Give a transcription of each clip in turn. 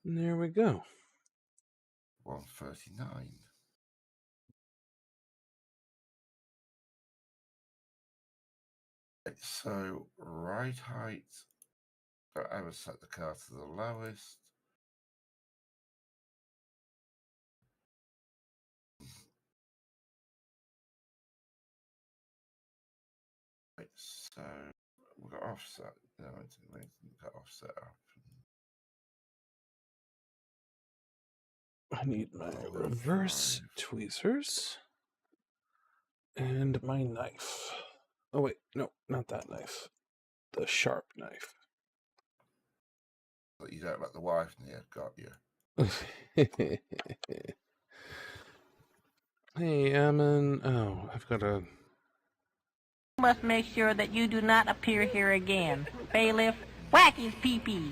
And there we go. 139. So right height. I will set the car to the lowest. Right, so we've got offset. No, we've got offset up. I need my reverse tweezers and my knife. Oh wait, no, not that knife. The sharp knife. But you don't let the wife near, got you. Hey, Ammon. Oh, I've got a... You must make sure that you do not appear here again. Bailiff, whack his pee-pee.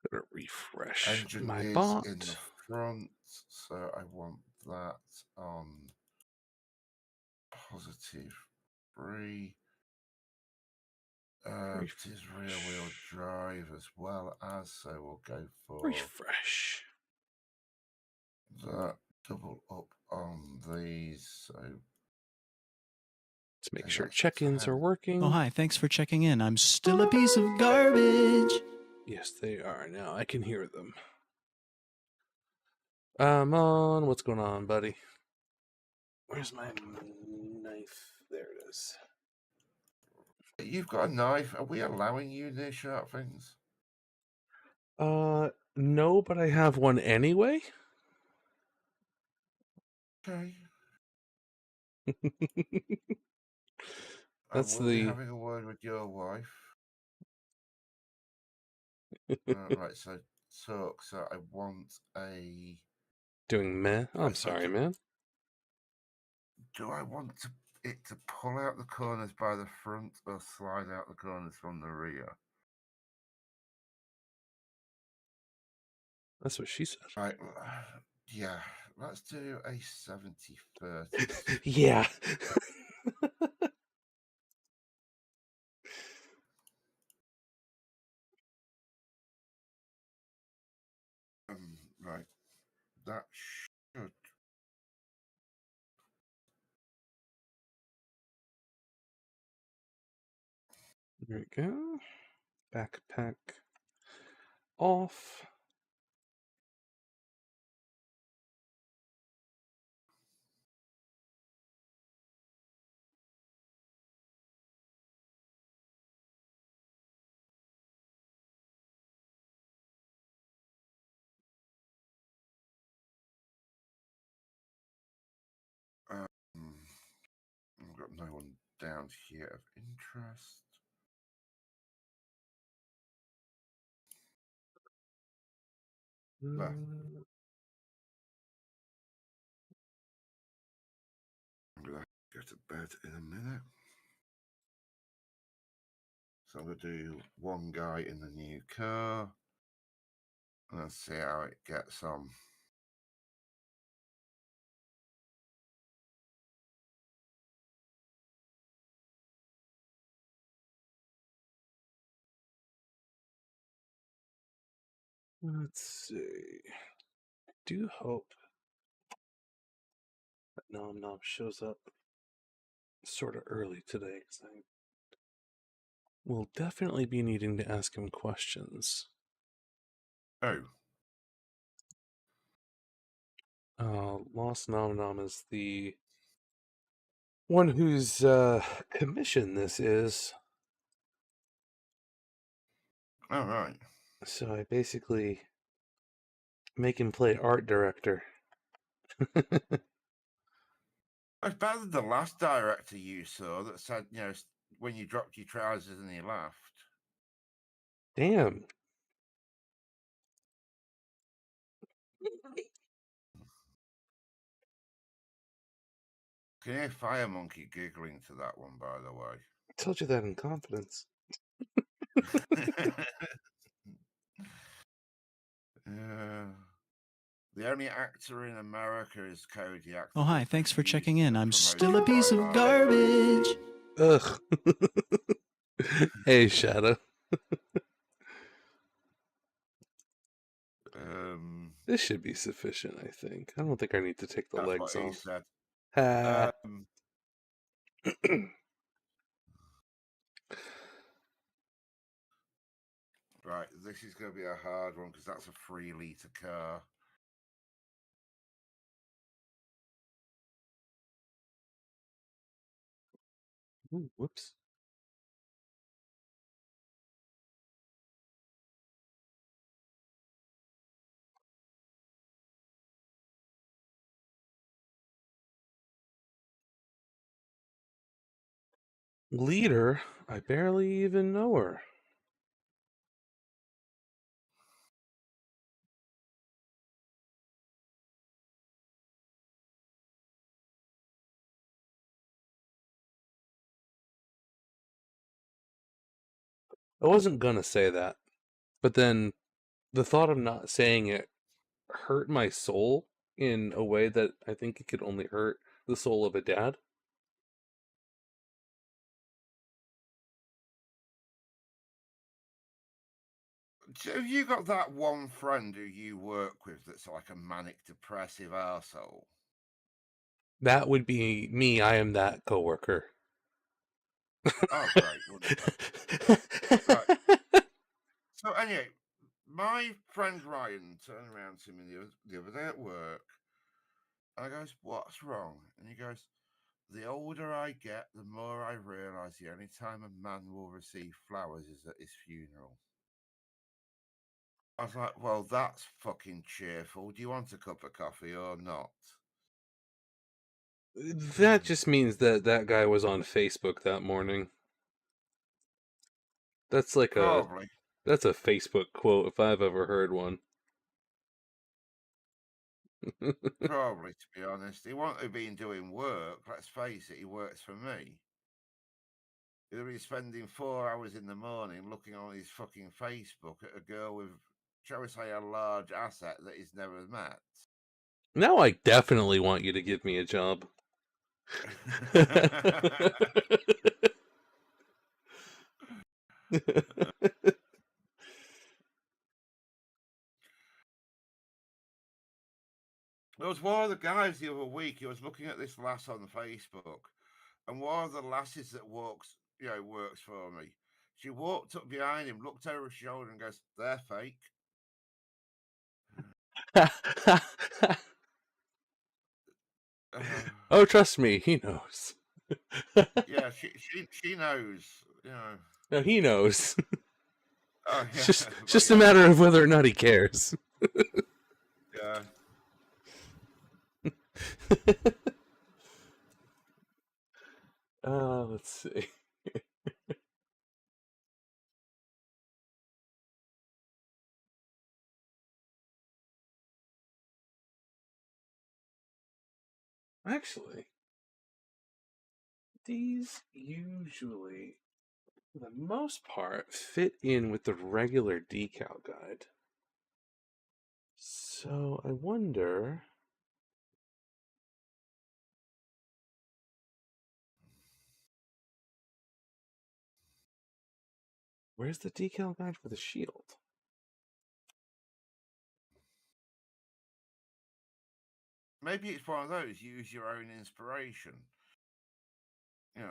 Gotta refresh Engine my is bot. in the front, so I want that on +3. It is rear wheel drive as well as, so we'll go for refresh. That double up on these, so let's make sure check-ins are working. Oh, hi. Thanks for checking in. I'm still a piece of garbage. Yes, they are. Now I can hear them. On. What's going on, buddy? Where's my knife? There it is. You've got a knife. Are we allowing you near sharp things? No, but I have one anyway. Okay. That's be having a word with your wife. Right, so I want a... Doing meh? Oh, I'm sorry, man. Do I want it to pull out the corners by the front or slide out the corners from the rear? That's what she said. Right, yeah, let's do a 70/30. Yeah. Right, that should... There we go. Backpack off. I've got no one down here of interest. There. I'm going to go to bed in a minute. So I'm going to do one guy in the new car. And let's see how it gets on. Let's see. I do hope that Nom Nom shows up sort of early today, because I will definitely be needing to ask him questions. Oh. Lost Nom Nom is the one whose commission this is. Oh, right. So I basically make him play art director. It's better than the last director you saw that said, you know, when you dropped your trousers and you laughed. Damn. Can you hear Fire Monkey giggling to that one, by the way? I told you that in confidence. Yeah. The only actor in America is Kodiak. Oh, hi. Thanks for checking in. I'm still a piece of garbage. Ugh. Hey, Shadow. This should be sufficient, I think. I don't think I need to take the That's legs what he off. said. Ha. Right, this is going to be a hard one because that's a 3-litre car. Ooh, whoops. Leader? I barely even know her. I wasn't gonna say that, but then the thought of not saying it hurt my soul in a way that I think it could only hurt the soul of a dad. Have you got that one friend who you work with that's like a manic depressive arsehole? That would be me. I am that coworker. Oh, great. Wonderful. Right. So anyway, my friend Ryan turned around to me the other day at work. And I goes, "What's wrong?" And he goes, "The older I get, the more I realise the only time a man will receive flowers is at his funeral." I was like, "Well, that's fucking cheerful. Do you want a cup of coffee or not?" That just means that that guy was on Facebook that morning. That's like Probably. that's a Facebook quote if I've ever heard one. Probably, to be honest. He wouldn't have been doing work. Let's face it, he works for me. He'll be spending 4 hours in the morning looking on his fucking Facebook at a girl with, shall we say, a large asset that he's never met. Now I definitely want you to give me a job. There was one of the guys the other week, he was looking at this lass on Facebook, and one of the lasses that works for me, she walked up behind him, looked over her shoulder and goes, "They're fake." Oh, trust me, he knows. Yeah, she knows, you know. No, he knows. Oh, yeah, It's just a matter of whether or not he cares. Yeah. Let's see. Actually, these usually, for the most part, fit in with the regular decal guide. So I wonder... Where's the decal guide for the shield? Maybe it's one of those, use your own inspiration. You know.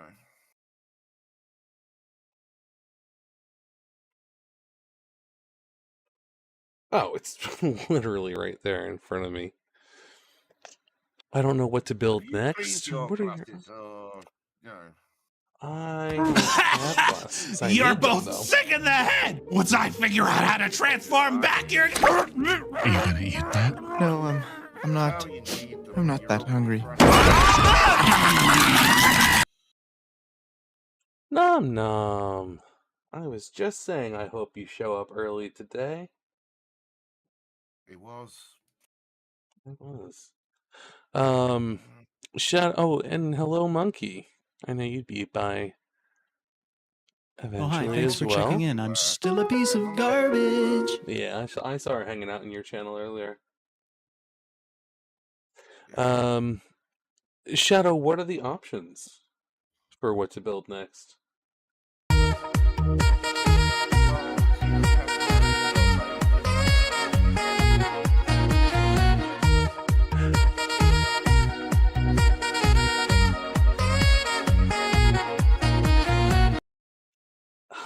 Oh, it's literally right there in front of me. I don't know what to build next. What are your... Or, you know. I don't have glasses. You're both sick in the head! Once I figure out how to transform back, you're... Are you gonna eat that? No, I'm not. I'm not that hungry. Nom nom. I was just saying I hope you show up early today. It was. It was. Oh, and hello, Monkey. I know you'd be by eventually Oh, hi, thanks as for well. checking in. I'm still a piece of garbage. Yeah, I saw her hanging out in your channel earlier. Yeah. Shadow, what are the options for what to build next?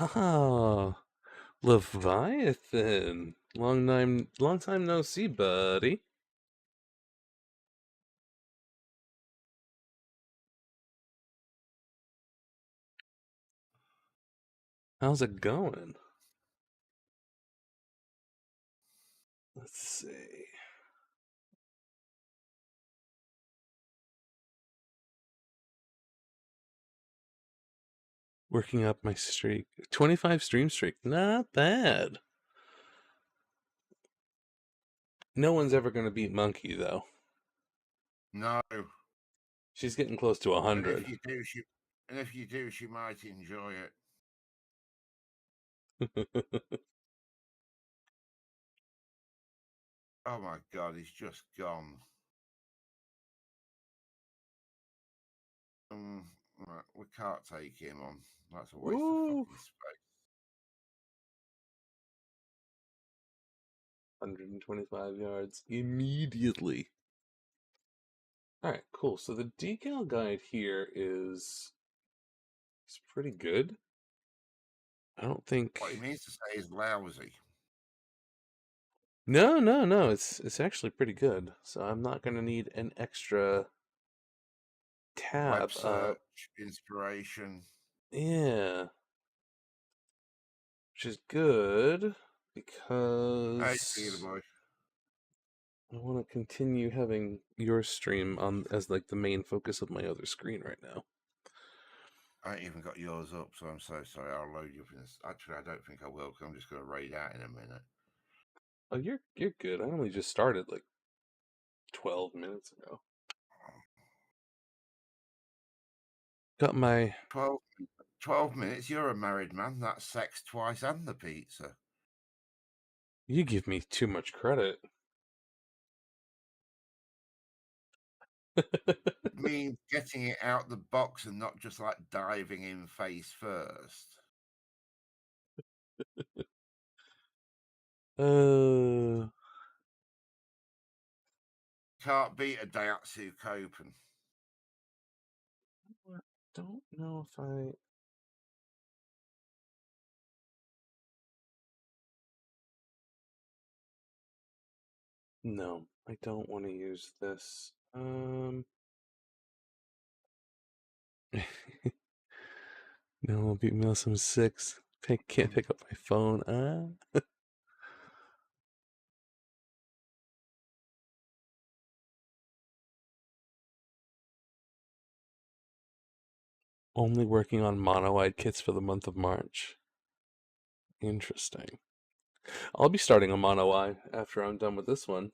Ah, Leviathan. Long time no see, buddy. How's it going? Let's see. Working up my streak. 25 stream streak. Not bad. No one's ever going to beat Monkey, though. No. She's getting close to And 100. if you do, she might enjoy it. Oh my God, he's just gone. Right, we can't take him on. That's a waste of fucking space. 125 yards immediately. Alright, cool. So the decal guide here is pretty good. I don't think... What he means to say is lousy. No. It's actually pretty good. So I'm not going to need an extra tab Web search, inspiration. Yeah. Which is good because Hey, boy. I want to continue having your stream on as like the main focus of my other screen right now. I ain't even got yours up, so I'm so sorry. I'll load you up in this. Actually, I don't think I will, because I'm just going to raid out in a minute. Oh, you're good. I only just started like 12 minutes ago. Got my 12 minutes? You're a married man. That's sex twice and the pizza. You give me too much credit. Means getting it out the box and not just like diving in face first. Can't beat a Daihatsu Copen. I don't know if I... No, I don't want to use this. No, beat me some 6. Can't pick up my phone. Only working on mono-eyed kits for the month of March. Interesting. I'll be starting a mono-eye after I'm done with this one.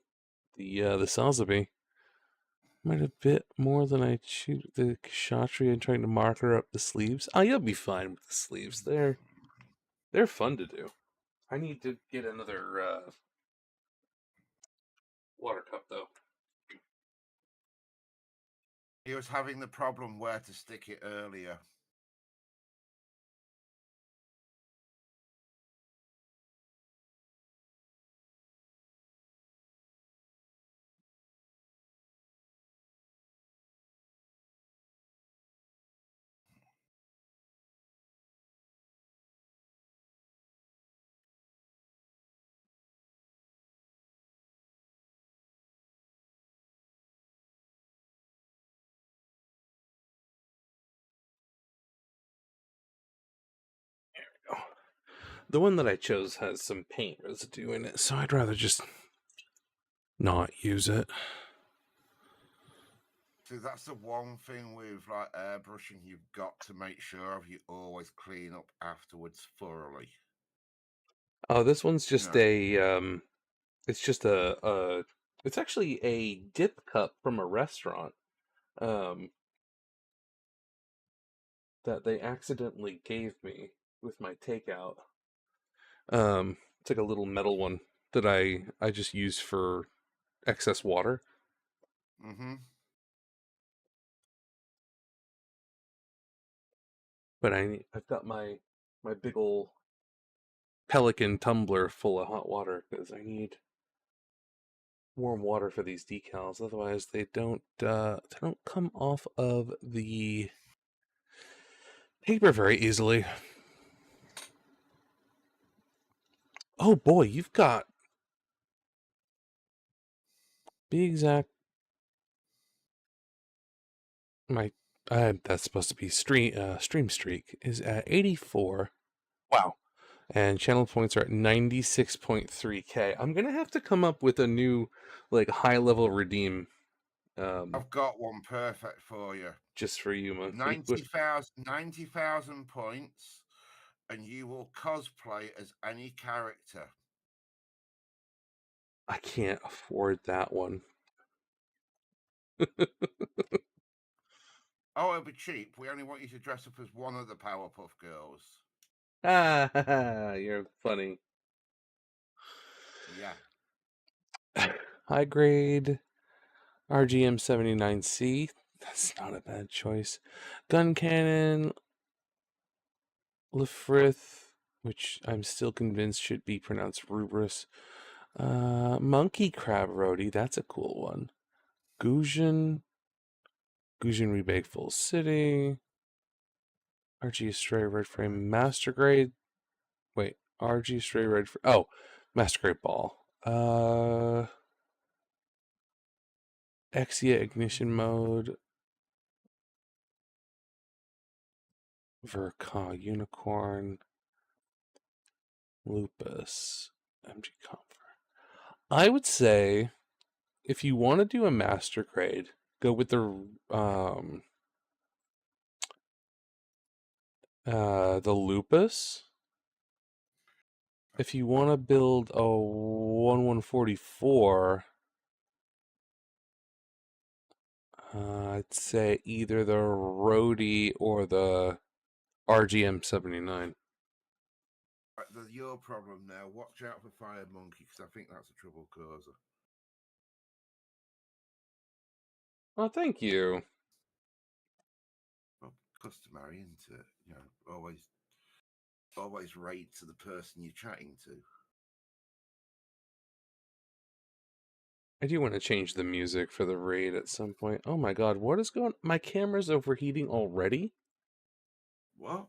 The Sazabi. Might a bit more than I shoot the Kshatri and trying to marker up the sleeves. Oh, you'll be fine with the sleeves. They're fun to do. I need to get another water cup though. He was having the problem where to stick it earlier. The one that I chose has some paint residue in it, so I'd rather just not use it. So that's the one thing with like airbrushing, you've got to make sure of you always clean up afterwards thoroughly. Oh, this one's just No. it's just it's actually a dip cup from a restaurant that they accidentally gave me with my takeout. It's like a little metal one that I just use for excess water. Mm-hmm. But I've got my big ol' Pelican tumbler full of hot water because I need warm water for these decals. Otherwise, they don't come off of the paper very easily. Oh boy, you've got be exact. My that's supposed to be stream streak is at 84. Wow. And channel points are at 96.3k. I'm gonna have to come up with a new like high level redeem I've got one perfect for you. just for you, Monkey. 90,000 points, and you will cosplay as any character. I can't afford that one. Oh, it'll be cheap. We only want you to dress up as one of the Powerpuff Girls. You're funny. Yeah. High grade RGM 79C. That's not a bad choice. Gun cannon Lefrith, which I'm still convinced should be pronounced Rubrus. Monkey Crab Roadie, that's a cool one. Gujin Rebake Full City. RG Stray Red Frame Master Grade. Wait, RG Stray Red Frame. Oh, Master Grade Ball. Exia Ignition Mode. Verka Unicorn. Lupus. MG Comfort. I would say if you want to do a master grade, go with the Lupus. If you want to build a 1144, I'd say either the Rhodey or the RGM 79. There's your problem now. Watch out for Fire Monkey, because I think that's a trouble causer. Oh, thank you. Well, customary, isn't it? You know, always raid to the person you're chatting to. I do want to change the music for the raid at some point. Oh my god, what is going on? My camera's overheating already? What?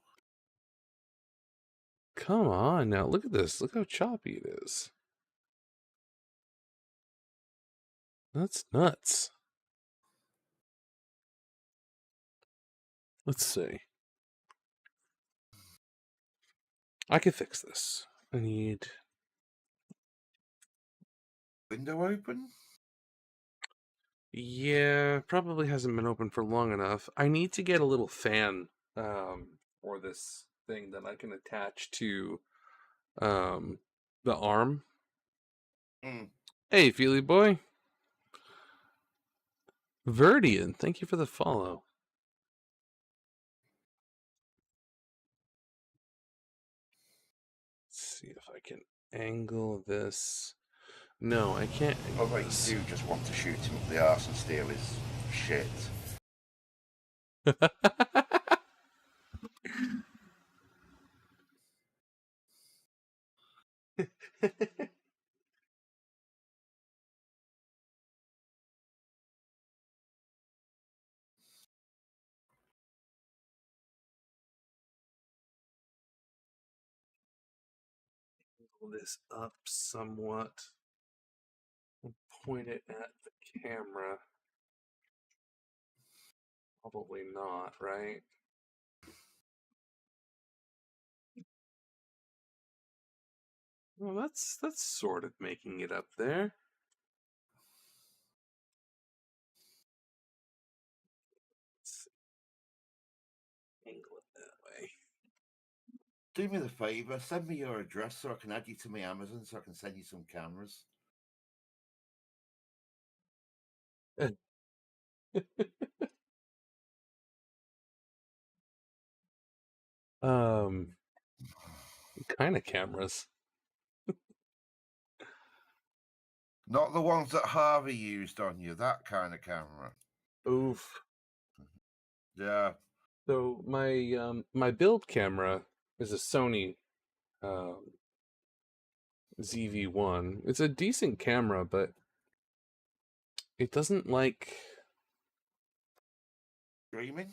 Come on now, look at this. Look how choppy it is. That's nuts. Let's see. I can fix this. I need... Window open? Yeah, probably hasn't been open for long enough. I need to get a little fan for this thing that I can attach to the arm. Mm. Hey, Feely boy. Verdian, thank you for the follow. Let's see if I can angle this. No, I can't angle Although you this. do just want to shoot him up the arse and steal his shit. Angle this up somewhat. And point it at the camera. Probably not, right? Well, that's sort of making it up there. Let's angle it that way. Do me the favour, send me your address so I can add you to my Amazon so I can send you some cameras. um, kind of cameras. Not the ones that Harvey used on you, that kind of camera. Oof. Yeah. So my build camera is a Sony ZV-1. It's a decent camera, but it doesn't like. Streaming?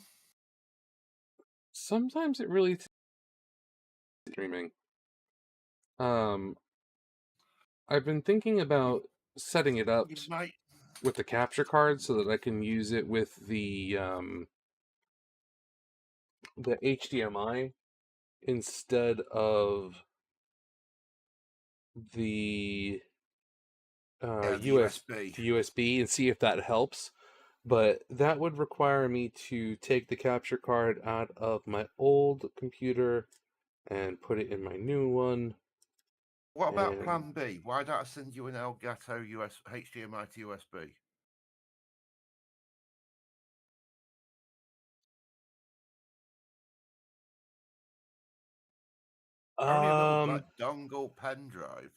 Sometimes it really streaming. I've been thinking about setting it up You might. with the capture card so that I can use it with the HDMI instead of the Yeah, the US USB. the USB and see if that helps. But that would require me to take the capture card out of my old computer and put it in my new one. What about And Plan B? Why don't I send you an Elgato HDMI to USB? Only a little um, dongle pen drive.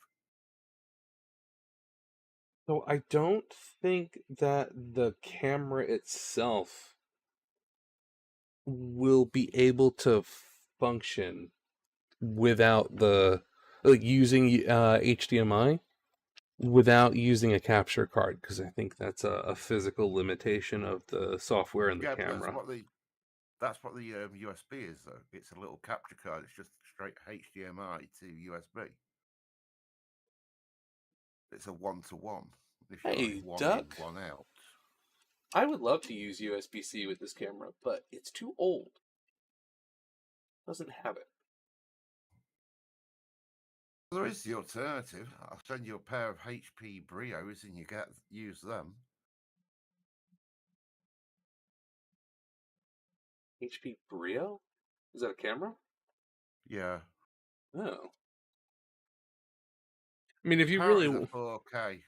so I don't think that the camera itself will be able to function without the like using HDMI without using a capture card because I think that's a physical limitation of the software and the Yeah, but that's camera. what the USB is, though. It's a little capture card. It's just straight HDMI to USB. It's a one-to-one. If you like, Hey, one in, Duck. one out. I would love to use USB-C with this camera, but it's too old. Doesn't have it. There is the alternative. I'll send you a pair of HP Brios and you use them. HP Brio? Is that a camera? Yeah. Oh. I mean, if you Apparently really... they're 4K.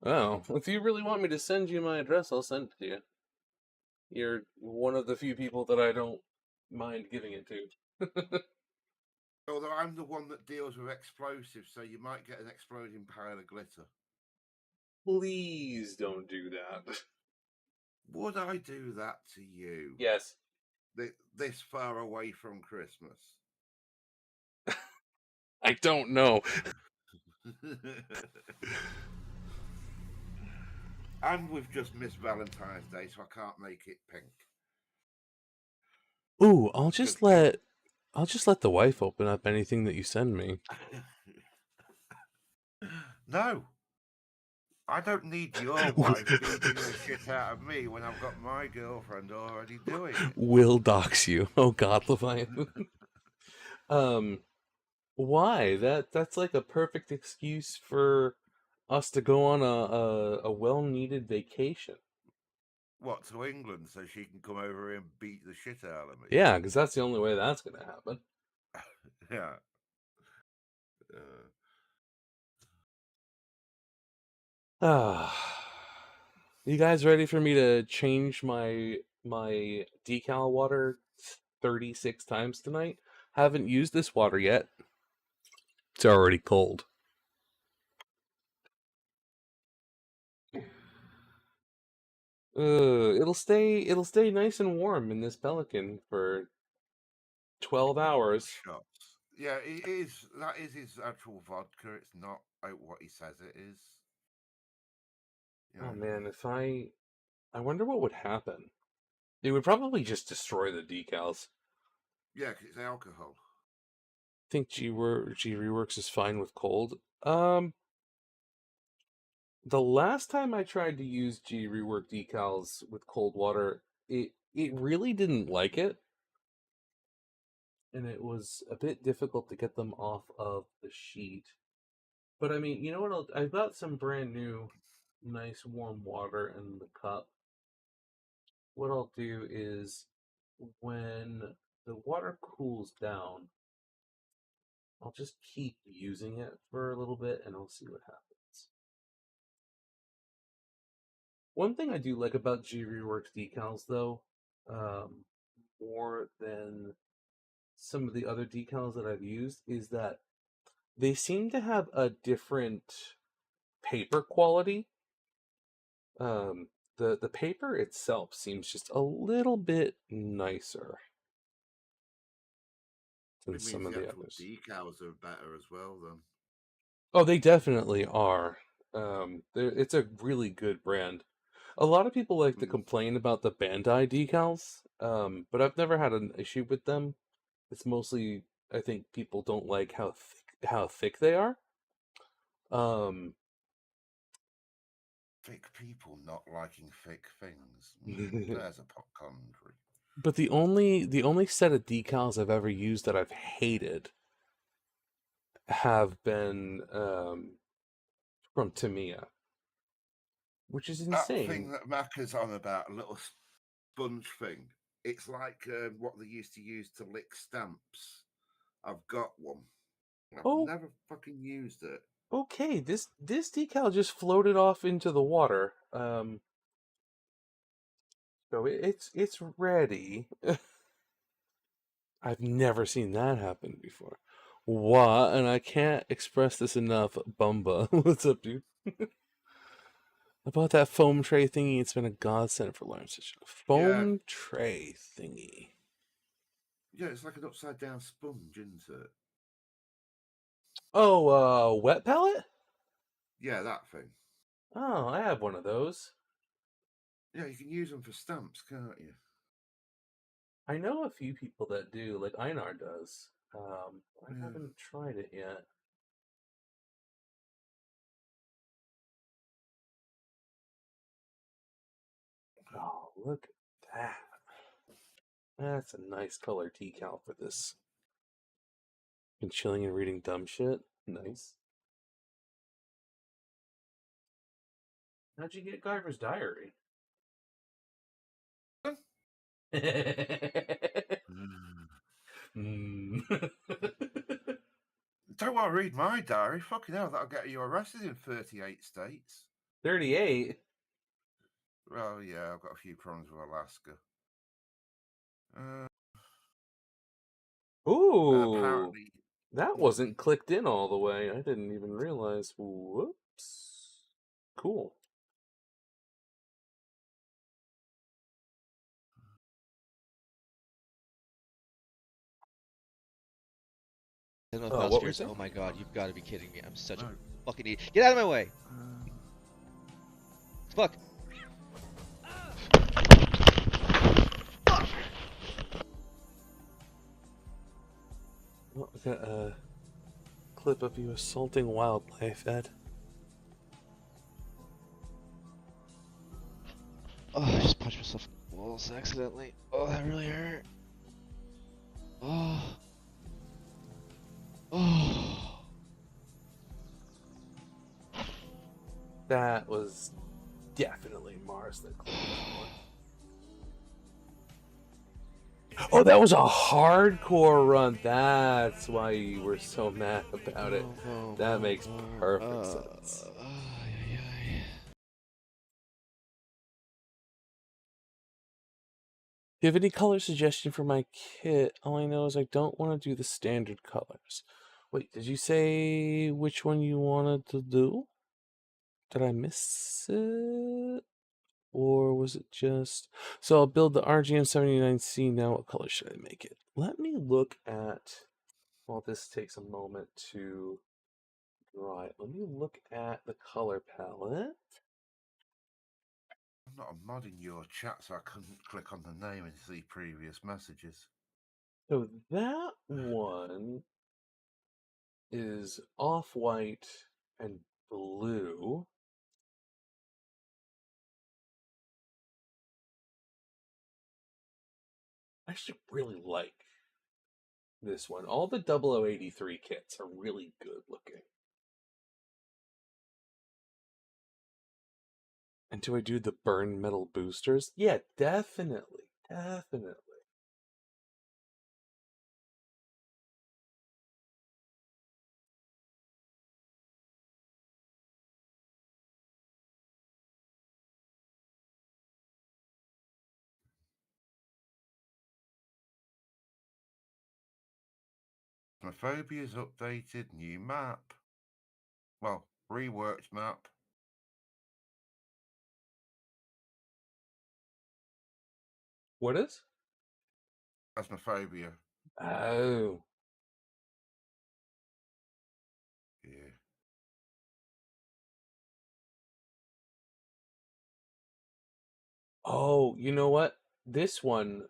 Oh, if you really want me to send you my address, I'll send it to you. You're one of the few people that I don't mind giving it to. Although I'm the one that deals with explosives, so you might get an exploding pile of glitter. Please don't do that. Would I do that to you? Yes. This far away from Christmas? I don't know. And we've just missed Valentine's Day, so I can't make it pink. Ooh, I'll just let the wife open up anything that you send me. No. I don't need your wife beating the shit out of me when I've got my girlfriend already doing it. Will dox you. Oh God, Leviathan. Why? That's like a perfect excuse for us to go on a well-needed vacation. What, to England so she can come over here and beat the shit out of me? Yeah, because that's the only way that's gonna happen. Yeah. You guys ready for me to change my decal water 36 times tonight? Haven't used this water yet. It's already cold. It'll stay nice and warm in this Pelican for 12 hours. Shots. Yeah, it is. That is his actual vodka. It's not what he says it is. Oh man, if I wonder what would happen. It would probably just destroy the decals. Yeah, 'cause it's alcohol. I think G Reworks is fine with cold. The last time I tried to use G Rework decals with cold water, it really didn't like it. And it was a bit difficult to get them off of the sheet. But I mean, you know what? I've got some brand new, nice warm water in the cup. What I'll do is when the water cools down, I'll just keep using it for a little bit and I'll see what happens. One thing I do like about G Reworks decals, though, more than some of the other decals that I've used, is that they seem to have a different paper quality. The paper itself seems just a little bit nicer than It some means of the the actual others. decals are better as well, then. Oh, they definitely are. It's a really good brand. A lot of people like to complain about the Bandai decals, but I've never had an issue with them. It's mostly, I think, people don't like how thick they are. Thick people not liking thick things. There's a pop commentary. But the only set of decals I've ever used that I've hated have been from Tamiya, which is That thing insane. that Macca's on about, a little sponge thing. It's like what they used to use to lick stamps. I've got one. I've Oh, never fucking used it. okay. This decal just floated off into the water. So it's ready. I've never seen that happen before. What? And I can't express this enough. Bumba, what's up, dude? I bought that foam tray thingy. It's been a godsend for learning such a foam tray thingy. Yeah, it's like an upside down sponge, isn't it? Oh, wet palette? Yeah, that thing. Oh, I have one of those. Yeah, you can use them for stamps, can't you? I know a few people that do, like Einar does. I Yeah. haven't tried it yet. Oh, look at that. That's a nice color decal for this. Been chilling and reading dumb shit. Nice. How'd you get Guyver's Diary? Mm. Don't want to read my diary. Fucking hell, that'll get you arrested in 38 states. 38? Well, yeah, I've got a few problems with Alaska. Ooh, Apparently, that wasn't clicked in all the way. I didn't even realize. Whoops. Cool. What was that? Oh my god, you've got to be kidding me. I'm such a fucking idiot. Get out of my way! Fuck! Well, I got a clip of you assaulting wildlife, Ed. Oh, I just punched myself in the balls accidentally. Oh, that really hurt. Oh. Oh. That was definitely Mars that clicked that one. Oh, that was a hardcore run. That's why you were so mad about it. That makes perfect sense. Do you have any color suggestion for my kit? All I know is I don't want to do the standard colors. Wait, did you say which one you wanted to do? Did I miss it? Or was it just... So I'll build the RGM79C. Now what color should I make it? Let me look at... Well, this takes a moment to draw it. Let me look at the color palette. I'm not a mod in your chat, so I couldn't click on the name and see previous messages. So that one is off-white and blue. I actually really like this one. All the 0083 kits are really good looking. And do I do the burn metal boosters? Yeah, definitely. Definitely. Phasmophobia's updated, new map. Well, reworked map. What is? Phasmophobia. Oh. Yeah. Oh, you know what? This one,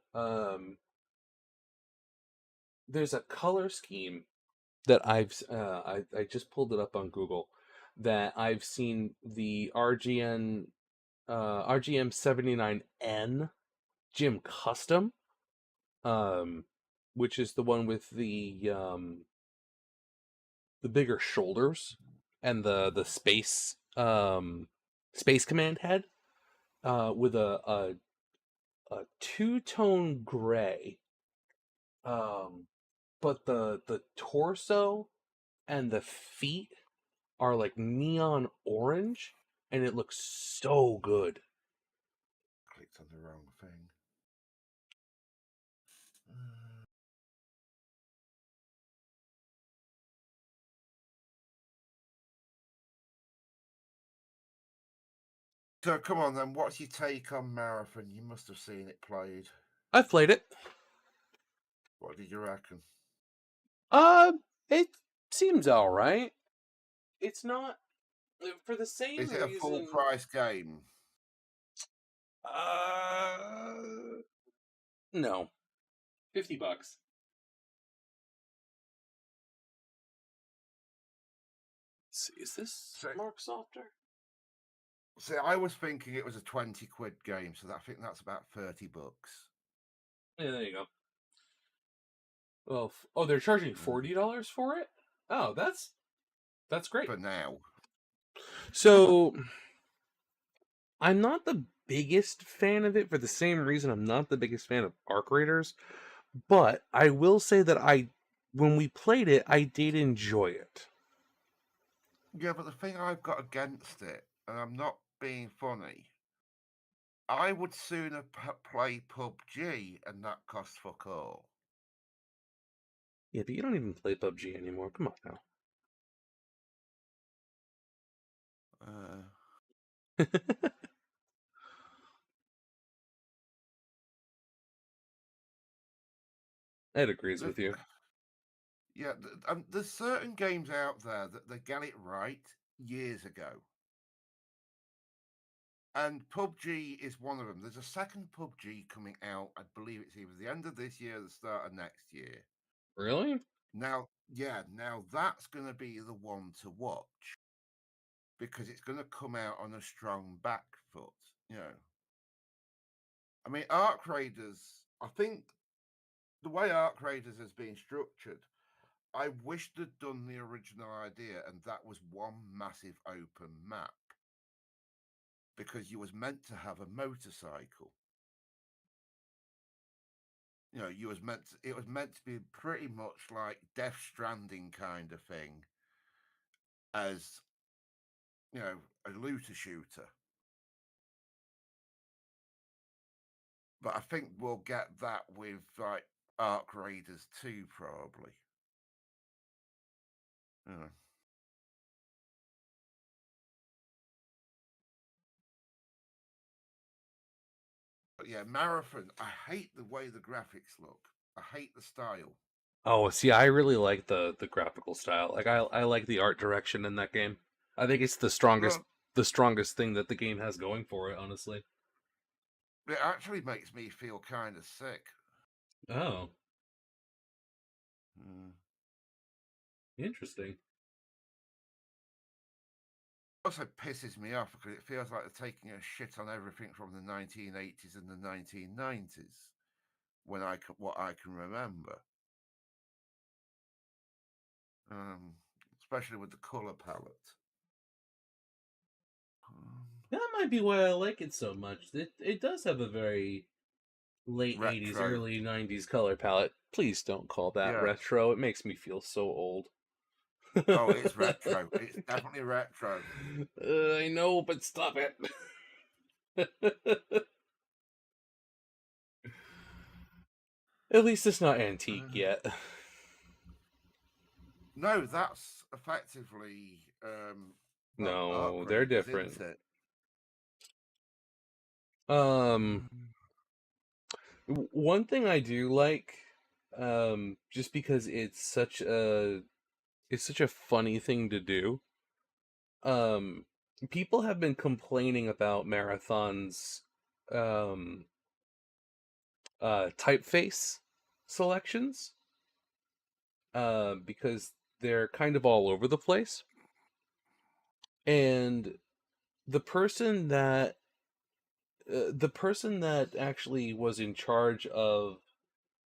there's a color scheme that I just pulled it up on Google. that I've seen the RGM 79N Gym Custom, which is the one with the bigger shoulders and the space command head, with a two-tone gray, but the torso and the feet are like neon orange, and it looks so good. Clicked on the wrong thing. So come on then, what's your take on Marathon? You must have seen it played. I've played it. What did you reckon? It seems all right. It's not for the same Is it a full reason. price game? No, $50. Let's see, is this mark softer? See, I was thinking it was a 20 quid game, so I think that's about 30 bucks. Yeah, there you go. Well, oh, they're charging $40 for it? Oh, that's great. For now. So, I'm not the biggest fan of it for the same reason I'm not the biggest fan of Arc Raiders, but I will say that when we played it, I did enjoy it. Yeah, but the thing I've got against it, and I'm not being funny, I would sooner play PUBG, and that costs fuck all. Yeah, but you don't even play PUBG anymore. Come on now. Ed agrees with you. Yeah, there's certain games out there that they get it right years ago. And PUBG is one of them. There's a second PUBG coming out. I believe it's either the end of this year or the start of next year. Really? Now that's going to be the one to watch, because it's going to come out on a strong back foot. You know, I mean, Arc Raiders, I think the way Arc Raiders has been structured, I wish they'd done the original idea, and that was one massive open map, because you was meant to have a motorcycle. You know, it was meant to be pretty much like Death Stranding kind of thing, as you know, a looter shooter. But I think we'll get that with like Arc Raiders 2, probably. Yeah. But yeah, Marathon, I hate the way the graphics look. I hate the style. Oh, see, I really like the graphical style. Like I like the art direction in that game. I think it's the strongest thing that the game has going for it, honestly. It actually makes me feel kind of sick. Oh. Interesting. Also pisses me off because it feels like they're taking a shit on everything from the 1980s and the 1990s, what I can remember. Especially with the color palette. That might be why I like it so much. It does have a very late Retro. 80s, early 90s color palette. Please don't call that Yeah. retro. It makes me feel so old. Oh, it's retro. It's definitely retro. I know, but stop it. At least it's not antique yet. No, that's effectively No, Arc they're Raiders, different. isn't it? One thing I do like, just because it's such a funny thing to do. People have been complaining about Marathon's typeface selections, because they're kind of all over the place. and the person that actually was in charge of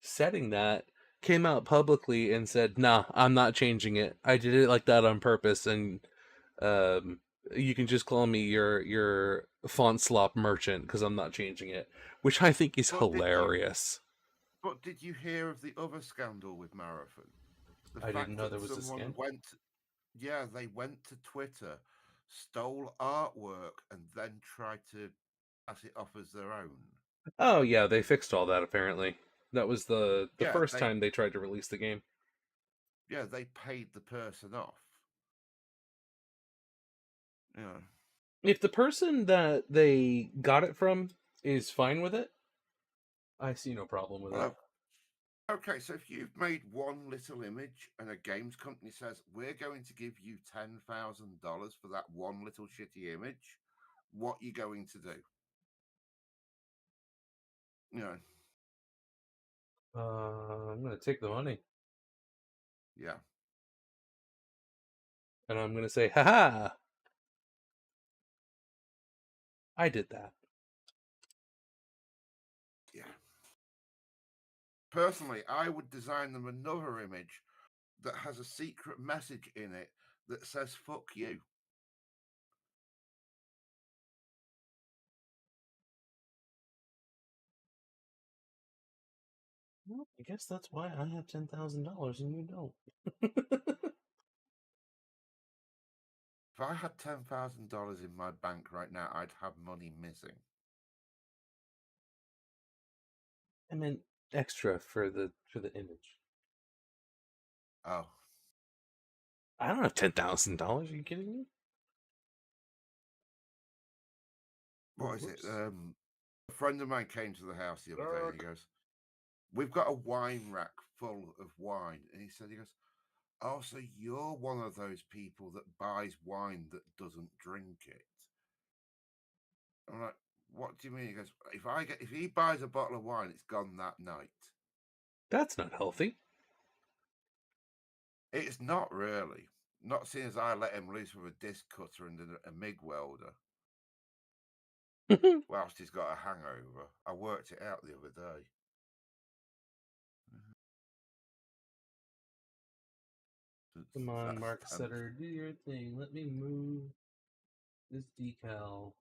setting that came out publicly and said, "Nah, I'm not changing it. I did it like that on purpose, and um, you can just call me your font slop merchant because I'm not changing it," which I think is But hilarious. did you hear of the other scandal with Marathon? The I didn't fact know there that was a someone scandal. yeah, they went to Twitter, stole artwork, and then tried to pass it off as their own. Oh yeah, they fixed all that apparently. That was the Yeah, first time they tried to release the game. they paid the person off. Yeah. If the person that they got it from is fine with it, I see no problem with it. Well, okay, so if you've made one little image and a games company says, we're going to give you $10,000 for that one little shitty image, what are you going to do? You know, I'm gonna take the money yeah. and I'm gonna say, haha, I did that. Yeah. Personally, I would design them another image that has a secret message in it that says fuck you. Well, I guess that's why I have $10,000 and you don't. If I had $10,000 in my bank right now, I'd have money missing. I meant extra for the image. Oh. I don't have $10,000. Are you kidding me? What is it? A friend of mine came to the house the other day and he goes, we've got a wine rack full of wine. And he goes, oh, so you're one of those people that buys wine that doesn't drink it. I'm like, what do you mean? He goes, if he buys a bottle of wine, it's gone that night. That's not healthy. It's not really. Not seeing as I let him loose with a disc cutter and a MIG welder whilst he's got a hangover. I worked it out the other day. Come on, Mark Sutter, do your thing. Let me move this decal.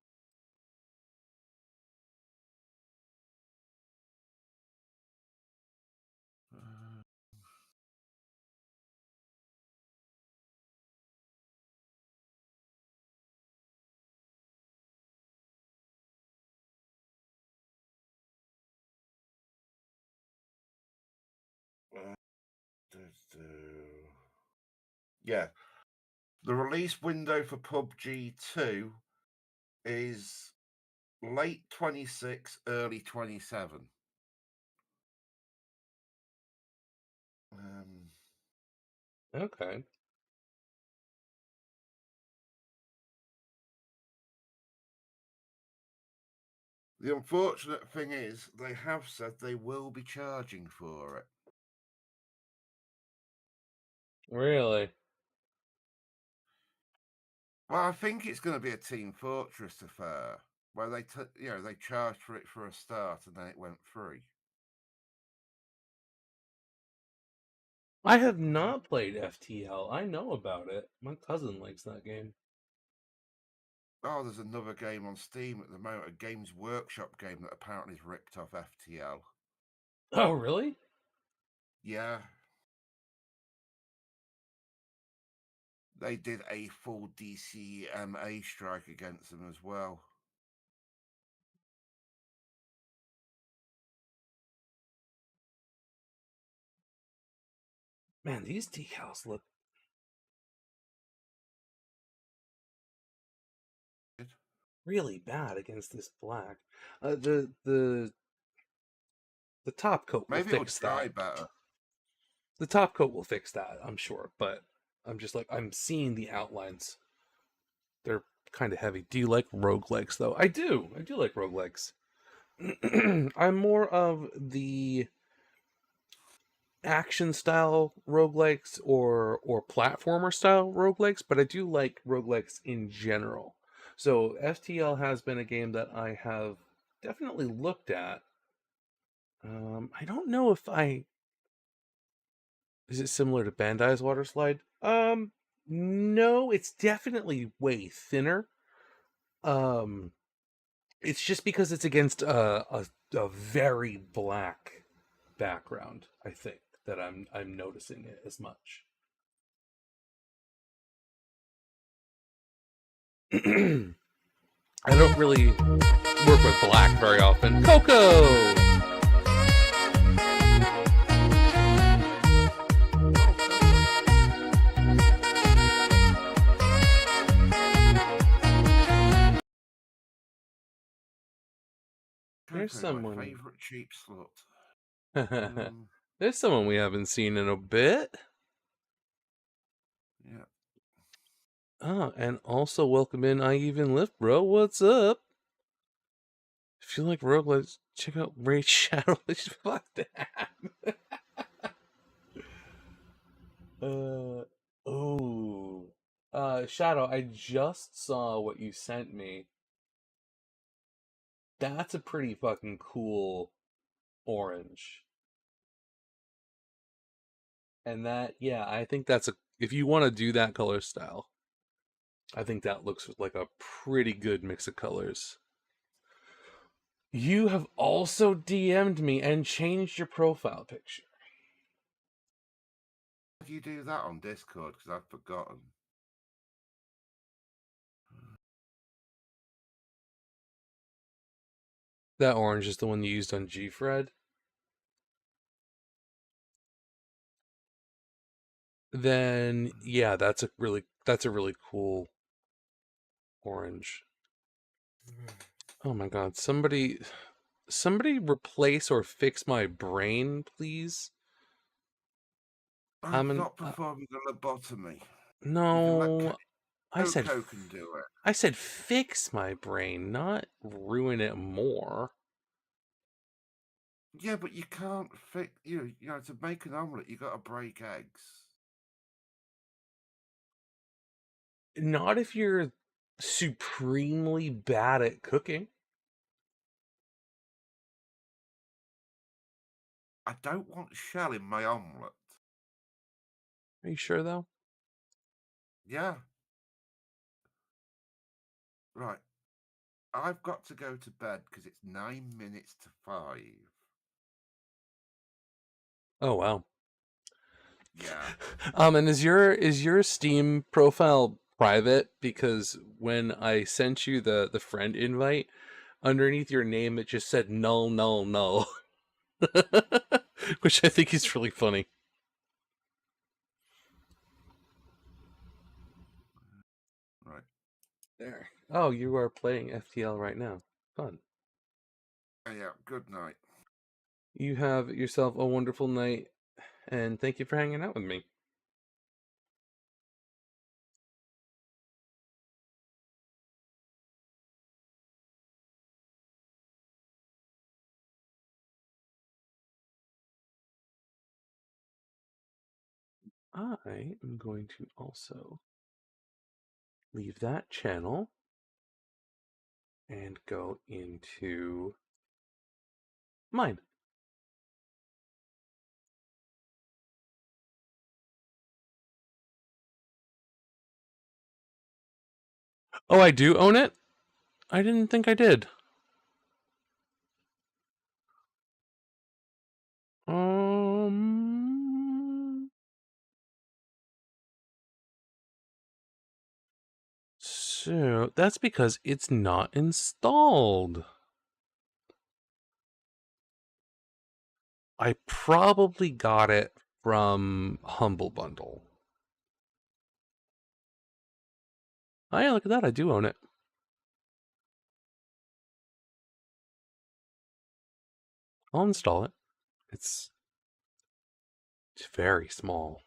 Yeah. The release window for PUBG 2 is late 26, early 27. Okay. The unfortunate thing is they have said they will be charging for it. Really? Well, I think it's going to be a Team Fortress affair where they charged for it for a start and then it went free. I have not played FTL. I know about it. My cousin likes that game. Oh, there's another game on Steam at the moment, a Games Workshop game that apparently is ripped off FTL. Oh, really? Yeah. They did a full DCMA strike against them as well. Man, these decals look really bad against this black. The top coat will Maybe it'll fix dry that. better. The top coat will fix that, I'm sure. But I'm just like, I'm seeing the outlines. They're kind of heavy. Do you like roguelikes, though? I do. I do like roguelikes. I'm more of the action style roguelikes or platformer style roguelikes, but I do like roguelikes in general. So FTL has been a game that I have definitely looked at. I don't know if is it similar to Bandai's Water Slide? No, it's definitely way thinner. It's just because it's against a very black background, I think, that I'm noticing it as much. I don't really work with black very often. Coco! There's Coco, someone. my favourite cheap slut. There's someone we haven't seen in a bit. Yeah. Oh, and also welcome in I Even Lift, bro. What's up? If you like roguelikes, check out Raid Shadow. Fuck that. Oh. Shadow, I just saw what you sent me. That's a pretty fucking cool orange. And that, yeah, I think that's if you want to do that color style, I think that looks like a pretty good mix of colors. You have also DM'd me and changed your profile picture. How do you do that on Discord? Because I've forgotten. That orange is the one you used on Gfred. Then yeah, that's a really cool orange. Oh my god, somebody replace or fix my brain, please. I'm not performing a lobotomy. No, Coco can do it. I said fix my brain, not ruin it more. Yeah, but you can't fix. You know, to make an omelette, you got to break eggs. Not if you're supremely bad at cooking. I don't want shell in my omelette. Are you sure though? Yeah. Right. I've got to go to bed because it's 9 minutes to 5. Oh wow. Yeah. And is your Steam profile private? Because when I sent you the friend invite, underneath your name it just said null null null. Which I think is really funny. Right. There. Oh, you are playing FTL right now. Fun. Yeah. Good night. You have yourself a wonderful night, and thank you for hanging out with me. I am going to also leave that channel and go into mine. Oh, I do own it? I didn't think I did. So that's because it's not installed. I probably got it from Humble Bundle. Oh yeah, look at that, I do own it. I'll install it. It's very small.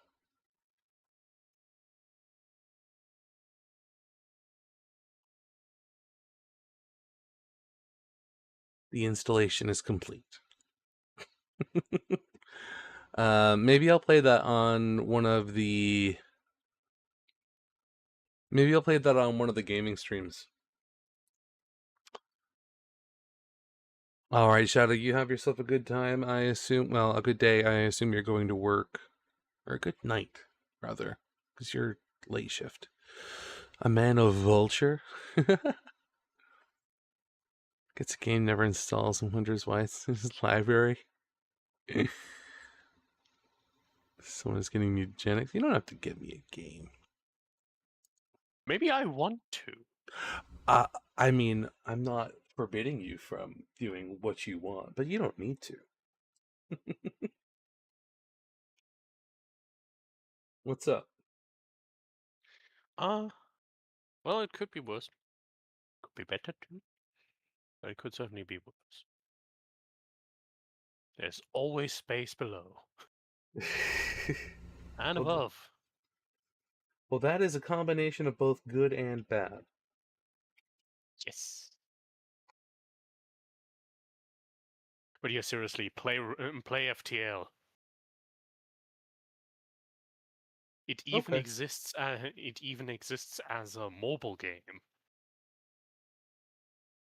The installation is complete. Maybe I'll play that on one of the. Maybe I'll play that on one of the gaming streams. All right, Shadow, you have yourself a good time. I assume, well, a good day. I assume you're going to work, or a good night, rather, because you're late shift. A man of vulture. Gets a game, never installs, and wonders why it's in his library. Someone's getting eugenics. You don't have to give me a game. Maybe I want to. I mean, I'm not forbidding you from doing what you want, but you don't need to. What's up? Well, it could be worse. Could be better too. But it could certainly be worse. There's always space below. And above. Well, that is a combination of both good and bad. Yes. But yeah, seriously, play FTL. It even Okay. exists. It even exists as a mobile game.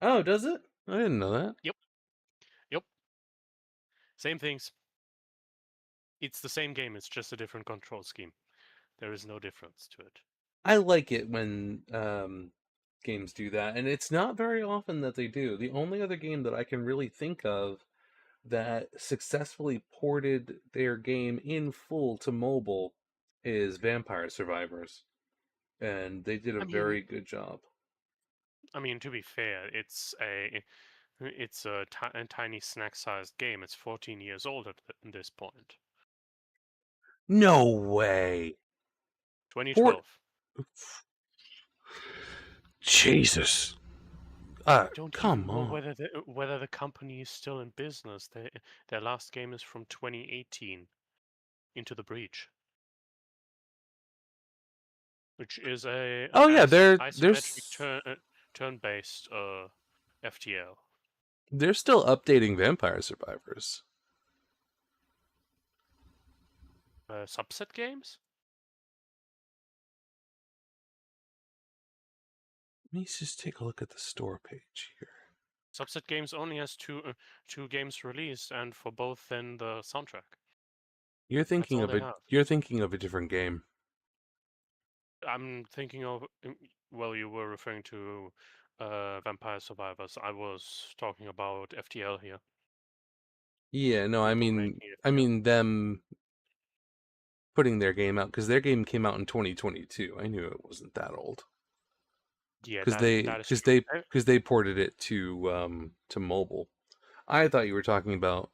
Oh, does it? I didn't know that. Yep. Same things. It's the same game. It's just a different control scheme. There is no difference to it. I like it when games do that, and it's not very often that they do. The only other game that I can really think of that successfully ported their game in full to mobile is Vampire Survivors, and they did a very good job. I mean, to be fair, it's a tiny snack-sized game. It's 14 years old at this point. No way. 2012. Jesus. Don't come even know on. whether the company is still in business. Their last game is from 2018, Into the Breach, which is a isometric turn-based FTL. They're still updating Vampire Survivors. Subset games? Let me just take a look at the store page here. Subset Games only has two games released, and for both, then the soundtrack. You're thinking of a different game. I'm thinking of. Well, you were referring to Vampire Survivors. I was talking about FTL here. Yeah, no, I mean them putting their game out, because their game came out in 2022. I knew it wasn't that old. Yeah, because they ported it to mobile. I thought you were talking about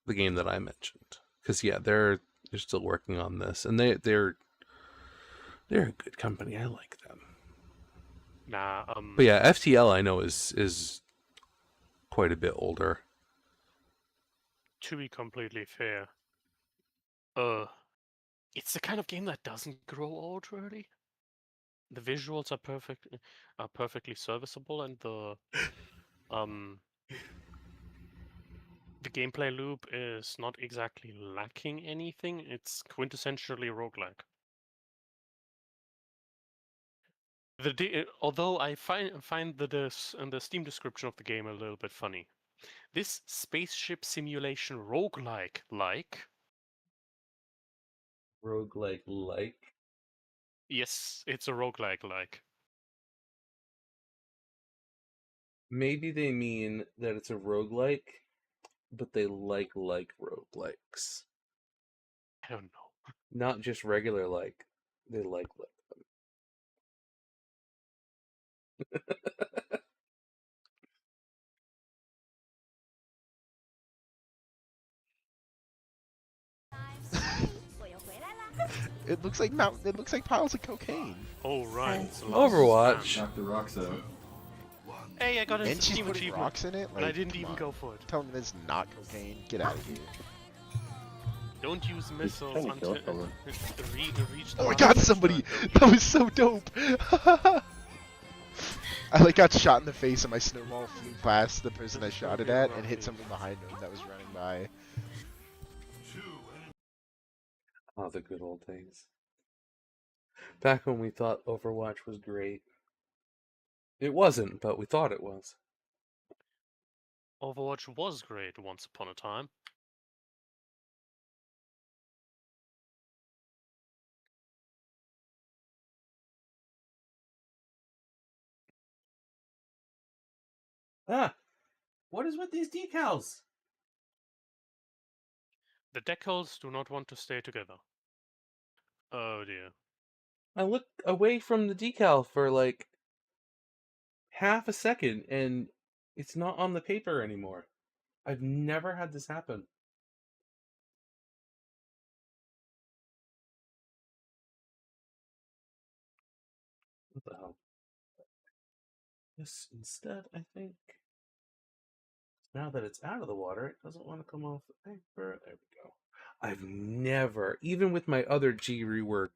the game that I mentioned, because yeah, they're still working on this, and they're a good company. I like them. But yeah, FTL I know is quite a bit older. To be completely fair, it's the kind of game that doesn't grow old, really. The visuals are perfectly serviceable, and the gameplay loop is not exactly lacking anything. It's quintessentially roguelike. Although I find the Steam description of the game a little bit funny. This spaceship simulation roguelike Roguelike. Yes, it's a roguelike. Maybe they mean that it's a roguelike, but they like roguelikes. I don't know. Not just regular like. They like them. It looks like piles of cocaine. Oh right. Overwatch. Knock the rocks out. Hey, I got a And she's Steam putting achievement, rocks in it? and I Like, didn't come even on. go for it. Tell me that's not cocaine. Get out of here. Don't use missiles until reach the Oh, I got somebody! That was so dope! I like got shot in the face and my snowball flew past the person I shot it at and hit something behind him that was running by. Oh, the good old days. Back when we thought Overwatch was great. It wasn't, but we thought it was. Overwatch was great once upon a time. Ah, what is with these decals? The decals do not want to stay together. Oh dear. I look away from the decal for like half a second and it's not on the paper anymore. I've never had this happen. What the hell? This instead, I think. Now that it's out of the water, it doesn't want to come off the paper. There we go. I've never, even with my other G rework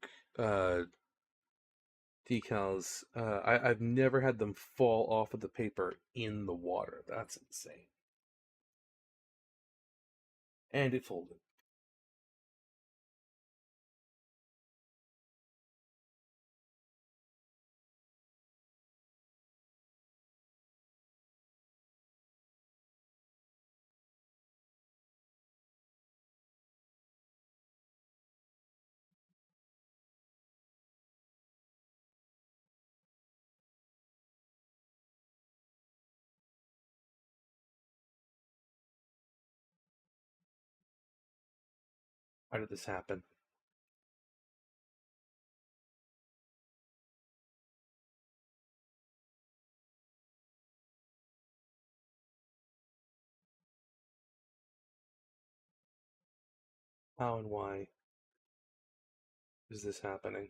decals, I've never had them fall off of the paper in the water. That's insane. And it folded. How did this happen? How and why is this happening?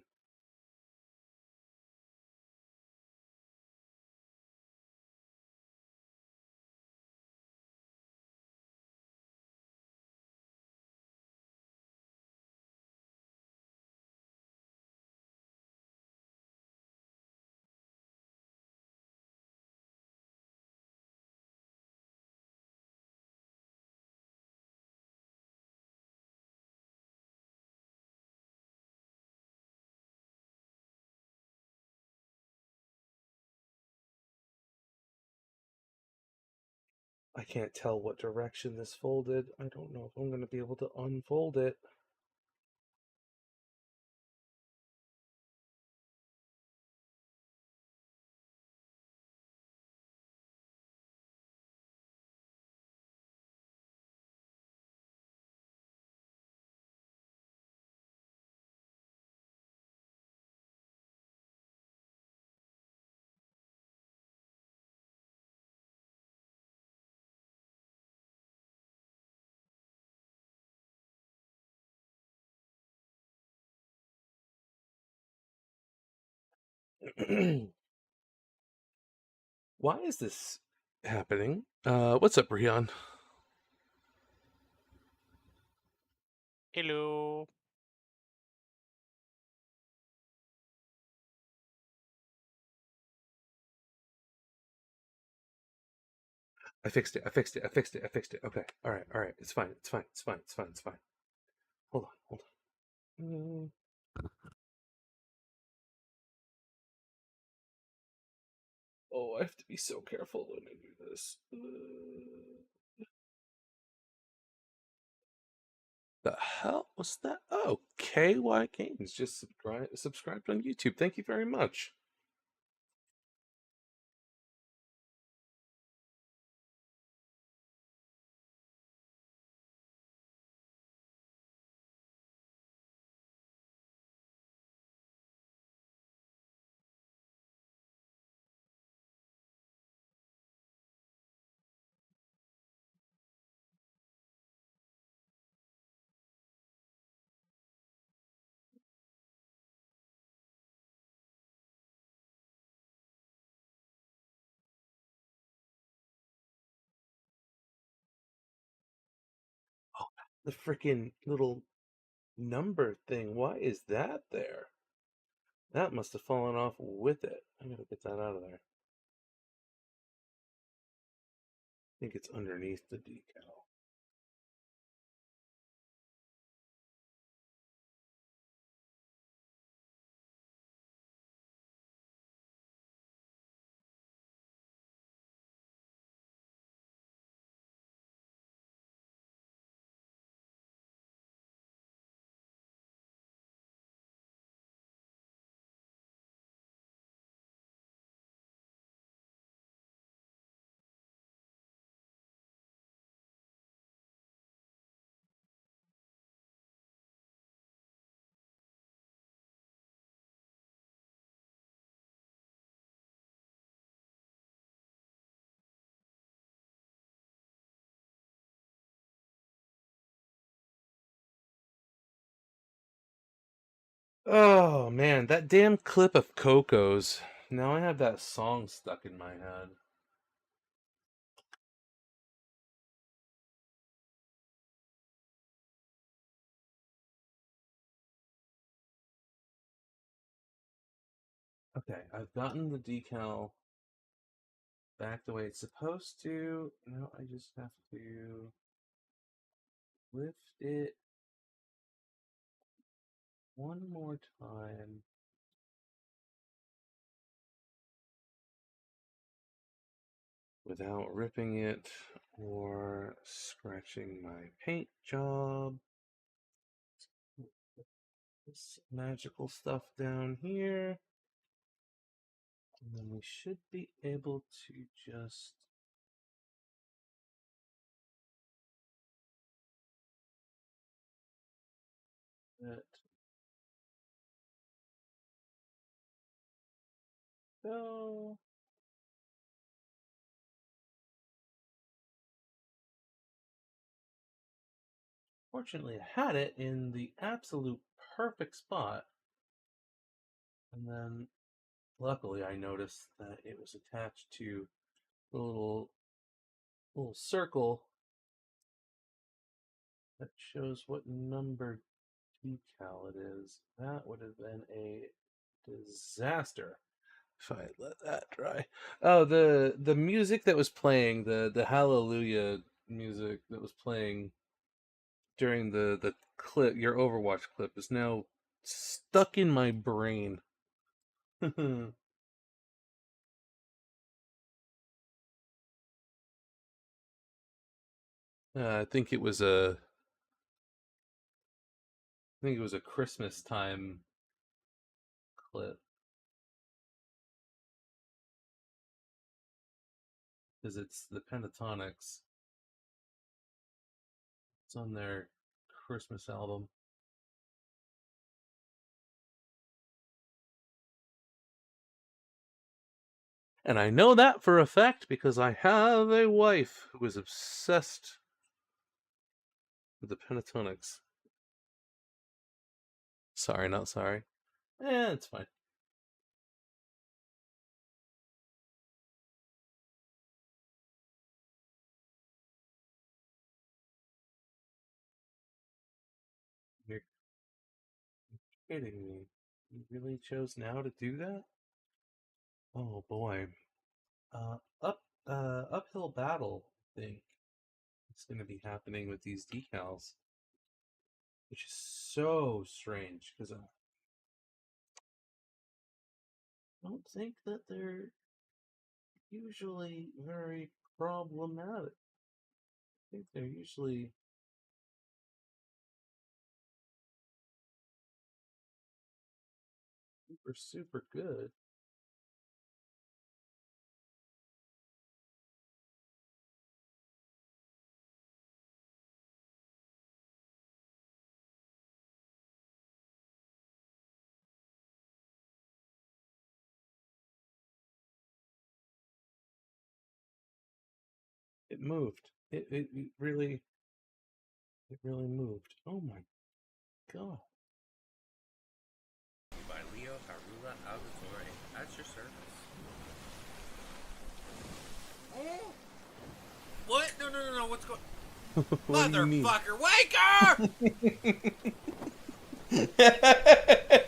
I can't tell what direction this folded. I don't know if I'm going to be able to unfold it. Why is this happening? What's up, Rion? Hello. I fixed it. I fixed it. I fixed it. I fixed it. Okay. All right. All right. It's fine. It's fine. It's fine. It's fine. It's fine. Hold on. Hold on. Oh, I have to be so careful when I do this. The hell was that? Oh, KY Games just subscribed on YouTube. Thank you very much. Oh, the freaking little number thing. Why is that there? That must have fallen off with it. I gotta get that out of there. I think it's underneath the decal. Oh man, that damn clip of Coco's. Now I have that song stuck in my head. Okay, I've gotten the decal back the way it's supposed to. Now I just have to lift it one more time. Without ripping it or scratching my paint job. This magical stuff down here. And then we should be able to just let go. Fortunately, I had it in the absolute perfect spot. And then, luckily, I noticed that it was attached to the little circle that shows what number decal it is. That would have been a disaster if I had let that dry. Oh, the music that was playing, the Hallelujah music that was playing during the clip, your Overwatch clip, is now stuck in my brain. I think it was a Christmas time clip because it's the Pentatonics. It's on their Christmas album. And I know that for a fact because I have a wife who is obsessed with the Pentatonics. Sorry, not sorry. It's fine. You're kidding me. You really chose now to do that? Oh boy. Uphill battle, I think. It's going to be happening with these decals, which is so strange because I don't think that they're usually very problematic. I think they're usually super, super good. It moved. It really moved. Oh my god. By Leo Harula Alvatore. At your service. Oh! What? No. What's going What do you mean? Motherfucker, wake her!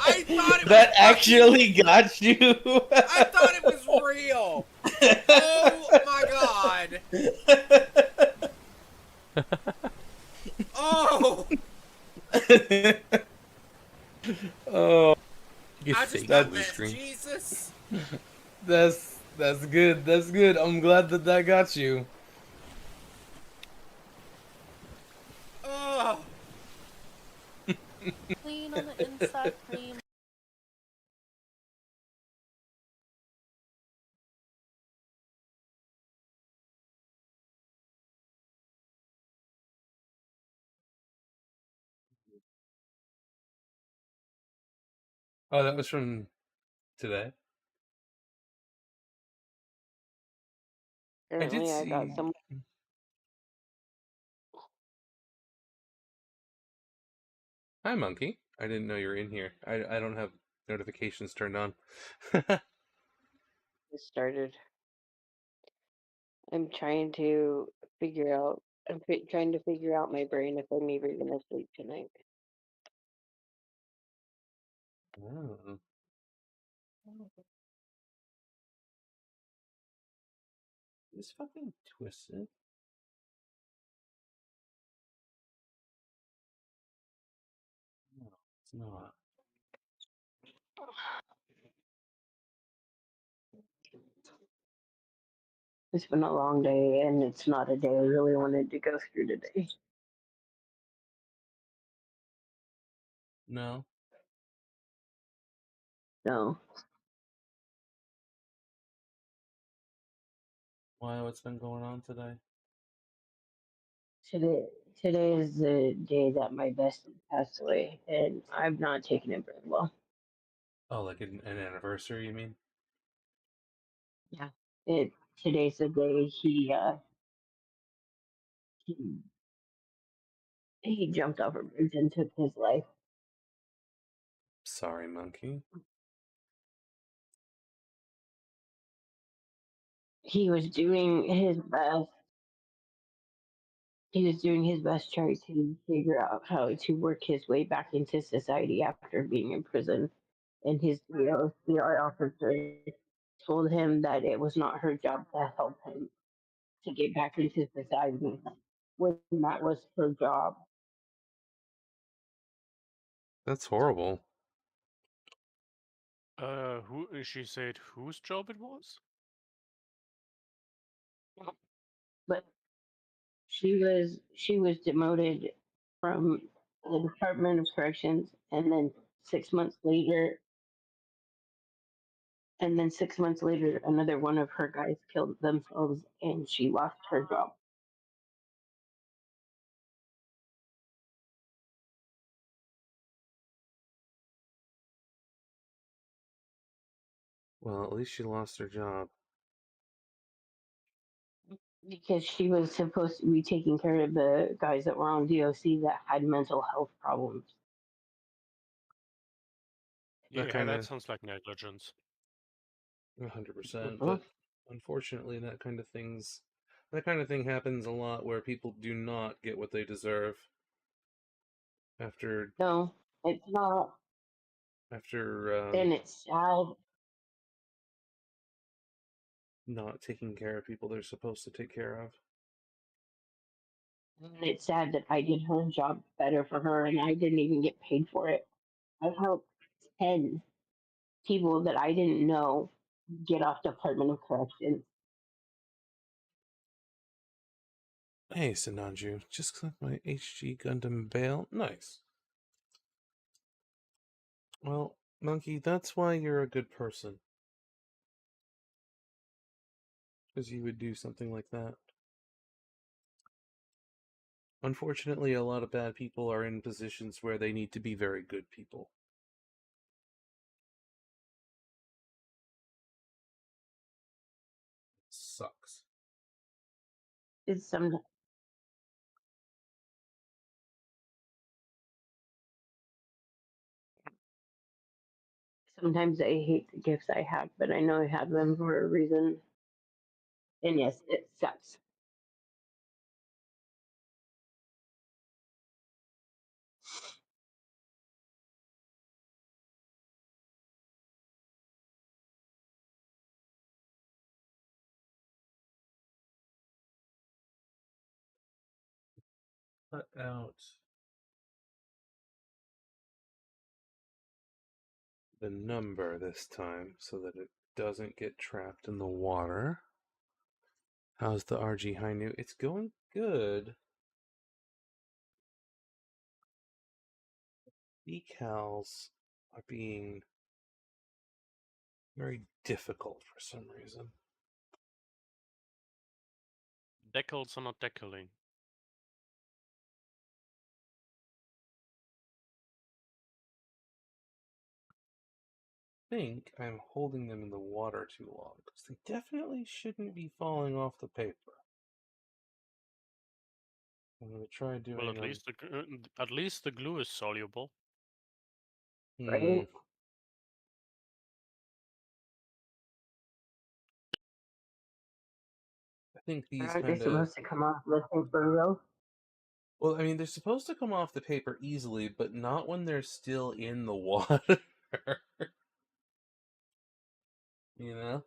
I thought it That was actually got you. I thought it was real. Oh my god. Oh! Oh, you I just fake got blue that screen. Jesus. That's good. That's good. I'm glad that got you. Oh! Clean on the inside, clean. Oh, that was from today. I did Apparently, I got see. some. Hi, monkey. I didn't know you were in here. I don't have notifications turned on. It started. I'm trying to figure out. Trying to figure out my brain if I'm even gonna sleep tonight. Oh. It's fucking twisted. No, it's not. It's been a long day, and it's not a day I really wanted to go through today. No. No, Why? What's been going on today? today today is the day that my bestie passed away, and I'm not taking it very well. Oh, like an anniversary, you mean? Yeah, it today's the day he he jumped off a bridge and took his life. Sorry, monkey. He was doing his best. He was doing his best trying to figure out how to work his way back into society after being in prison. And his CI officer told him that it was not her job to help him to get back into society when that was her job. That's horrible. Who she said whose job it was? But she was demoted from the Department of Corrections, and then 6 months later, another one of her guys killed themselves, and she lost her job. Well, at least she lost her job. Because she was supposed to be taking care of the guys that were on DOC that had mental health problems. That Yeah, kind that of sounds like negligence. 100%. Mhm. But unfortunately, that kind of thing happens a lot where people do not get what they deserve after No, it's not, after and it's sad. not taking care of people they're supposed to take care of. And it's sad that I did her job better for her, and I didn't even get paid for it. I helped 10 people that I didn't know get off Department of Corrections. Hey, Sinanju, just click my HG Gundam bail. Nice. Well, Monkey, that's why you're a good person. Because you would do something like that. Unfortunately, a lot of bad people are in positions where they need to be very good people. Sucks. It's sometimes I hate the gifts I have, but I know I have them for a reason. And yes, it sucks. Cut out the number this time so that it doesn't get trapped in the water. How's the RG Hainu? It's going good. Decals are being very difficult for some reason. Decals are not decaling. I think I'm holding them in the water too long because they definitely shouldn't be falling off the paper. I'm gonna try doing Well, at least the glue is soluble. right? I think these Aren't they kind of... supposed to come off the paper real? Well, I mean, they're supposed to come off the paper easily, but not when they're still in the water. You know?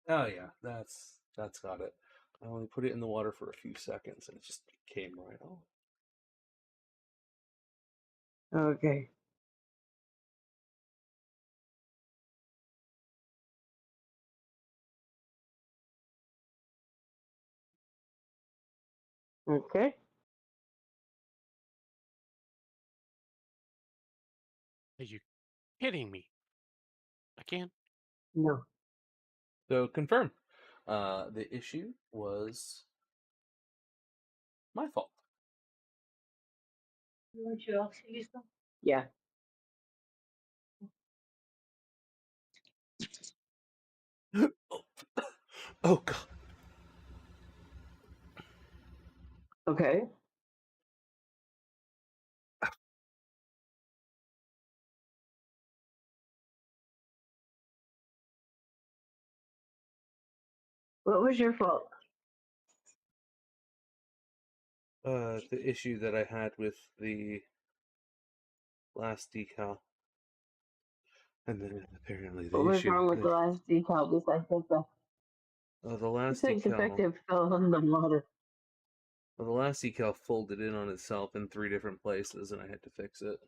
Oh yeah, that's got it. I only put it in the water for a few seconds and it just came right off. Okay. Okay. Are you kidding me? Again? No. So confirm. The issue was my fault. Yeah. Oh god. Okay. What was your fault? The issue that I had with the last decal. And then apparently What the was issue wrong with the with last decal besides the last besides the fact decal. that it fell in the water? Well, the last decal folded in on itself in 3 different places, and I had to fix it.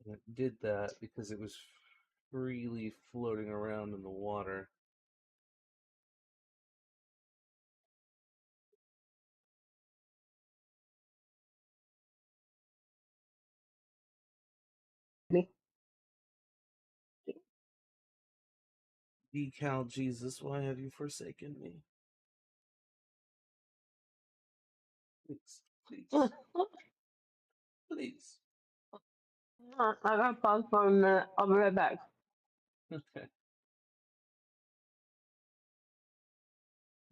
And it did that because it was freely floating around in the water. Decal, Jesus, why have you forsaken me? Please, please, please. I got pause for a minute. I'll be right back. Okay.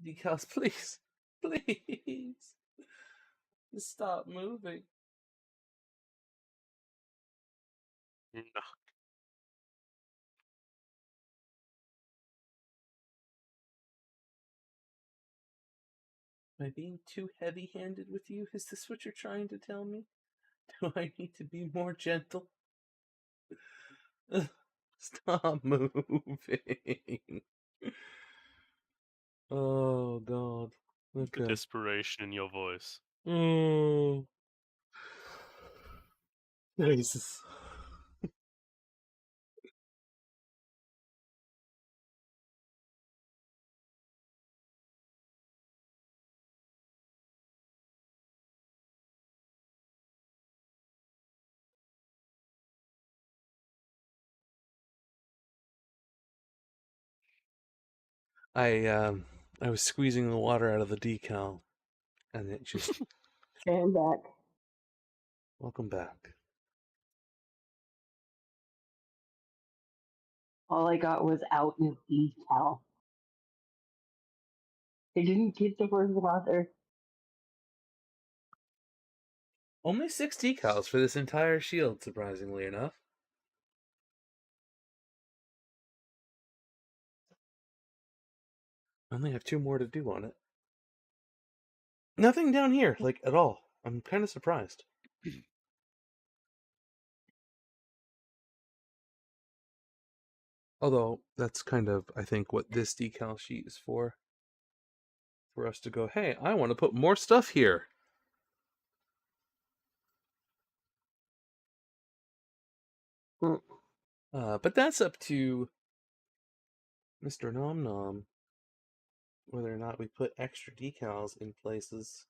Decals, please, please. Just stop moving. No. Am I being too heavy-handed with you? Is this what you're trying to tell me? Do I need to be more gentle? Stop moving. Oh, God. The Okay. desperation in your voice. Oh. Jesus. I was squeezing the water out of the decal, and it just... Stand back. Welcome back. All I got was out in decal. They didn't get the word water. Only 6 decals for this entire shield, surprisingly enough. I only have 2 more to do on it. Nothing down here, like, at all. I'm kind of surprised. Although, that's kind of, I think, what this decal sheet is for. For us to go, hey, I want to put more stuff here. But that's up to Mr. Nom Nom, whether or not we put extra decals in places.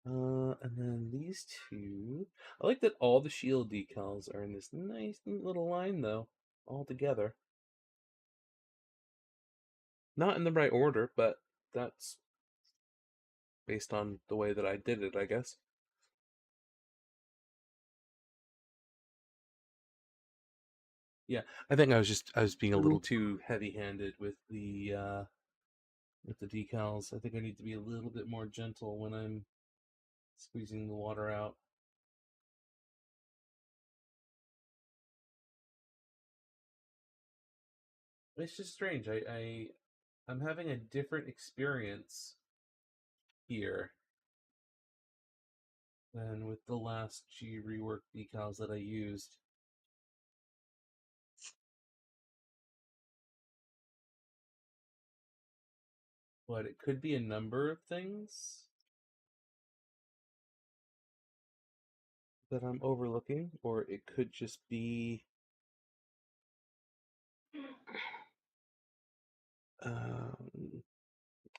And then these 2. I like that all the shield decals are in this nice neat little line, though, all together. Not in the right order, but that's based on the way that I did it, I guess. Yeah, I think I was being a little too heavy-handed with the with the decals. I think I need to be a little bit more gentle when I'm squeezing the water out. It's just strange. I'm having a different experience here than with the last G rework decals that I used. But it could be a number of things that I'm overlooking, or it could just be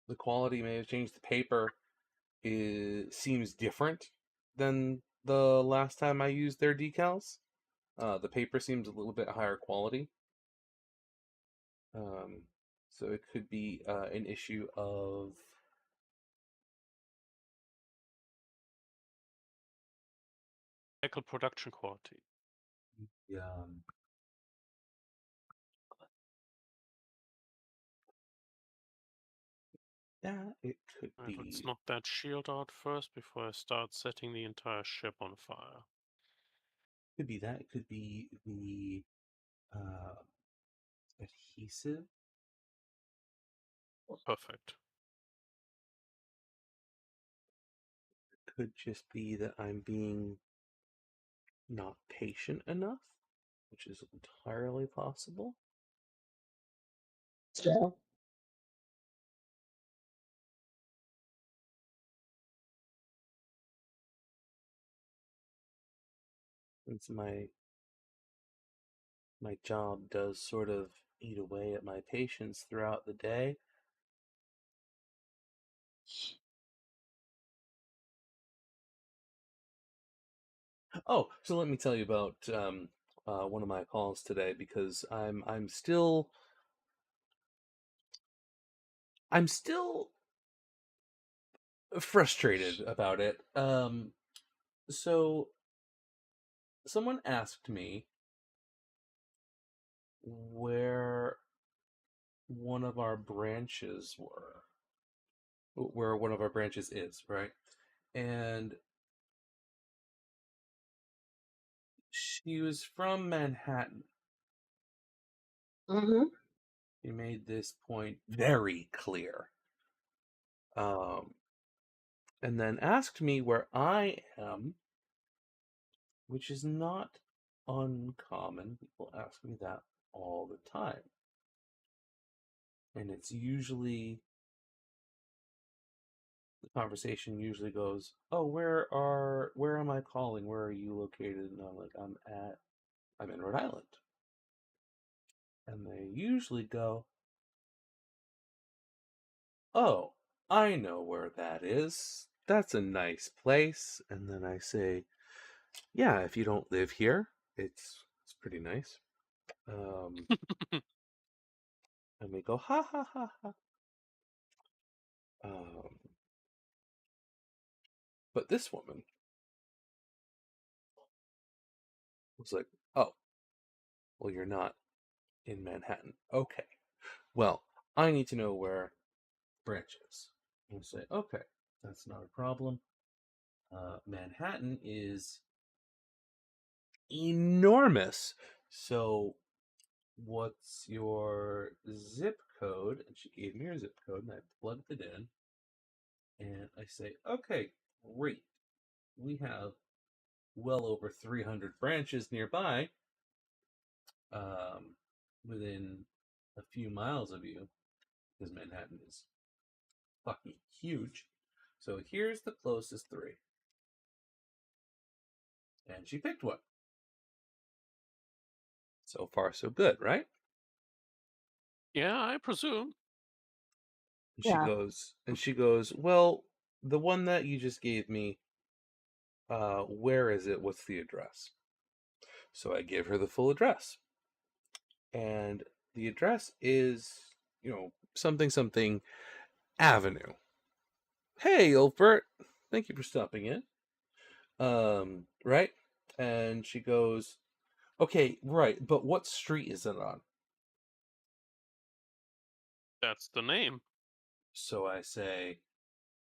the quality may have changed. The paper seems different than the last time I used their decals. The paper seems a little bit higher quality. So it could be an issue of Decal production quality. yeah. Yeah, it could Right, be. let's knock that shield out first before I start setting the entire ship on fire. Could be that. It could be the adhesive. Perfect. It could just be that I'm being not patient enough, which is entirely possible. So, Since my job does sort of eat away at my patience throughout the day. Oh, so let me tell you about one of my calls today, because I'm still frustrated about it. So someone asked me where one of our branches where one of our branches is, right? And she was from Manhattan. mm-hmm. He made this point very clear. And then asked me where I am, which is not uncommon. People ask me that all the time. And it's usually, the conversation usually goes, "Oh, where am I calling? Where are you located?" And I'm like, I'm in Rhode Island. And they usually go, "Oh, I know where that is. That's a nice place." And then I say, "Yeah, if you don't live here, it's pretty nice." And they go, "Ha ha ha ha." But this woman was like, "Oh, well, you're not in Manhattan. Okay. Well, I need to know where Branch is." And I say, "Okay, that's not a problem. Manhattan is enormous. So what's your zip code?" And she gave me her zip code, and I plugged it in. And I say, "Okay, great. We have well over 300 branches nearby, within a few miles of you, because Manhattan is fucking huge. So here's the closest 3." And she picked one. So far, so good, right? Yeah, I presume. And Yeah. she goes, "Well, the one that you just gave me, where is it? What's the address?" So I give her the full address. And the address is, something Avenue. "Hey, Ilbert, thank you for stopping in." Right? And she goes, "Okay, right, but what street is it on?" That's the name. So I say,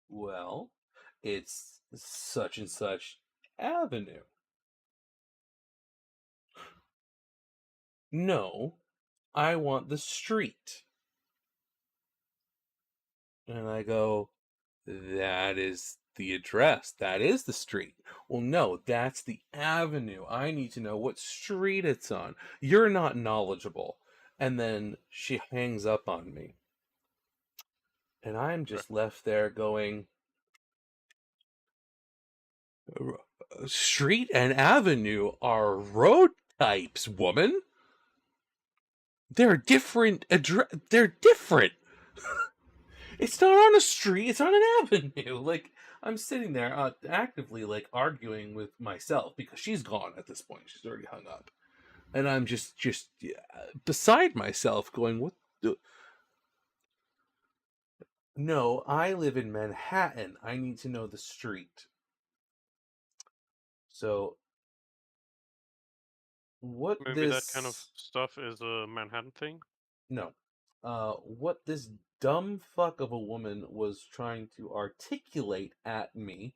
well, it's such and such avenue. No, I want the street. And I go, that is the address. That is the street. Well, no, that's the avenue. I need to know what street it's on. You're not knowledgeable. And then she hangs up on me. And I'm just left there going, street and avenue are road types, woman. They're different. They're different. It's not on a street. It's on an avenue. Like, I'm sitting there actively, like, arguing with myself because she's gone at this point. She's already hung up. And I'm just beside myself going, what the... No, I live in Manhattan. I need to know the street. So, what Maybe that kind of stuff is a Manhattan thing? No. What this dumb fuck of a woman was trying to articulate at me,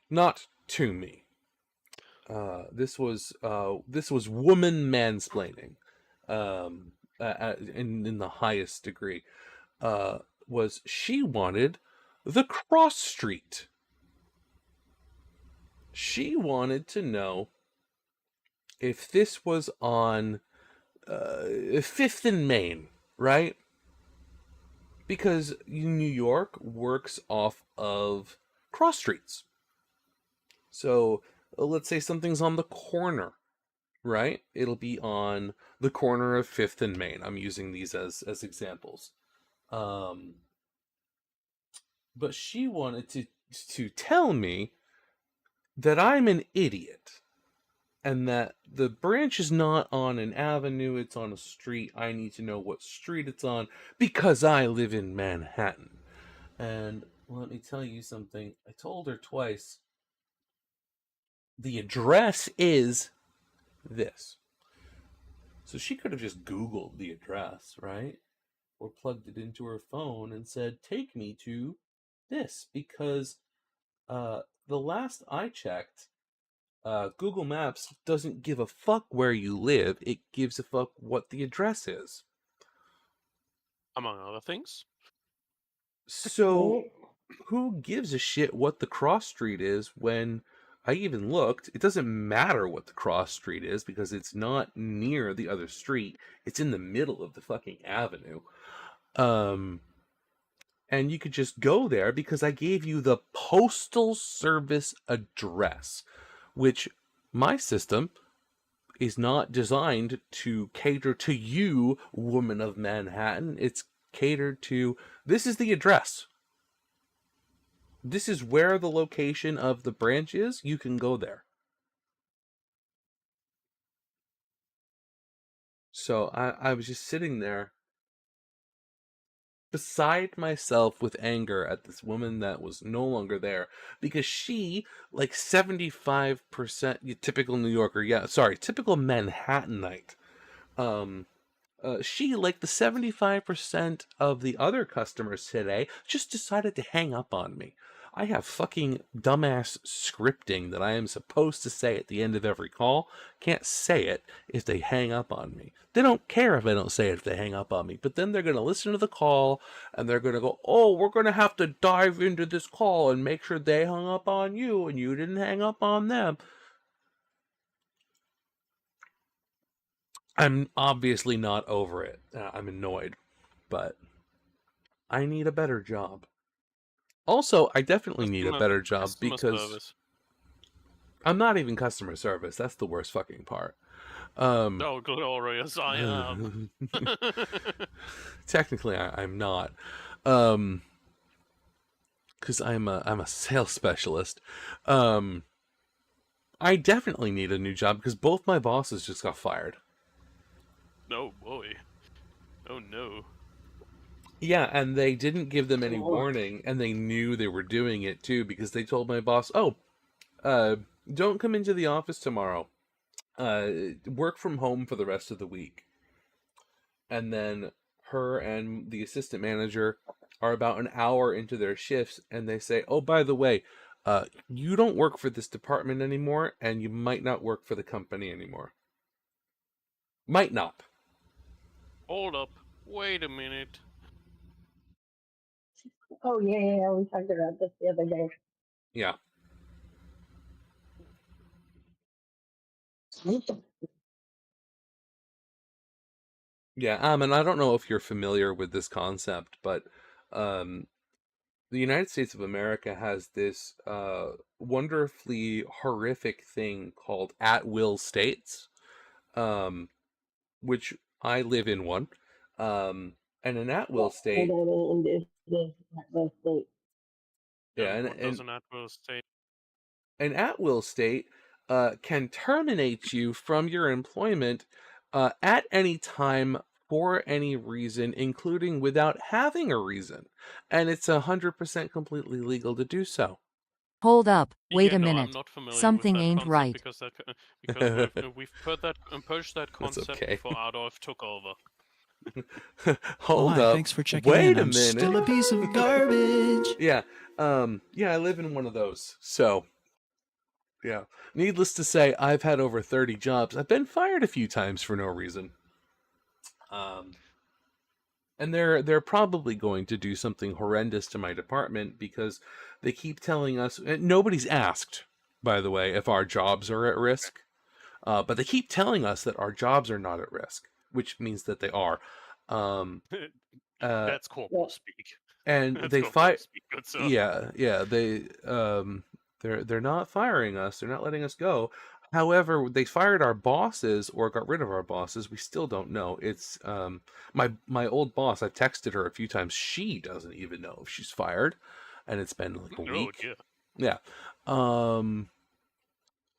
not to me. This was woman mansplaining, in the highest degree. Was she wanted the cross street. She wanted to know if this was on 5th and Main, right? Because New York works off of cross streets. So let's say something's on the corner, right? It'll be on the corner of 5th and Main. I'm using these as examples. But she wanted to tell me that I'm an idiot and that the branch is not on an avenue, it's on a street. I need to know what street it's on because I live in Manhattan. And let me tell you something. I told her twice. The address is this. So she could have just Googled the address, right? Or plugged it into her phone and said, take me to this. Because the last I checked, Google Maps doesn't give a fuck where you live. It gives a fuck what the address is. Among other things. So, who gives a shit what the cross street is when I even looked? It doesn't matter what the cross street is because it's not near the other street. It's in the middle of the fucking avenue. And you could just go there because I gave you the postal service address, which my system is not designed to cater to you, woman of Manhattan. It's catered to, this is the address. This is where the location of the branch is. You can go there. So I was just sitting there beside myself with anger at this woman that was no longer there because she, like 75% typical New Yorker, typical Manhattanite, she, like the 75% of the other customers today, just decided to hang up on me. I have fucking dumbass scripting that I am supposed to say at the end of every call. Can't say it if they hang up on me. They don't care if I don't say it if they hang up on me. But then they're going to listen to the call and they're going to go, oh, we're going to have to dive into this call and make sure they hung up on you and you didn't hang up on them. I'm obviously not over it. I'm annoyed. But I need a better job. Also, I definitely need a better job because I'm not even customer service. That's the worst fucking part. Oh, glorious I am. Technically, I'm not. Because I'm a sales specialist. I definitely need a new job because both my bosses just got fired. Oh, boy. Oh, no. Yeah, and they didn't give them any warning, and they knew they were doing it too because they told my boss, don't come into the office tomorrow. Work from home for the rest of the week. And then her and the assistant manager are about an hour into their shifts, and they say, "Oh, by the way, you don't work for this department anymore, and you might not work for the company anymore." Might not. Hold up. Wait a minute. Oh yeah, we talked about this the other day. Yeah. Yeah, and I don't know if you're familiar with this concept, but um, the United States of America has this wonderfully horrific thing called at-will states, um, which I live in one. And an at-will state, yeah, And what does an at-will state? an at-will state can terminate you from your employment at any time for any reason, including without having a reason, and it's 100% completely legal to do so. Hold up, wait Yeah, a no, minute. I'm not familiar Something with that ain't concept right. because we've pushed that That's concept okay. before Adolf took over. Hold hi, up. thanks for checking Wait in. a I'm minute. still a piece of garbage. Yeah. Yeah, I live in one of those. So, yeah. Needless to say, I've had over 30 jobs. I've been fired a few times for no reason. And they're probably going to do something horrendous to my department because they keep telling us, and nobody's asked, by the way, if our jobs are at risk. But they keep telling us that our jobs are not at risk, which means that they are. That's corporal speak. And That's they corporal fire. speak, good sir. Yeah. They're not firing us. They're not letting us go. However, they fired our bosses or got rid of our bosses. We still don't know. It's my old boss. I've texted her a few times. She doesn't even know if she's fired, and it's been like a week. Dear. Yeah.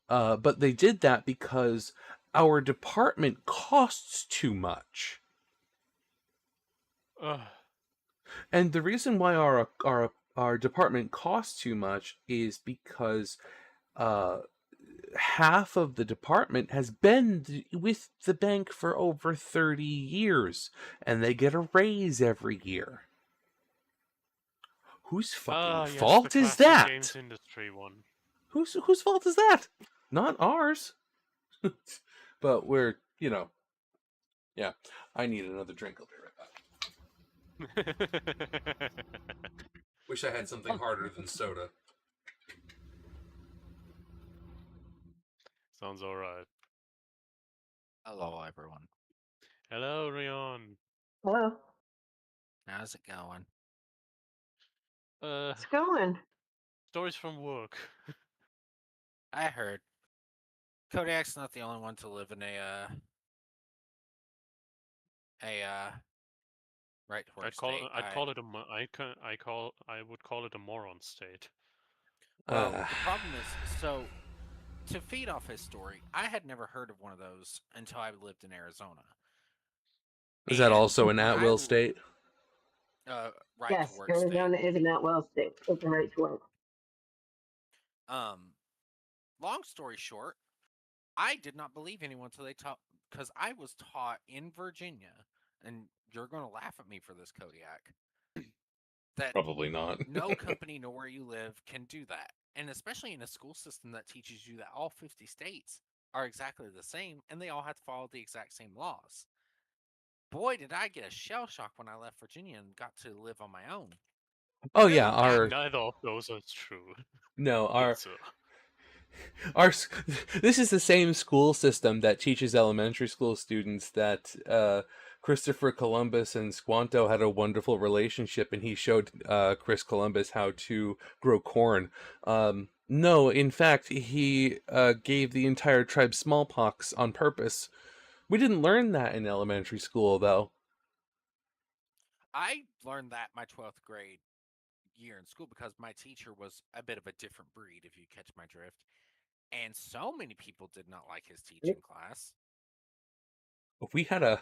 But they did that because our department costs too much. And the reason why our department costs too much is because half of the department has been with the bank for over 30 years, and they get a raise every year. Whose fucking fault is that? Games industry one. Whose fault is that? Not ours. But we're, yeah. I need another drink. I'll be right back. Wish I had something harder than soda. Sounds alright. Hello, everyone. Hello, Rion. Hello. How's it going? It's going. Stories from work. I heard. Kodiak's not the only one to live in a right to work state. I would call it a moron state. Well, the problem is, so to feed off his story, I had never heard of one of those until I lived in Arizona. Is that also an at-will state? Right yes, to work Arizona state. is an at-will state. It's a right to work. Long story short, I did not believe anyone until they taught, because I was taught in Virginia, and you're going to laugh at me for this, Kodiak, that probably not. No company, know where you live, can do that. And especially in a school system that teaches you that all 50 states are exactly the same, and they all have to follow the exact same laws. Boy, did I get a shell shock when I left Virginia and got to live on my own. Oh yeah, neither of those are true. No, this is the same school system that teaches elementary school students that Christopher Columbus and Squanto had a wonderful relationship, and he showed Chris Columbus how to grow corn. No, in fact, he gave the entire tribe smallpox on purpose. We didn't learn that in elementary school, though. I learned that my 12th grade year in school because my teacher was a bit of a different breed, if you catch my drift. And so many people did not like his teaching class. We had a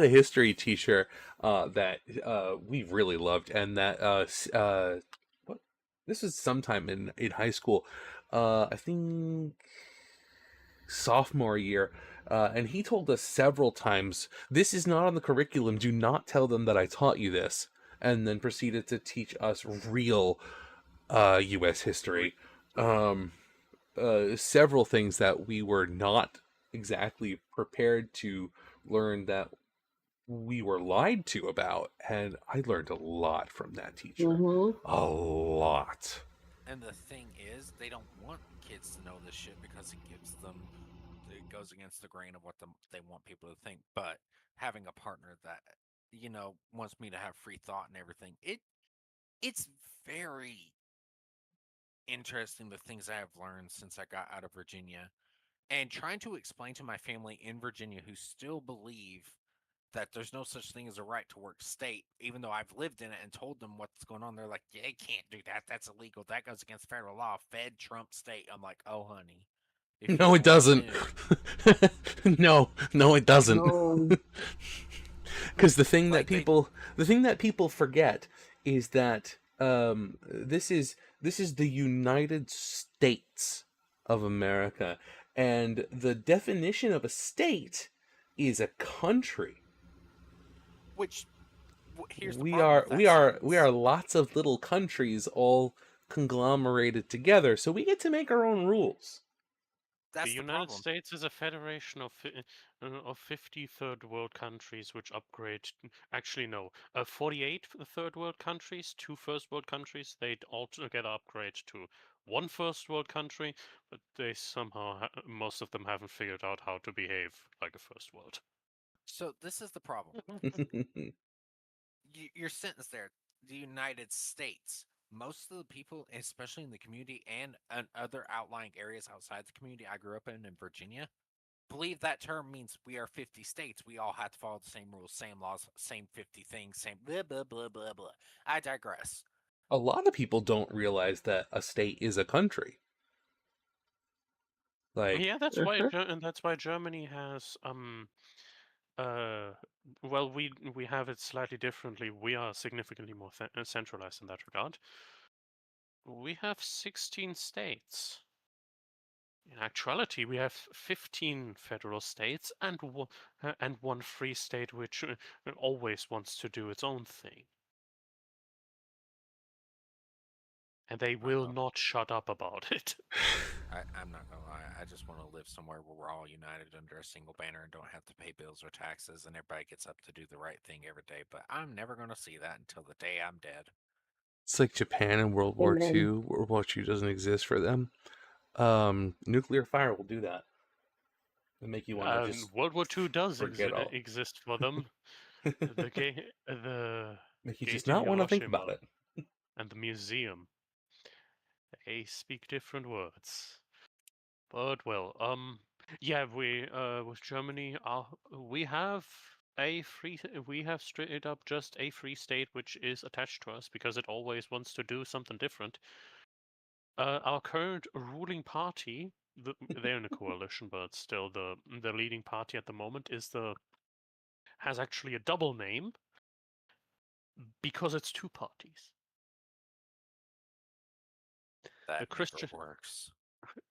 history teacher that we really loved, and that this was sometime in high school, I think sophomore year, And he told us several times, "This is not on the curriculum. Do not tell them that I taught you this." And then proceeded to teach us real U.S. history. Several things that we were not exactly prepared to learn that we were lied to about, and I learned a lot from that teacher. A lot. And the thing is, they don't want kids to know this shit because it goes against the grain of what they want people to think. But having a partner that, wants me to have free thought and everything, it's very interesting the things I have learned since I got out of Virginia. And trying to explain to my family in Virginia who still believe that there's no such thing as a right to work state, even though I've lived in it and told them what's going on. They're like, yeah, you can't do that. That's illegal. That goes against federal law. Fed Trump state. I'm like, oh, honey. No, it doesn't. No, it doesn't. No. Because the thing that people forget is that this is the United States of America, and the definition of a state is a country. Which here's the we problem are with that we are lots of little countries all conglomerated together, so we get to make our own rules. That's the United States is a federation of 50 third world countries which upgrade. Actually, no, 48 third world countries, 2 first world countries. They all together upgrade to 1 first world country, but they somehow most of them haven't figured out how to behave like a first world. So this is the problem. Your sentence there, the United States. Most of the people, especially in the community and other outlying areas outside the community I grew up in Virginia, believe that term means we are 50 states. We all have to follow the same rules, same laws, same 50 things, same blah, blah, blah, blah, blah. I digress. A lot of people don't realize that a state is a country. Like, yeah, that's why Germany has well, we have it slightly differently. We are significantly more centralized in that regard. We have 16 states. In actuality, we have 15 federal states and one free state which always wants to do its own thing. And they will not shut up about it. I'm not gonna lie. I just want to live somewhere where we're all united under a single banner and don't have to pay bills or taxes, and everybody gets up to do the right thing every day. But I'm never gonna see that until the day I'm dead. it's like Japan in World War II. World War II doesn't exist for them. Nuclear fire will do that. It'll make you want to just World War II does exist for them. the make you just not want to think about it. And the museum. They speak different words. But well, yeah, we with Germany, we have we have straight up just a free state which is attached to us because it always wants to do something different. Our current ruling party, they're in a coalition, but still the leading party at the moment has actually a double name because it's 2 parties. That the Christian never works.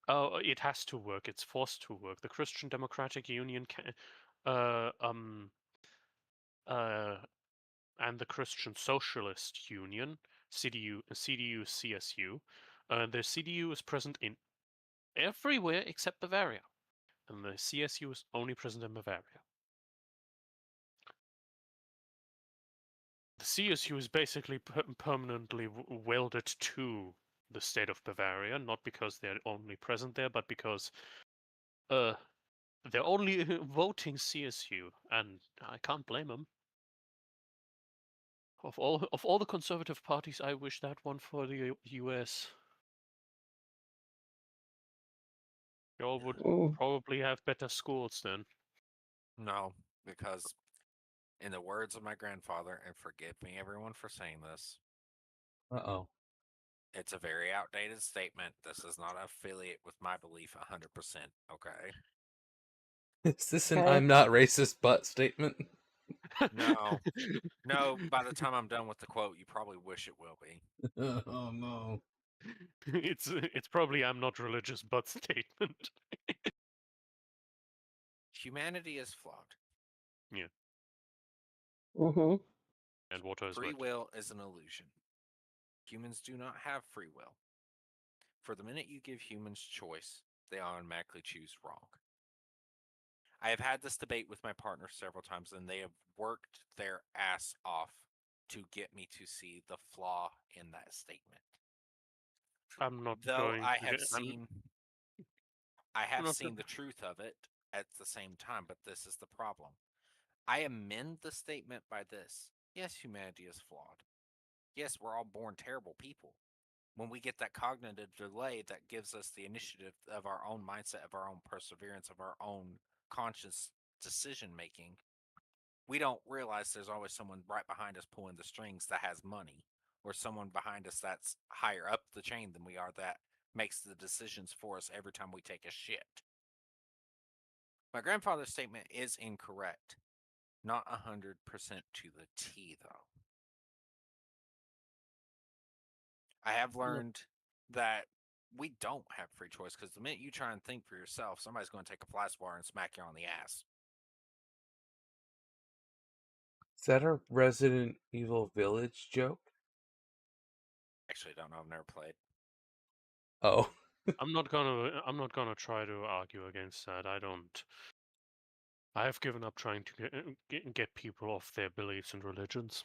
Oh, it has to work. It's forced to work. The Christian Democratic Union and the Christian Socialist Union, CDU, CSU. The CDU is present in everywhere except Bavaria, and the CSU is only present in Bavaria. The CSU is basically permanently welded to the state of Bavaria, not because they're only present there, but because they're only voting CSU, and I can't blame them. Of all the conservative parties, I wish that one for the US. Y'all would probably have better schools then. No, because in the words of my grandfather, and forgive me everyone for saying this. Uh-oh. It's a very outdated statement. This is not affiliate with my belief 100%, okay? Is this an I'm not racist but statement? No. No, by the time I'm done with the quote, you probably wish it will be. Oh no. It's probably I'm not religious but statement. Humanity is flawed. Yeah. Mm-hmm. And water is Free wet. will is an illusion. Humans do not have free will. For the minute you give humans choice, they automatically choose wrong. I have had this debate with my partner several times, and they have worked their ass off to get me to see the flaw in that statement. I'm not Though going I to have get, seen I'm not the truth of it at the same time, but this is the problem. I amend the statement by this. Yes, humanity is flawed. Yes, we're all born terrible people. When we get that cognitive delay that gives us the initiative of our own mindset, of our own perseverance, of our own conscious decision making, we don't realize there's always someone right behind us pulling the strings that has money, or someone behind us that's higher up the chain than we are that makes the decisions for us every time we take a shit. My grandfather's statement is incorrect. Not 100% to the T, though. I have learned that we don't have free choice because the minute you try and think for yourself, somebody's going to take a fly swatter and smack you on the ass. Is that a Resident Evil Village joke? Actually, don't know. I've never played. Oh. I'm not gonna try to argue against that. I have given up trying to get people off their beliefs and religions.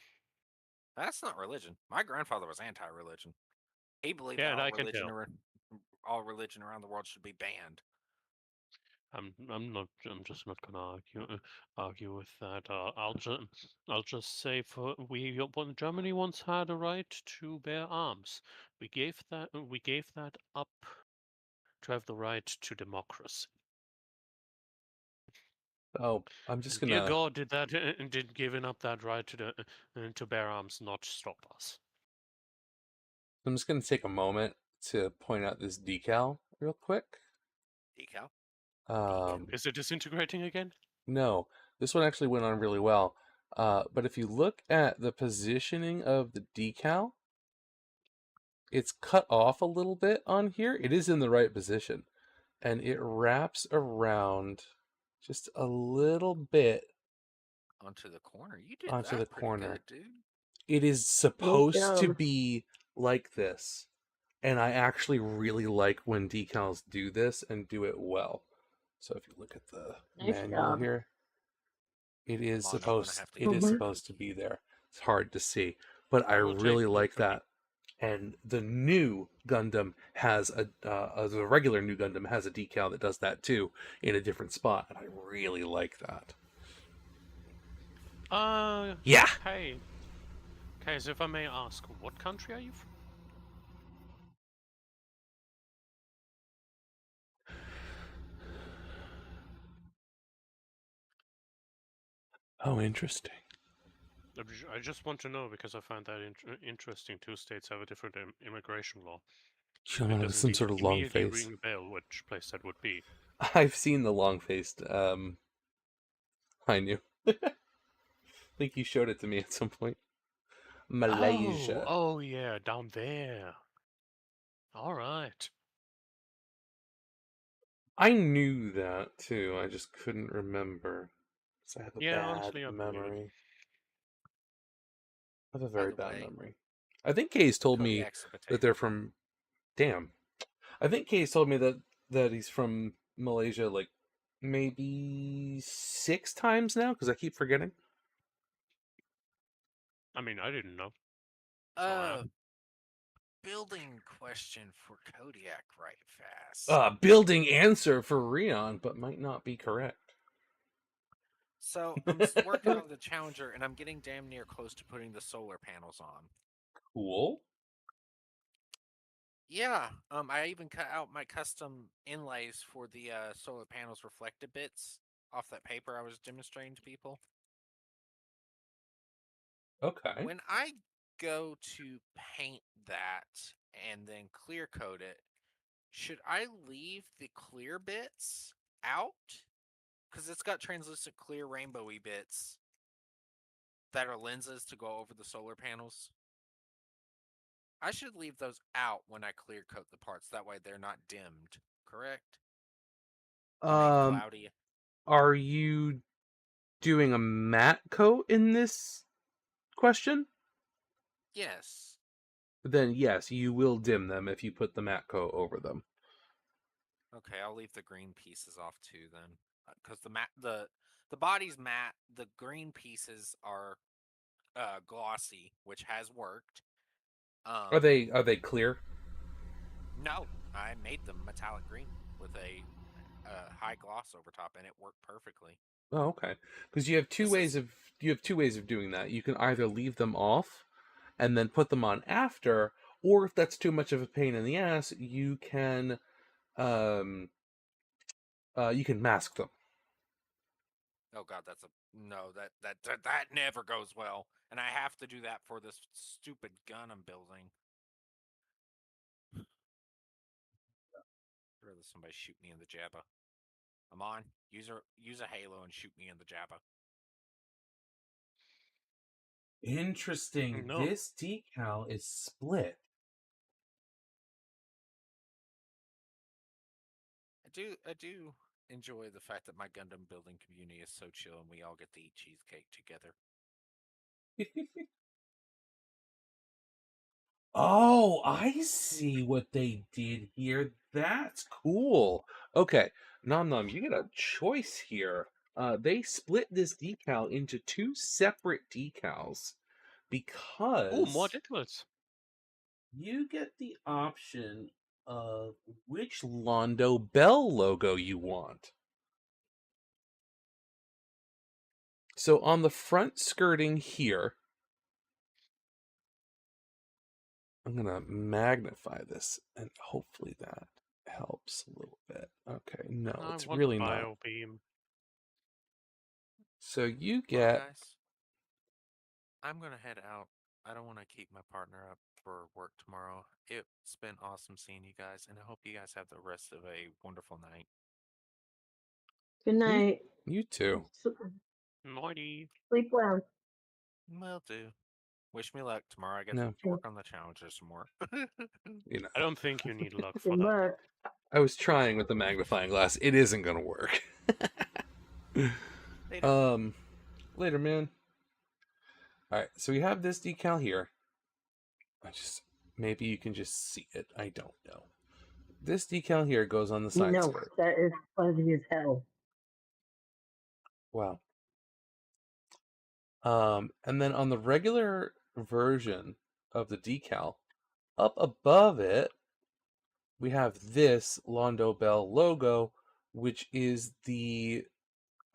That's not religion. My grandfather was anti-religion. He believed Yeah, that and I can tell. all religion around the world should be banned. I'm just not gonna argue with that. I'll just say when Germany once had a right to bear arms, we gave that up to have the right to democracy. Oh, I'm just And dear gonna God, did giving up that right to bear arms not stop us? take a moment to point out this decal real quick. Decal. Is it disintegrating again? No, this one actually went on really well. But if you look at the positioning of the decal, it's cut off a little bit on here. It is in the right position, and it wraps around just a little bit Onto the corner. You did onto the that pretty good, corner. dude. It is Nice supposed to job. be like this, and I actually really like when decals do this and do it well. So if you look at the Nice manual job. here, it is Maj, you're gonna have to eat that supposed to cookie. be there. It's hard to see, but I We'll take really the like cookie. that. And the new Gundam has the regular new Gundam has a decal that does that too in a different spot, and I really like that. Yeah. Hey, so if I may ask, what country are you from? Oh, interesting. I just want to know because I find that interesting. Two states have a different immigration law. You know, It with doesn't some sort of long immediately face. ring a bell which place that would be. I've seen the long faced. I knew. I think you showed it to me at some point. Malaysia. Oh yeah, down there. All right. I knew that too. I just couldn't remember. Because I have a Yeah, bad honestly, I believe it. memory. I have a By very the bad way, memory. I think Case told me Kodiak's a that potato. they're from. Damn. I think Case told me that he's from Malaysia like maybe 6 times now because I keep forgetting. I mean, I didn't know. Building question for Kodiak right fast. Building answer for Rion, but might not be correct. So I'm working on the Challenger, and I'm getting damn near close to putting the solar panels on. Cool. Yeah, I even cut out my custom inlays for the solar panels reflected bits off that paper I was demonstrating to people. Okay. When I go to paint that and then clear coat it, should I leave the clear bits out? Because it's got translucent clear rainbowy bits that are lenses to go over the solar panels. I should leave those out when I clear coat the parts. That way they're not dimmed, correct? Or made cloudy. Are you doing a matte coat in this question? Yes. Then yes, you will dim them if you put the matte coat over them. Okay, I'll leave the green pieces off too then, because the body's matte. The green pieces are glossy, which has worked. Are they clear? No, I made them metallic green with a high gloss over top, and it worked perfectly. Oh, okay. Because you have two ways of doing that. You can either leave them off and then put them on after, or if that's too much of a pain in the ass, um you can mask them. Oh god, that's a no. That never goes well, and I have to do that for this stupid gun I'm building. I'd rather somebody shoot me in the jabba. I'm on. Use a halo and shoot me in the jabba. Interesting. No. This decal is split. I do enjoy the fact that my Gundam building community is so chill and we all get to eat cheesecake together. Oh, I see what they did here. That's cool. Okay, Nom Nom, you get a choice here. They split this decal into two separate decals Oh, more because details. you get the option of which Londo Bell logo you want. So on the front skirting here, I'm going to magnify this and hopefully that helps a little bit. Okay, no, I it's want the really not. bio beam. So you Well, get guys, I'm gonna head out. I don't want to keep my partner up for work tomorrow. It's been awesome seeing you guys, and I hope you guys have the rest of a wonderful night. Good night. you too. Morty. Sleep well. Will do. Wish me luck tomorrow. I get No, to work on the challenges some more. you know. I don't think you need luck for Good that. luck. I was trying with the magnifying glass. It isn't going to work. Later. Later, man. All right, so we have this decal here. Maybe you can just see it. I don't know. This decal here goes on the side No, skirt. that is fuzzy as hell. Wow. And then on the regular version of the decal, up above it, we have this Londo Bell logo, which is the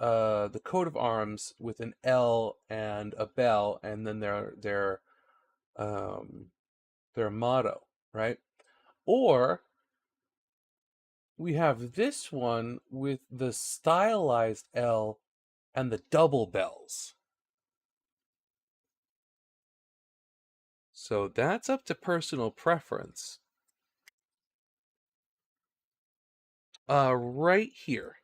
coat of arms with an L and a bell, and then their motto, right? Or we have this one with the stylized L and the double bells. So that's up to personal preference. Right here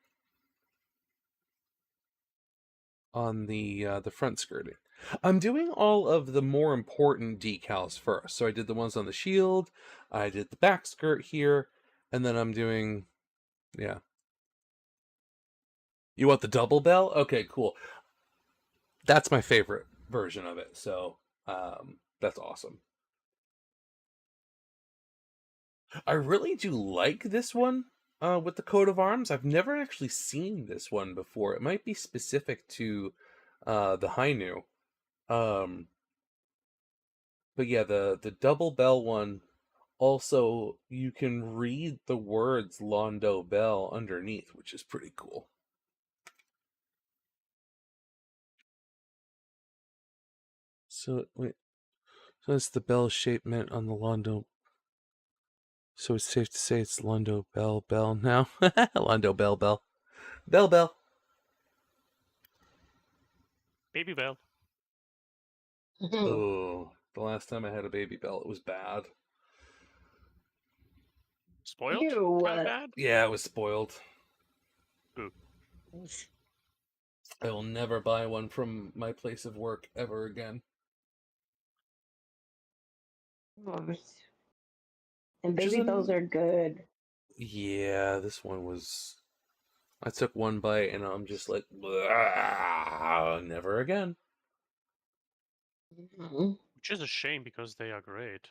on the front skirting. I'm doing all of the more important decals first. So I did the ones on the shield, I did the back skirt here, and then I'm doing, yeah. You want the double bell? Okay, cool. That's my favorite version of it. So that's awesome. I really do like this one with the coat of arms. I've never actually seen this one before. It might be specific to the Hainu. But yeah, the double bell one, also you can read the words Londo Bell underneath, which is pretty cool. So wait, so that's the bell shape meant on the Londo. So it's safe to say it's Londo Bell now. Londo Bell. Bell. Baby Bell. Oh, the last time I had a baby bell, it was bad. Spoiled? Kind of bad? Yeah, it was spoiled. Ooh. I will never buy one from my place of work ever again. And baby bells are good. Yeah, this one was I took one bite and I'm just like, never again. Which is a shame because they are great.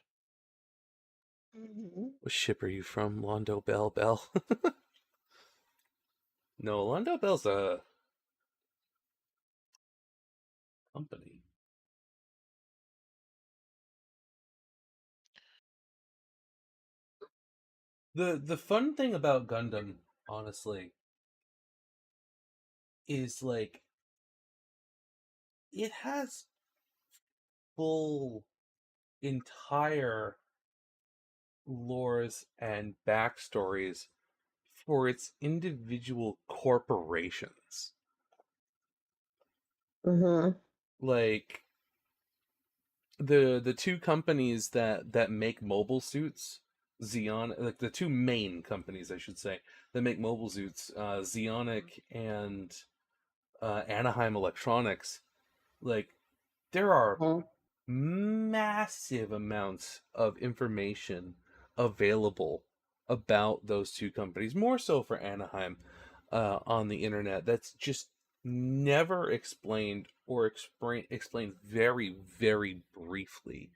What ship are you from, Londo Bell Bell? No, Londo Bell's a company. The fun thing about Gundam, honestly, is like it has full entire lores and backstories for its individual corporations. Like the two companies that make mobile suits, Xeon, like the two main companies, I should say, that make mobile suits, Xeonic and Anaheim Electronics. Like there are massive amounts of information available about those two companies, more so for Anaheim, on the internet. That's just never explained or explained very, very briefly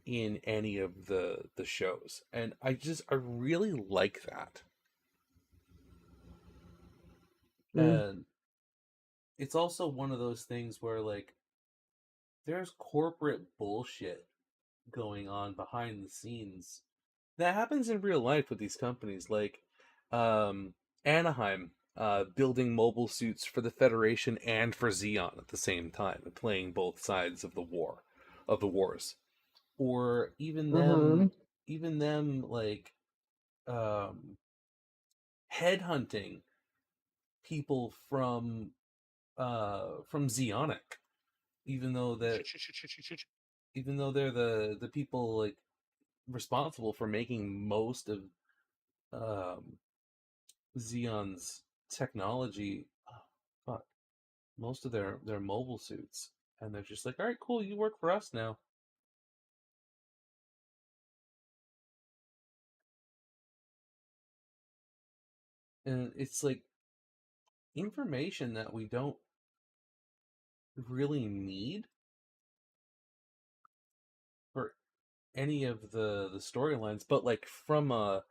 in any of the shows. And I really like that. And it's also one of those things where like there's corporate bullshit going on behind the scenes that happens in real life with these companies, like Anaheim building mobile suits for the Federation and for Xeon at the same time, playing both sides of the wars, or even them like headhunting people from Xeonic, even though that even though they're the people like responsible for making most of um, Xeon's technology, fuck, most of their mobile suits, and they're just like, all right, cool, you work for us now. And it's like information that we don't really need for any of the storylines, but like from a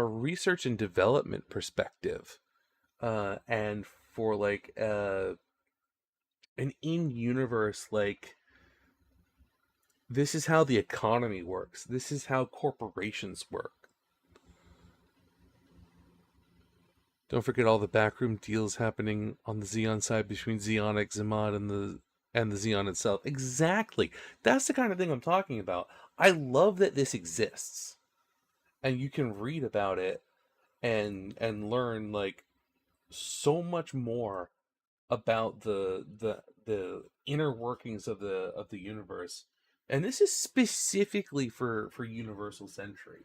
research and development perspective, and for like an in-universe, like this is how the economy works, this is how corporations work. Don't forget all the backroom deals happening on the Xeon side between Xeonic, Zimad, and the Xeon itself. Exactly. That's the kind of thing I'm talking about. I love that this exists. And you can read about it and learn like so much more about the inner workings of the universe. And this is specifically for Universal Century.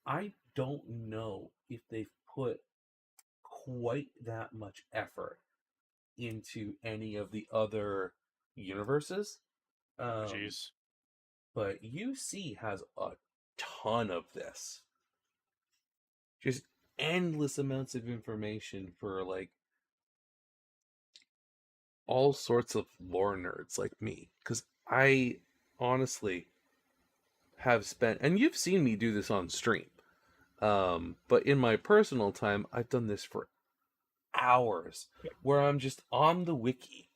I don't know if they've put quite that much effort into any of the other universes. Jeez. But UC has a ton of this. Just endless amounts of information for like all sorts of lore nerds like me. Because I honestly have spent, and you've seen me do this on stream, but in my personal time, I've done this for hours where I'm just on the wiki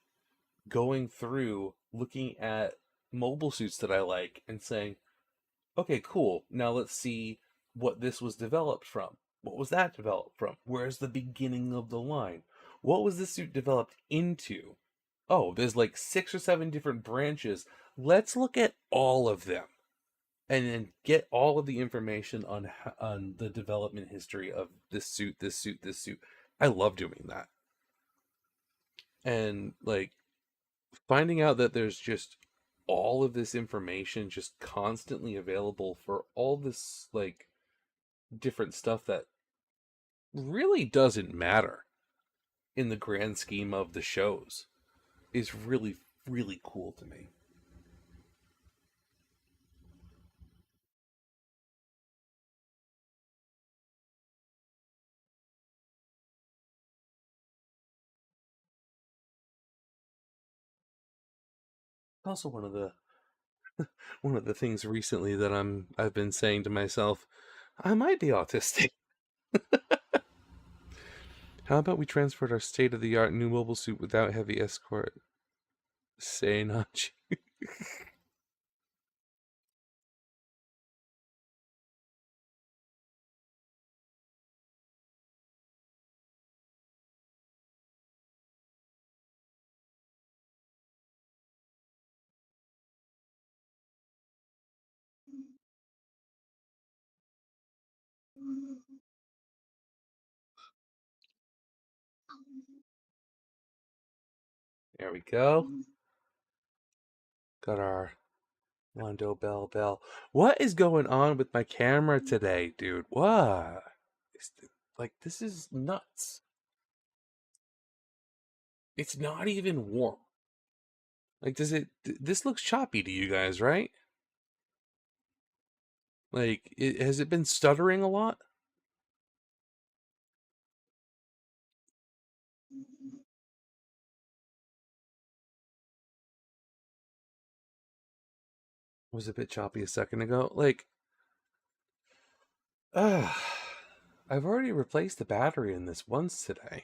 going through looking at mobile suits that I like and saying, okay, cool, now let's see what this was developed from. What was that developed from? Where's the beginning of the line? What was this suit developed into? Oh, there's like 6 or 7 different branches. Let's look at all of them and then get all of the information on the development history of this suit, this suit, this suit. I love doing that. And like finding out that there's just all of this information just constantly available for all this like different stuff that really doesn't matter in the grand scheme of the shows is really, really cool to me. Also, one of the things recently that I've been saying to myself, I might be autistic. How about we transport our state-of-the-art new mobile suit without heavy escort? Say not you. There we go. Got our Londo Bell. What is going on with my camera today, dude? What? Like, this is nuts. It's not even warm. Like, this looks choppy to you guys, right? Like, has it been stuttering a lot? Was a bit choppy a second ago. Like, I've already replaced the battery in this once today.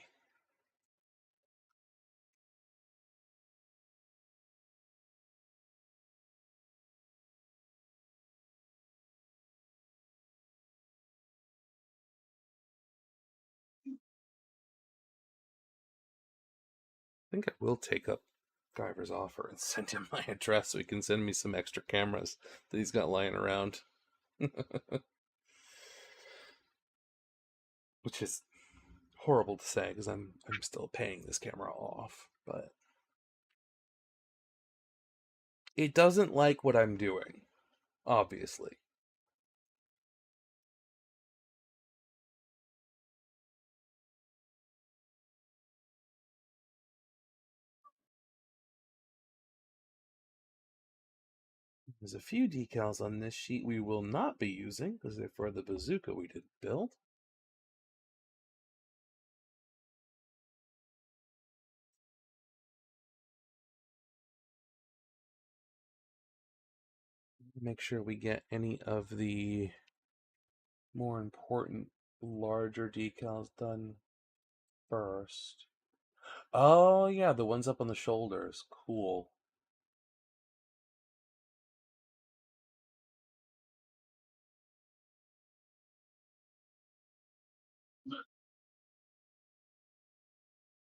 I think I will take up Guyver's offer and send him my address so he can send me some extra cameras that he's got lying around. Which is horrible to say because I'm still paying this camera off, but it doesn't like what I'm doing, obviously. There's a few decals on this sheet we will not be using because they're for the bazooka we did build. Make sure we get any of the more important, larger decals done first. Oh, yeah, the ones up on the shoulders. Cool.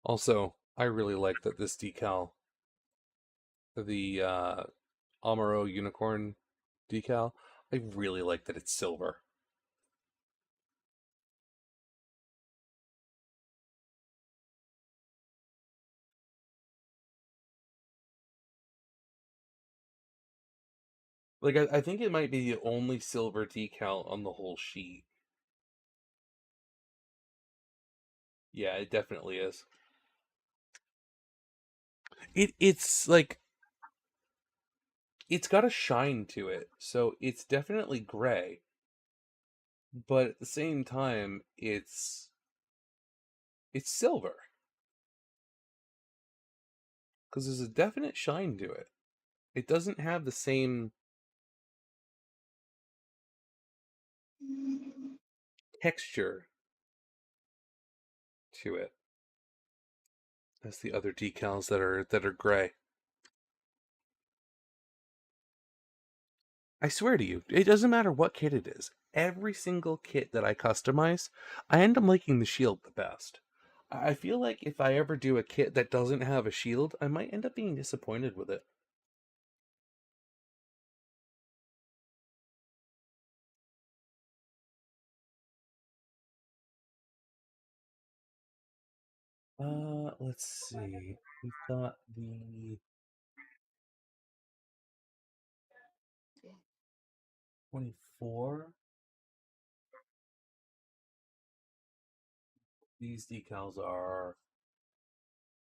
Also, I really like that this decal, the Amuro Unicorn decal, I really like that it's silver. Like, I think it might be the only silver decal on the whole sheet. Yeah, it definitely is. It's like, it's got a shine to it, so it's definitely gray. But at the same time, it's silver. Because there's a definite shine to it. It doesn't have the same texture to it as the other decals that are gray. I swear to you, it doesn't matter what kit it is. Every single kit that I customize, I end up liking the shield the best. I feel like if I ever do a kit that doesn't have a shield, I might end up being disappointed with it. Let's see. We've got the 24. These decals are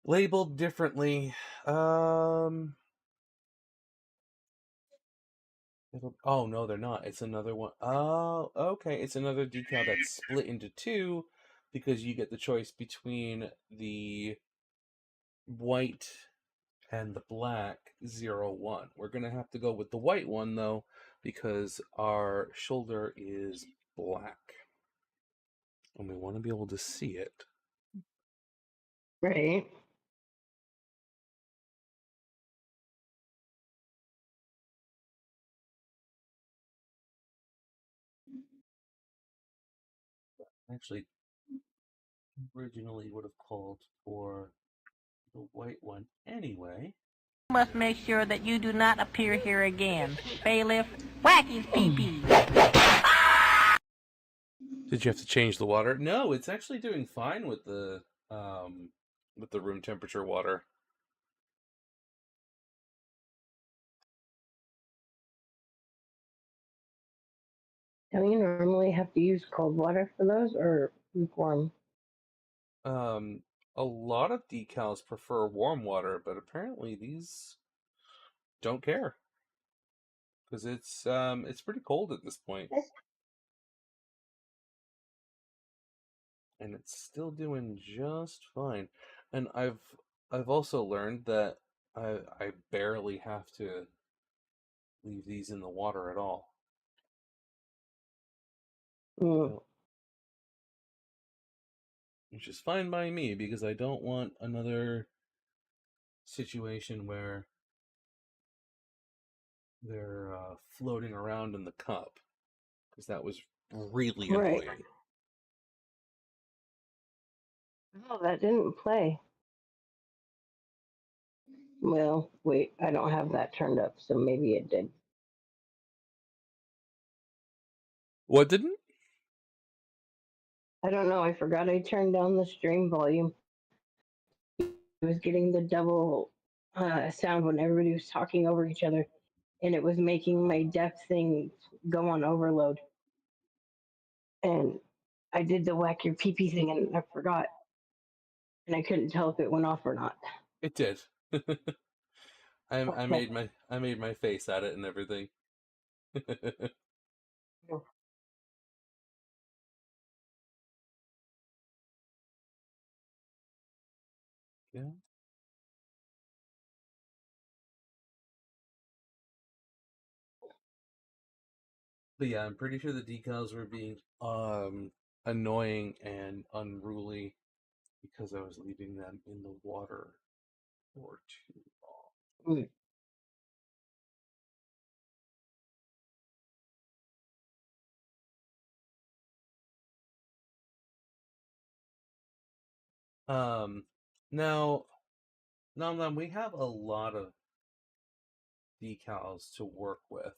labeled differently. Oh no, they're not. It's another one. Oh, okay. It's another decal that's split into two because you get the choice between the white and the black 01. We're going to have to go with the white one, though, because our shoulder is black. And we want to be able to see it. Right. Actually, originally would have called for the white one anyway. Must make sure that you do not appear here again. Bailiff, whack his pee-pee. Did you have to change the water? No, it's actually doing fine with the room temperature water. Don't you normally have to use cold water for those or lukewarm? A lot of decals prefer warm water, but apparently these don't care because it's pretty cold at this point, and it's still doing just fine. And I've also learned that I barely have to leave these in the water at all. Mm. Which is fine by me because I don't want another situation where they're floating around in the cup, because that was really Right. annoying. Oh, that didn't play. Well, wait, I don't have that turned up, so maybe it did. What didn't? I don't know. I forgot I turned down the stream volume. I was getting the double sound when everybody was talking over each other, and it was making my deaf thing go on overload. And I did the whack your pee thing, and I forgot, and I couldn't tell if it went off or not. It did. I Okay. made my face at it and everything. Yeah. But yeah, I'm pretty sure the decals were being annoying and unruly because I was leaving them in the water for too long. Mm. Now then, we have a lot of decals to work with.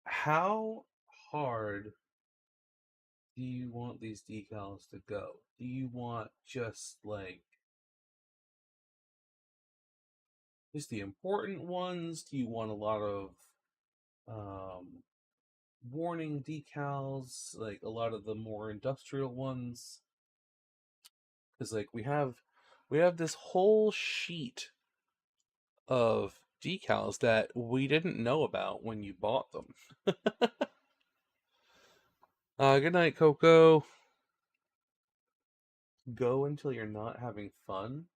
How hard do you want these decals to go? Do you want just the important ones? Do you want a lot of warning decals, like a lot of the more industrial ones? Because we have this whole sheet of decals that we didn't know about when you bought them. Good night, Coco. Go until you're not having fun.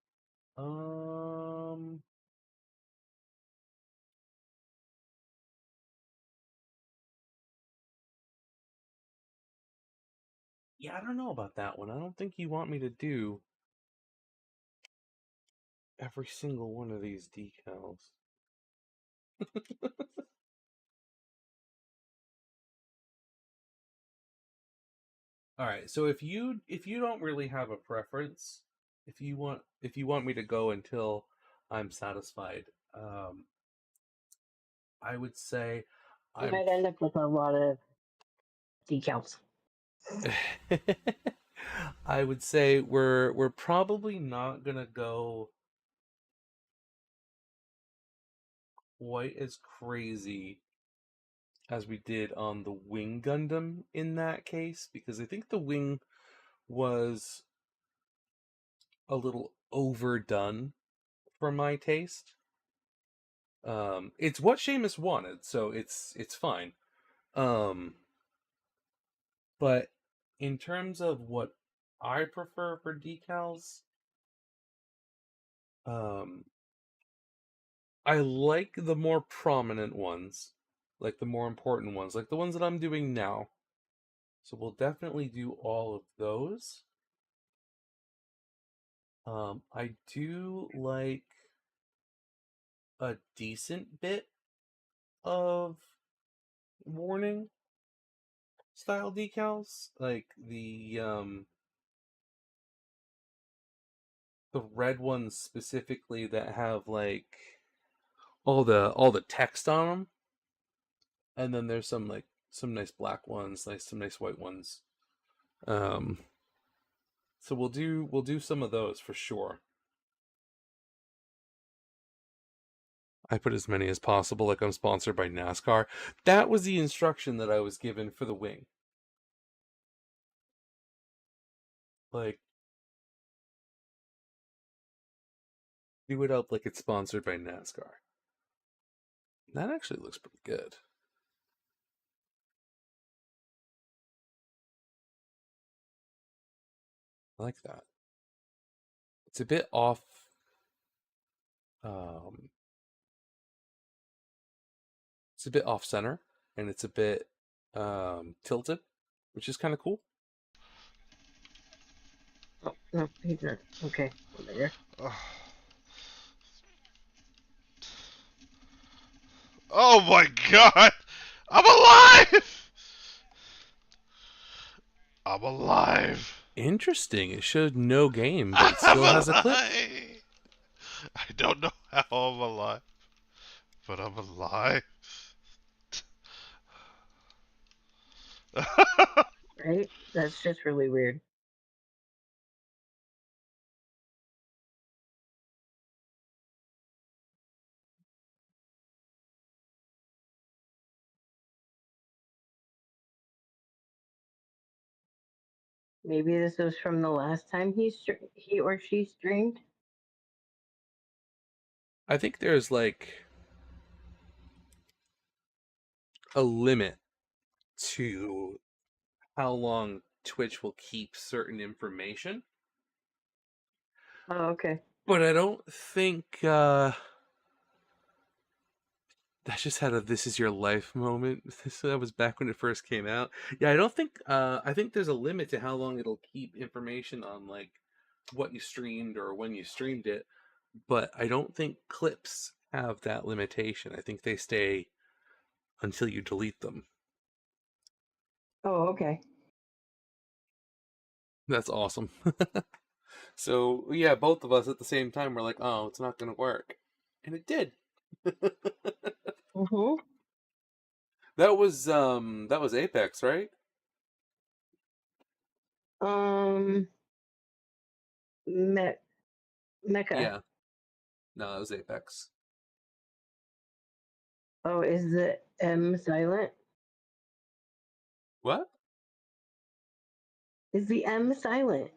Yeah, I don't know about that one. I don't think you want me to do every single one of these decals. All right, so if you don't really have a preference, if you want me to go until I'm satisfied, I would say I might end up with a lot of decals. I would say we're probably not gonna go quite as crazy as we did on the Wing Gundam in that case, because I think the Wing was a little overdone for my taste. It's what Seamus wanted, so it's fine. But in terms of what I prefer for decals, I like the more prominent ones, like the more important ones, like the ones that I'm doing now. So we'll definitely do all of those. I do like a decent bit of warning style decals, like the red ones specifically that have like all the text on them, and then there's some like some nice black ones, some nice white ones. Um, so we'll do some of those for sure. I put as many as possible, like I'm sponsored by NASCAR. That was the instruction that I was given for the wing. Like, do it up like it's sponsored by NASCAR. That actually looks pretty good. I like that. It's a bit off. Um, it's a bit off center, and it's a bit tilted, which is kind of cool. Oh, no, he's not. Okay, whatever. Oh my god! I'm alive! I'm alive! Interesting. It showed no game, but I'm it still has a clip. alive! I don't know how I'm alive, but I'm alive. Right? That's just really weird. Maybe this was from the last time he or she streamed. I think there's like a limit to how long Twitch will keep certain information. Oh, okay. But I don't think that just had a "this is your life" moment. That was back when it first came out. Yeah, I don't think I think there's a limit to how long it'll keep information on like what you streamed or when you streamed it, but I don't think clips have that limitation. I think they stay until you delete them. Oh, okay. That's awesome. So, yeah, both of us at the same time were like, "Oh, it's not going to work." And it did. Mhm. That was Apex, right? Me- Mecca. Yeah. No, it was Apex. Oh, is the M silent? What? Is the M silent?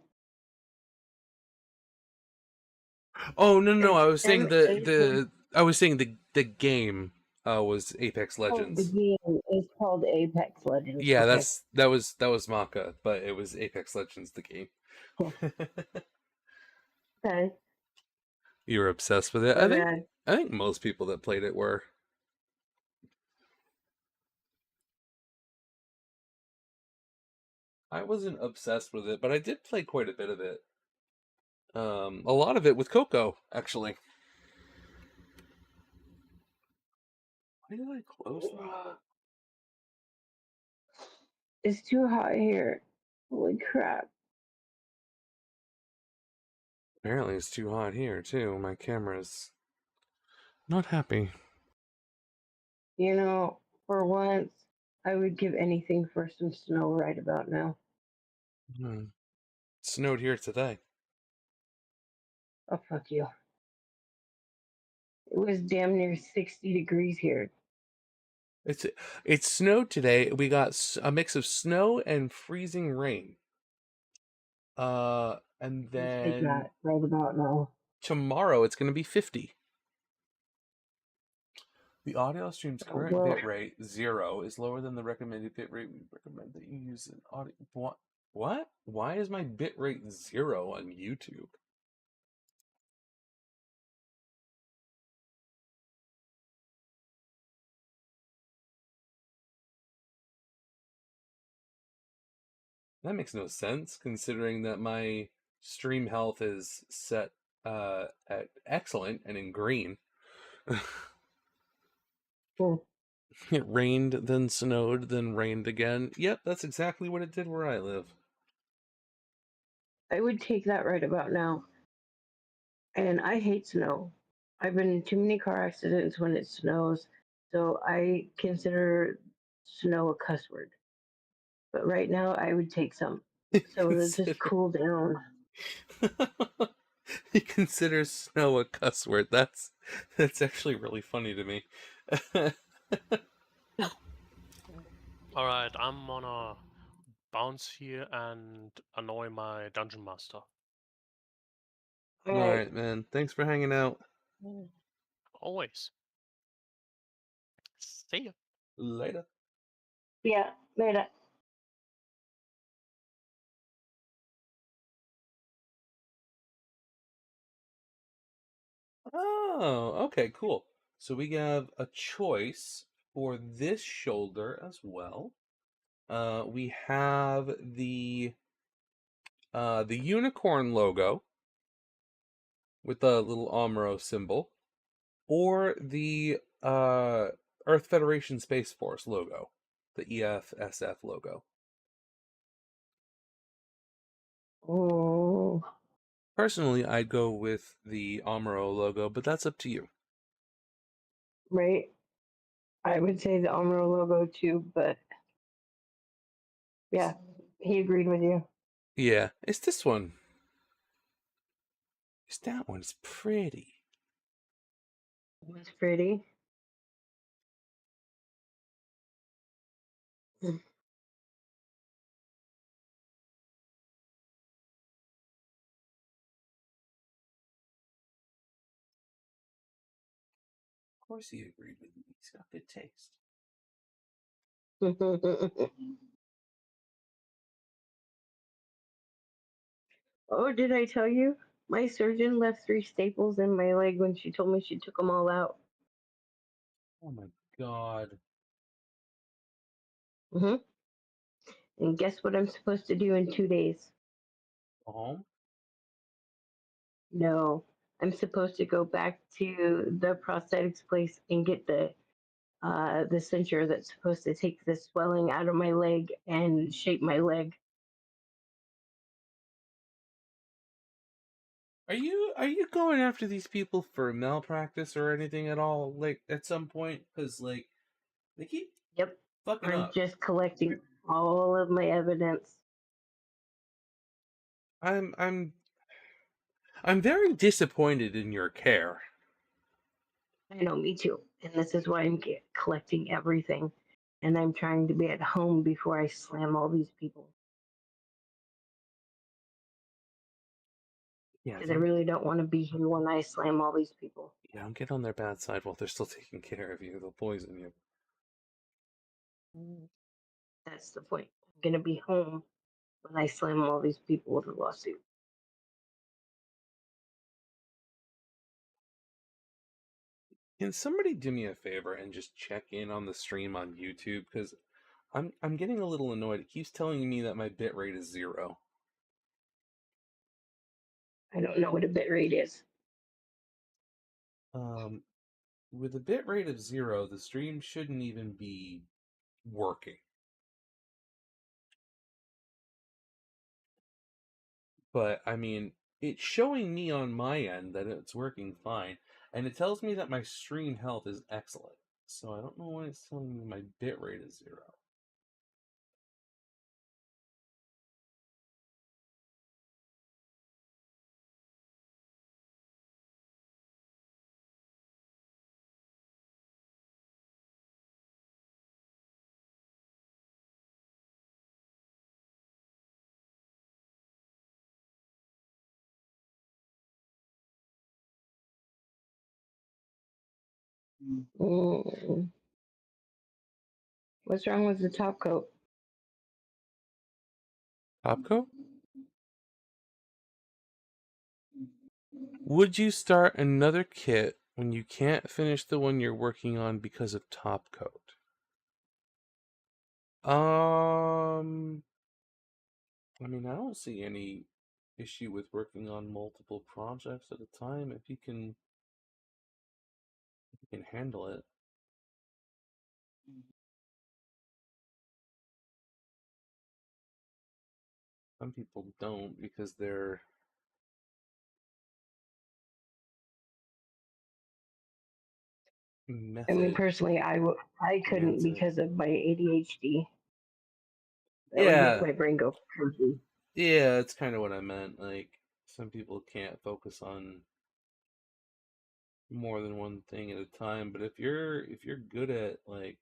Oh, no, It's I was saying M A. I was saying the game was Apex Oh, the Legends. game is called Apex Legends. Yeah, Okay. that was Maka, but it was Apex Legends the game. Cool. Okay. You were obsessed with it. But I think most people that played it were. I wasn't obsessed with it, but I did play quite a bit of it. A lot of it with Coco, actually. Why did I close that? it's too hot here. Holy crap. Apparently it's too hot here, too. My camera's not happy. You know, for once, I would give anything for some snow right about now. Hmm. It snowed here today. Oh, fuck you. It was damn near 60 degrees here. It snowed today. We got a mix of snow and freezing rain. And Take then that right about now. tomorrow it's going to be 50. The audio stream's Oh, current well, bit rate 0 is lower than the recommended bit rate. We recommend that you use an audio. What? Why is my bit rate 0 on YouTube? That makes no sense, considering that my stream health is set at excellent and in green. It rained, then snowed, then rained again. Yep, that's exactly what it did where I live. I would take that right about now. And I hate snow. I've been in too many car accidents when it snows, so I consider snow a cuss word. But right now, I would take some. So it'll just cool down. He considers snow a cuss word. That's actually really funny to me. Alright, I'm gonna bounce here and annoy my dungeon master. Alright, man. Thanks for hanging out. Always. See ya. Later. Yeah, later. Oh, okay, cool. So we have a choice for this shoulder as well. We have the unicorn logo with the little Amuro symbol, or the Earth Federation Space Force logo, the EFSF logo. Oh. Personally, I'd go with the Amuro logo, but that's up to you. Right. I would say the Amuro logo too, but yeah, he agreed with you. Yeah, it's this one. It's that one. It's pretty. It's pretty. Of course he agreed with me. He's got good taste. Oh, did I tell you? My surgeon left 3 staples in my leg when she told me she took them all out. Oh my god. Mm-hmm. And guess what I'm supposed to do in 2 days? Go home? No, I'm supposed to go back to the prosthetics place and get the cincher that's supposed to take the swelling out of my leg and shape my leg. Are you going after these people for malpractice or anything at all? Like at some point, because like they keep Yep. fucking I'm up. just collecting all of my evidence. I'm very disappointed in your care. I know, me too. And this is why I'm collecting everything. And I'm trying to be at home before I slam all these people. Yeah, Because I really don't want to be here when I slam all these people. yeah, don't get on their bad side while they're still taking care of you. They'll poison you. That's the point. I'm going to be home when I slam all these people with a lawsuit. Can somebody do me a favor and just check in on the stream on YouTube? Because I'm getting a little annoyed. It keeps telling me that my bitrate is 0. I don't know what a bit rate is. With a bitrate of 0, the stream shouldn't even be working. But I mean, it's showing me on my end that it's working fine, and it tells me that my stream health is excellent. So I don't know why it's telling me my bitrate is 0. Mm. What's wrong with the top coat? Top coat? Would you start another kit when you can't finish the one you're working on because of top coat? I mean, I don't see any issue with working on multiple projects at a time if you can handle it. Some people don't because they're I mean, method personally, I couldn't oriented. because of my ADHD. That would make Yeah, my brain go crazy. yeah, that's kind of what I meant. Like, some people can't focus on more than one thing at a time, but if you're good at like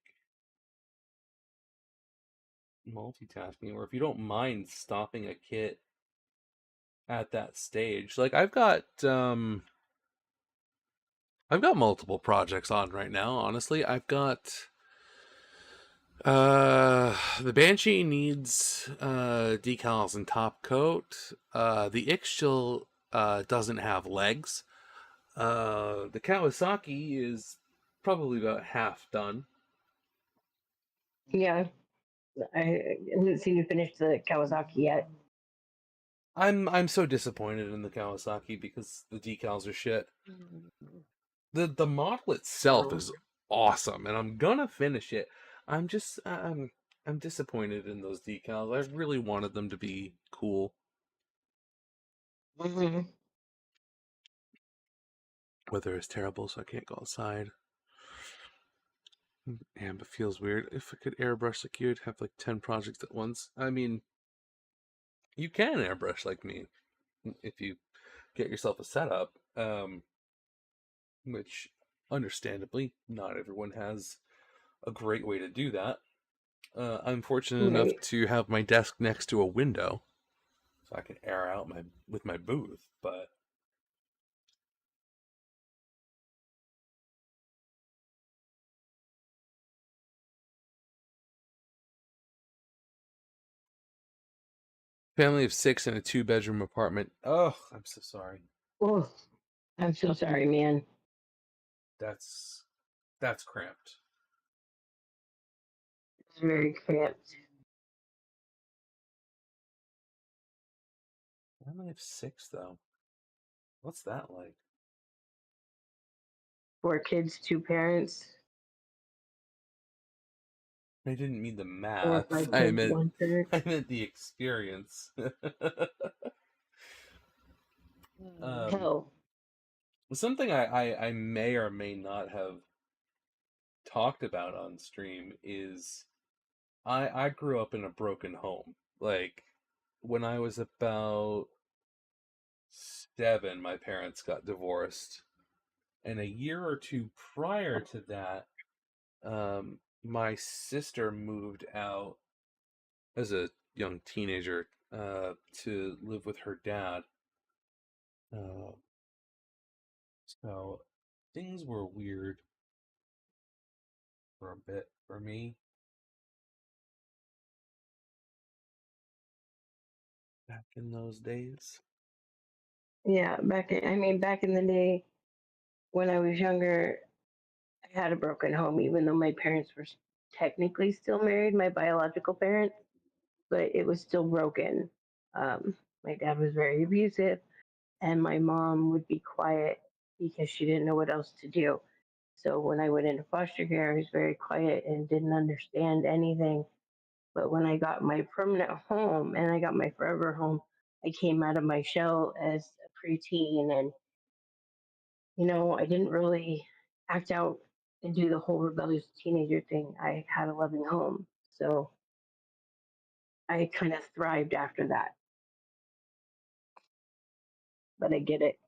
multitasking, or if you don't mind stopping a kit at that stage, like I've got multiple projects on right now, honestly. I've got the Banshee needs decals and top coat. The Ixchel doesn't have legs. The Kawasaki is probably about half done. Yeah, I haven't seen you finish the Kawasaki yet. I'm so disappointed in the Kawasaki because the decals are shit. The model itself Oh. is awesome, and I'm gonna finish it. I'm disappointed in those decals. I really wanted them to be cool. Mm-hmm. Weather is terrible, so I can't go outside. Damn, it feels weird. If I could airbrush like you, I'd have like 10 projects at once. I mean, you can airbrush like me if you get yourself a setup, which understandably not everyone has a great way to do that. I'm fortunate enough Right. to have my desk next to a window, so I can air out my booth. But family of 6 in a 2-bedroom apartment. Oh, I'm so sorry. Oh, I'm so sorry, man. That's cramped. It's very cramped. Family of 6 though. What's that like? 4 kids, 2 parents. I didn't mean the 4 or math. 5 kids, 1 parent. I meant the experience. Hell. Something I may or may not have talked about on stream is I grew up in a broken home. Like, when I was about 7, my parents got divorced, and a year or two prior to that, my sister moved out as a young teenager to live with her dad. Uh, so things were weird for a bit for me back in those days. Yeah, back in the day when I was younger, I had a broken home, even though my parents were technically still married, my biological parents, but it was still broken. My dad was very abusive, and my mom would be quiet because she didn't know what else to do. So when I went into foster care, I was very quiet and didn't understand anything. But when I got my permanent home and I got my forever home, I came out of my shell as a preteen, and I didn't really act out and do the whole rebellious teenager thing. I had a loving home. So I kind of thrived after that. But I get it.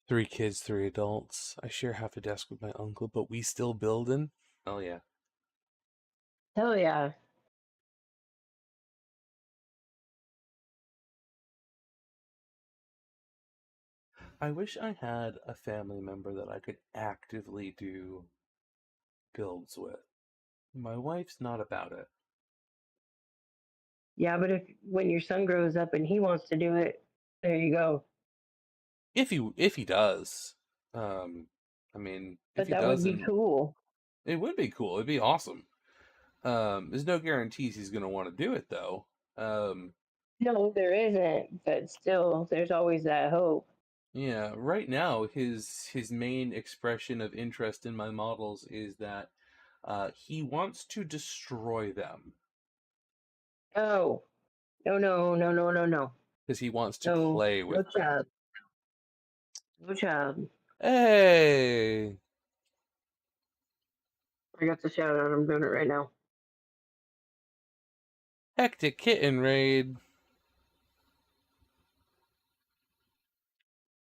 3 kids, 3 adults. I share half a desk with my uncle, but we still building. Oh yeah. Hell yeah. I wish I had a family member that I could actively do builds with. My wife's not about it. Yeah, but if when your son grows up and he wants to do it, there you go. If he does, I mean, if But he that would be doesn't, cool. it would be cool. It'd be awesome. There's no guarantees he's going to want to do it, though. No, there isn't, but still, there's always that hope. Yeah, right now his main expression of interest in my models is that he wants to destroy them Oh, no. because he wants to No, play no with them. child. No child. Hey, I got the shout out. I'm doing it right now. Hectic Kitten Raid.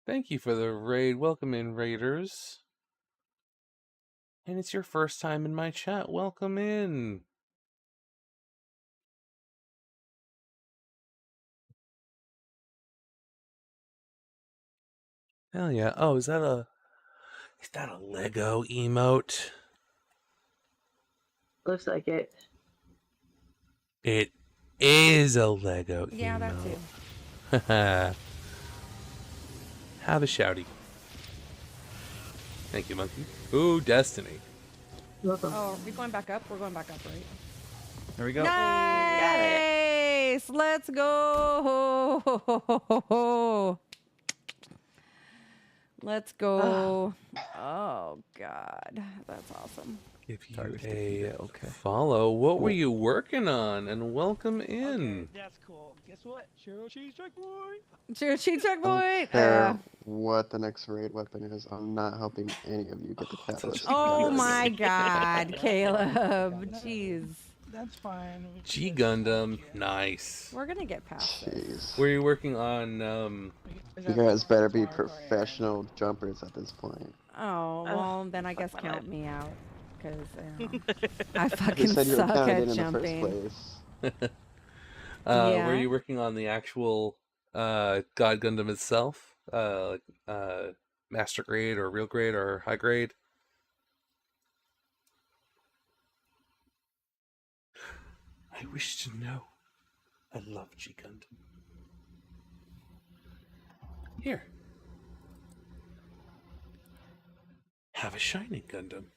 Thank you for the raid. Welcome in, raiders. And it's your first time in my chat. Welcome in. Hell yeah. Oh, is that a Lego emote? Looks like it. It is a Lego Yeah, that emote. too. Have a shouty. Thank you, monkey. Ooh, Destiny. Welcome. Oh, are we going back up? We're going back up, right? There we go. Nice! Let's go! Let's go. Oh, God. That's awesome. Give you a follow. What were you working on? And welcome in. That's cool. Guess what? Churro cheese checkpoint. Churro cheese checkpoint. What the next raid weapon is. I'm not helping any of you get the catalyst. Oh my God, Caleb. Jeez. That's fine. G Gundam. Nice. We're gonna get past this. Were you working on You guys better be professional jumpers at this point. Oh, well, then I guess count me out. Because I You fucking said you were suck counted at in the jumping. first place. Yeah. Were you working on the actual God Gundam itself? Master grade or real grade or high grade? I wish to know. I love G Gundam. Here. Have a shining Gundam.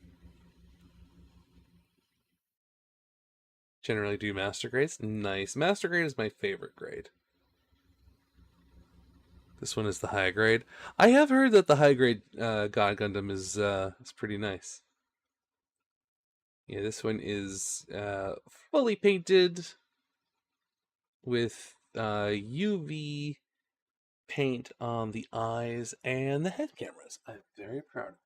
Generally do master grades. Nice. Master grade is my favorite grade. This one is the high grade. I have heard that the high grade God Gundam is pretty nice. Yeah, this one is fully painted with UV paint on the eyes and the head cameras. I'm very proud of him.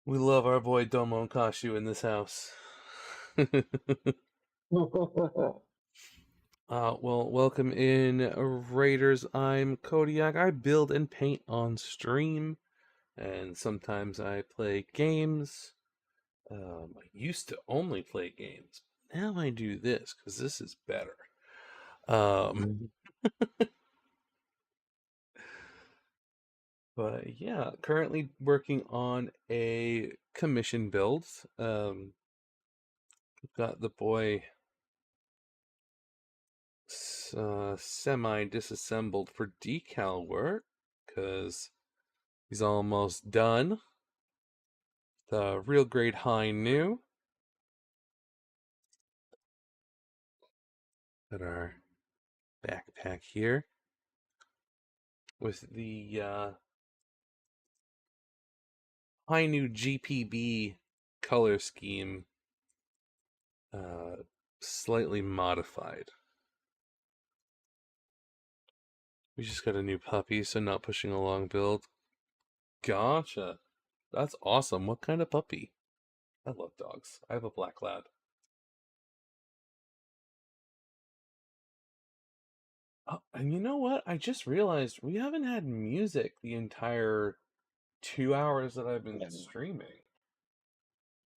We love our boy Domo and Kashu in this house. Well, welcome in, Raiders. I'm Kodiak. I build and paint on stream, and sometimes I play games. I used to only play games. Now I do this, because this is better. But yeah, currently working on a commission build. We've got the boy semi-disassembled for decal work, because he's almost done. The real grade high new. Got our backpack here with the high new GPB color scheme, slightly modified. We just got a new puppy, so not pushing a long build. Gotcha. That's awesome. What kind of puppy? I love dogs. I have a black lab. Oh, and you know what? I just realized we haven't had music the entire 2 hours that I've been streaming.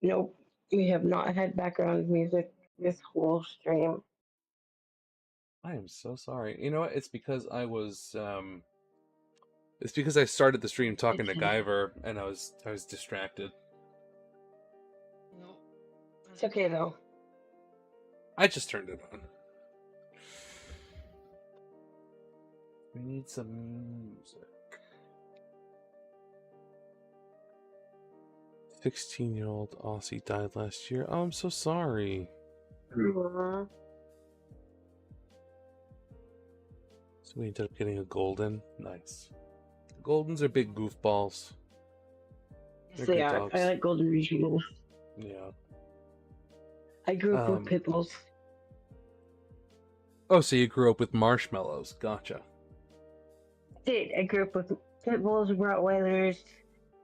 Nope. We have not had background music this whole stream. I am so sorry. You know what? It's because I was it's because I started the stream talking to Guyver and I was distracted. It's okay though. I just turned it on. We need some music. 16-year-old Aussie died last year. Oh, I'm so sorry. Aww. So we ended up getting a golden. Nice. Goldens are big goofballs. They're They good are. dogs. I like golden retrievers. Yeah. I grew up with pit bulls. Oh, so you grew up with marshmallows. Gotcha. I grew up with pit bulls, Rottweilers.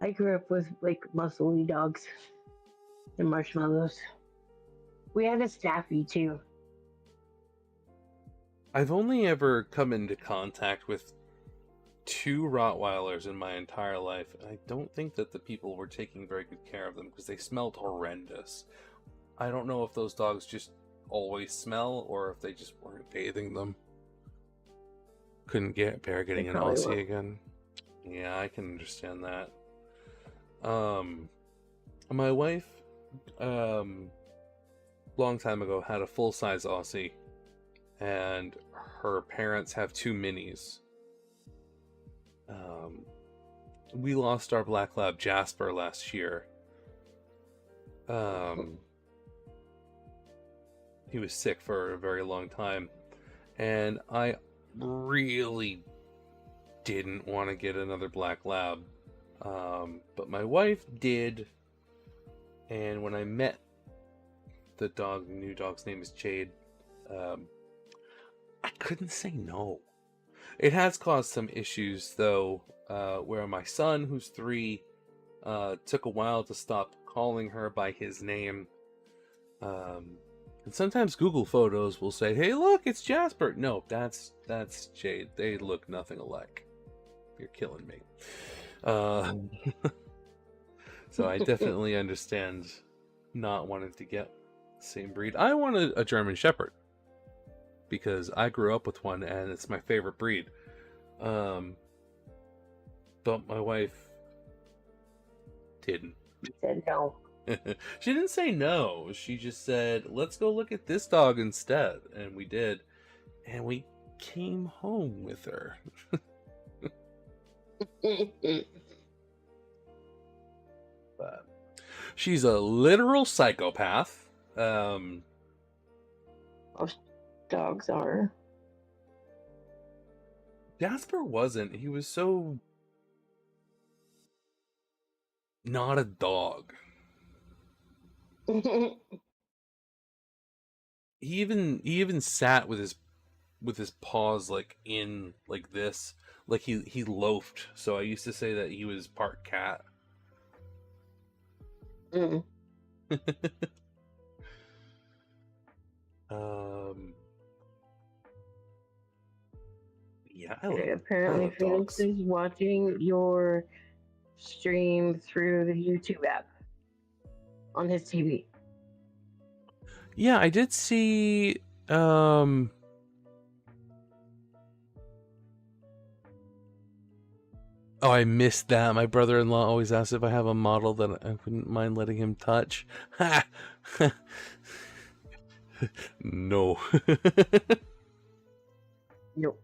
I grew up with like muscly dogs and marshmallows. We had a Staffy too. I've only ever come into contact with 2 Rottweilers in my entire life, and I don't think that the people were taking very good care of them because they smelled horrendous. I don't know if those dogs just always smell or if they just weren't bathing them. Couldn't bear getting an Aussie again. Yeah, I can understand that. My wife, long time ago, had a full-size Aussie, and her parents have 2 minis. We lost our black lab Jasper last year. He was sick for a very long time, and I really didn't want to get another black lab, but my wife did. And when I met the new dog's name is Jade, I couldn't say no. It has caused some issues though, where my son, who's 3, took a while to stop calling her by his name. And sometimes Google Photos will say, "Hey, look, it's Jasper." No, that's Jade. They look nothing alike. You're killing me. So I definitely understand not wanting to get the same breed. I wanted a German Shepherd because I grew up with one and it's my favorite breed. But my wife didn't. Said no. She didn't say no. She just said, "Let's go look at this dog instead." And we did. And we came home with her. But she's a literal psychopath. Most dogs are. Jasper wasn't. He was so not a dog. He even sat with his paws like in like this, like he loafed. So I used to say that he was part cat. Yeah, apparently Phoenix is watching your stream through the YouTube app on his TV. Yeah, I did see oh, I missed that. My brother-in-law always asks if I have a model that I wouldn't mind letting him touch. Ha! No. Nope.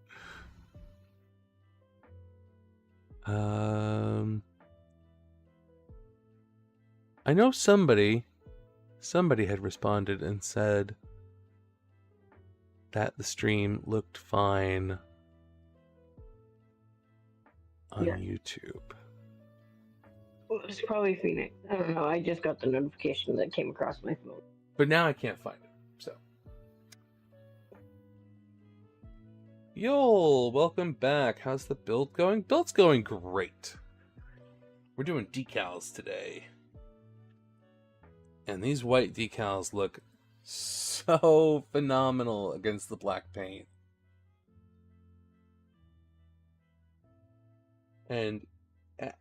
I know somebody had responded and said that the stream looked fine on YouTube. Well, it's probably Phoenix. I don't know. I just got the notification that came across my phone. But now I can't find it, so. Yo, welcome back. How's the build going? Build's going great. We're doing decals today. And these white decals look so phenomenal against the black paint. And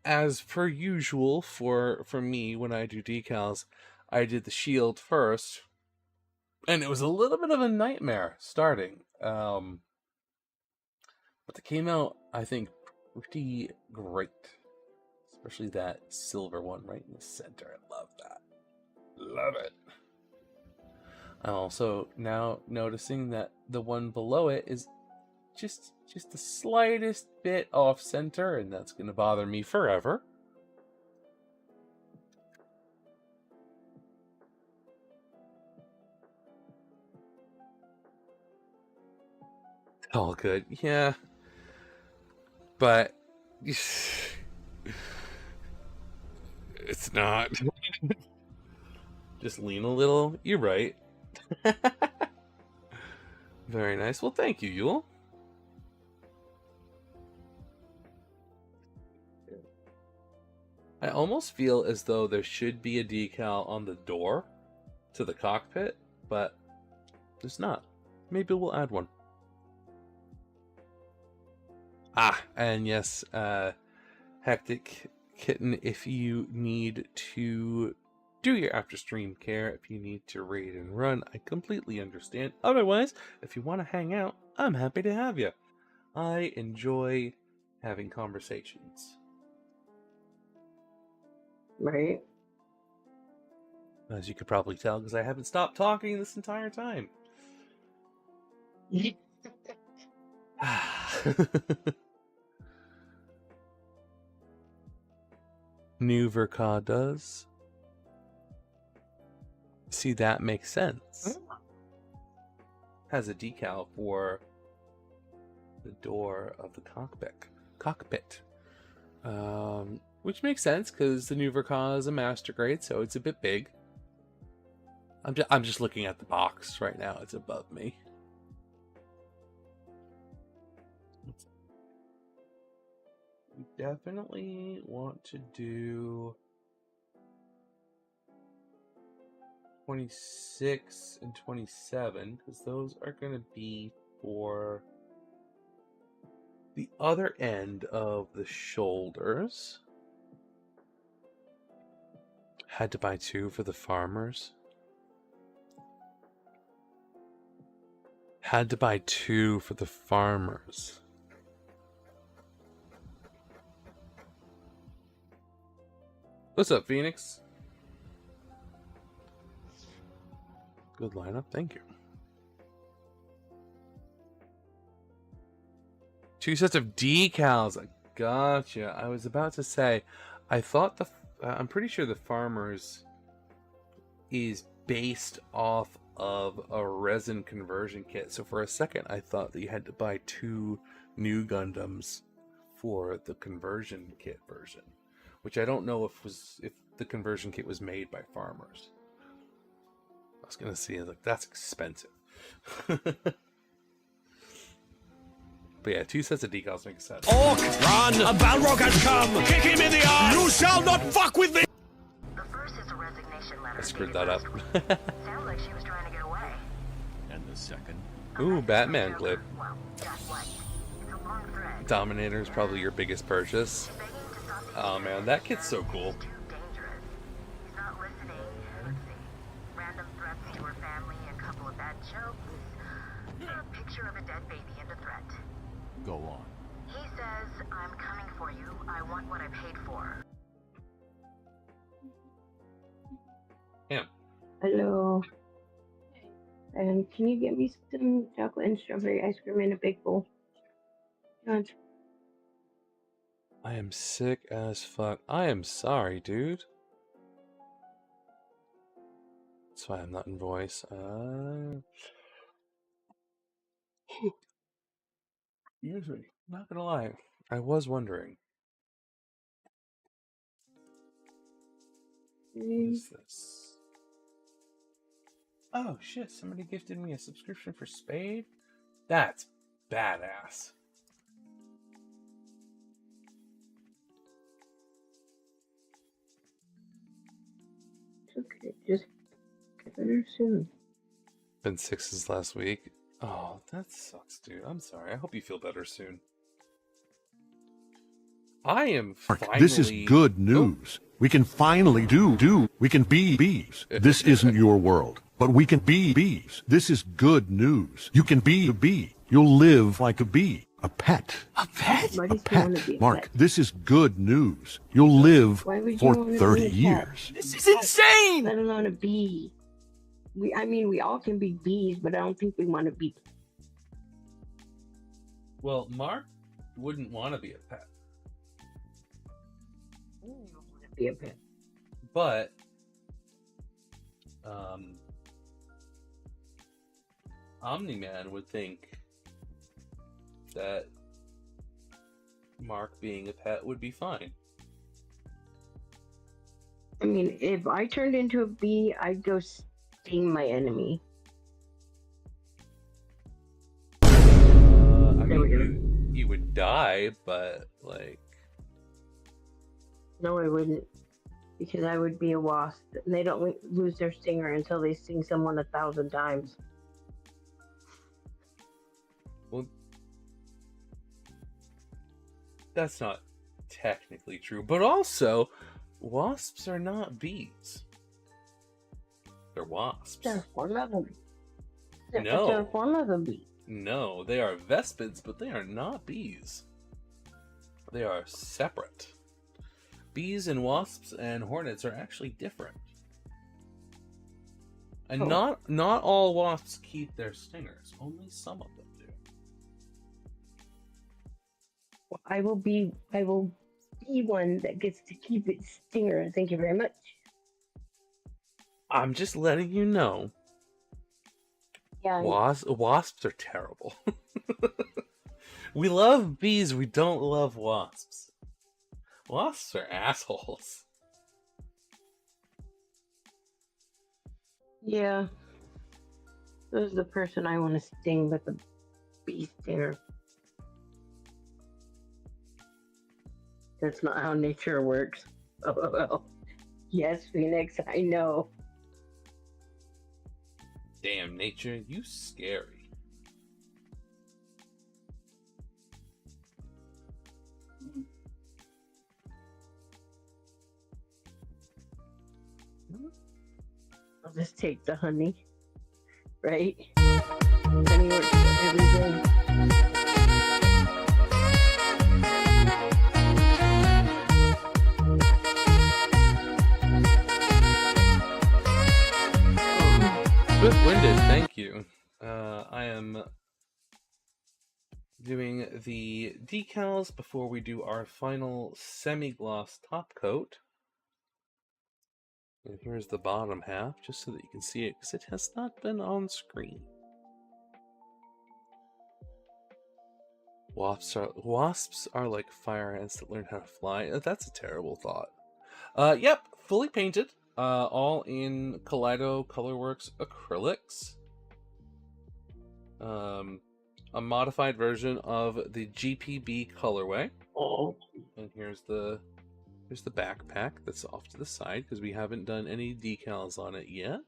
as per usual for me when I do decals, I did the shield first. And it was a little bit of a nightmare starting. But they came out, I think, pretty great. Especially that silver one right in the center. I love that. Love it. I'm also now noticing that the one below it is just the slightest bit off center, and that's going to bother me forever. All good, yeah. But it's not. Just lean a little. You're right. Very nice. Well, thank you, Yule. I almost feel as though there should be a decal on the door to the cockpit, but there's not. Maybe we'll add one. And yes, Hectic Kitten, if you need to do your after stream care, if you need to raid and run, I completely understand. Otherwise, if you want to hang out, I'm happy to have you. I enjoy having conversations. Right. As you could probably tell, because I haven't stopped talking this entire time. New Verka does. See, that makes sense. Has a decal for the door of the cockpit. Which makes sense because the new Verka is a master grade, so it's a bit big. I'm just looking at the box right now. It's above me. We definitely want to do 26 and 27 because those are going to be for the other end of the shoulders. Had to buy 2 for the farmers. Had to buy 2 for the farmers. What's up, Phoenix? Good lineup, thank you. 2 sets of decals. I gotcha. I was about to say, I thought I'm pretty sure the farmers is based off of a resin conversion kit. So for a second, I thought that you had to buy 2 new Gundams for the conversion kit version, which I don't know if the conversion kit was made by farmers. I was gonna see, like, that's expensive. But yeah, 2 sets of decals make sense. Orc, run! A Balrog has come! Kick him in the eye! You shall not fuck with me! The first is a resignation letter. I screwed that up. Sounds like she was trying to get away. And the second? Ooh, Batman clip. Well, that's what. It's a long thread. Dominator is probably your biggest purchase. Oh man, that kit's so cool. He's not listening. Let's see. Random threats to her family, a couple of bad jokes. A picture of a dead baby and a threat. Go on. He says, I'm coming for you. I want what I paid for. Yeah. Hello. Can you get me some chocolate and strawberry ice cream in a big bowl? John. I am sick as fuck. I am sorry, dude. That's why I'm not in voice. Excuse me. Not gonna lie. I was wondering. What is this? Oh shit, somebody gifted me a subscription for Spade? That's badass. It's okay, just get better soon. Been 6 since last week. Oh, that sucks, dude. I'm sorry. I hope you feel better soon. I am finally... This is good news. We can finally we can be bees. This isn't your world, but we can be bees. This is good news. You can be a bee. You'll live like a bee. A pet. A pet? A pet. Mark, this is good news. You'll live for 30 years. This is insane! Let alone a bee. We all can be bees, but I don't think we want to be. Well, Mark wouldn't want to be a pet. I don't want to be a pet. But, Omni-Man would think that Mark being a pet would be fine. I mean, if I turned into a bee, I'd go sting my enemy. I mean, you would die, but like. No, I wouldn't. Because I would be a wasp. And they don't lose their stinger until they sting someone 1,000 times. Well, that's not technically true. But also, wasps are not bees. They're wasps. They're a form of a bee. No. They're a form of a bee. No, they are vespids, but they are not bees. They are separate. Bees and wasps and hornets are actually different. And not all wasps keep their stingers. Only some of them do. Well, I will be one that gets to keep its stinger. Thank you very much. I'm just letting you know. Yeah. Wasps are terrible. We love bees, we don't love wasps. Wasps are assholes. Yeah. This is the person I want to sting with a bee stinger. That's not how nature works. Oh, yes, Phoenix, I know. Damn, nature, you scary. I'll just take the honey, right? Honey works for everything. Swift-winded, thank you. I am doing the decals before we do our final semi-gloss top coat. And here's the bottom half, just so that you can see it, because it has not been on screen. Wasps are like fire ants that learn how to fly. That's a terrible thought. Yep, fully painted. All in Kaleido Colorworks acrylics. A modified version of the GPB colorway. Oh. And here's the backpack that's off to the side because we haven't done any decals on it yet.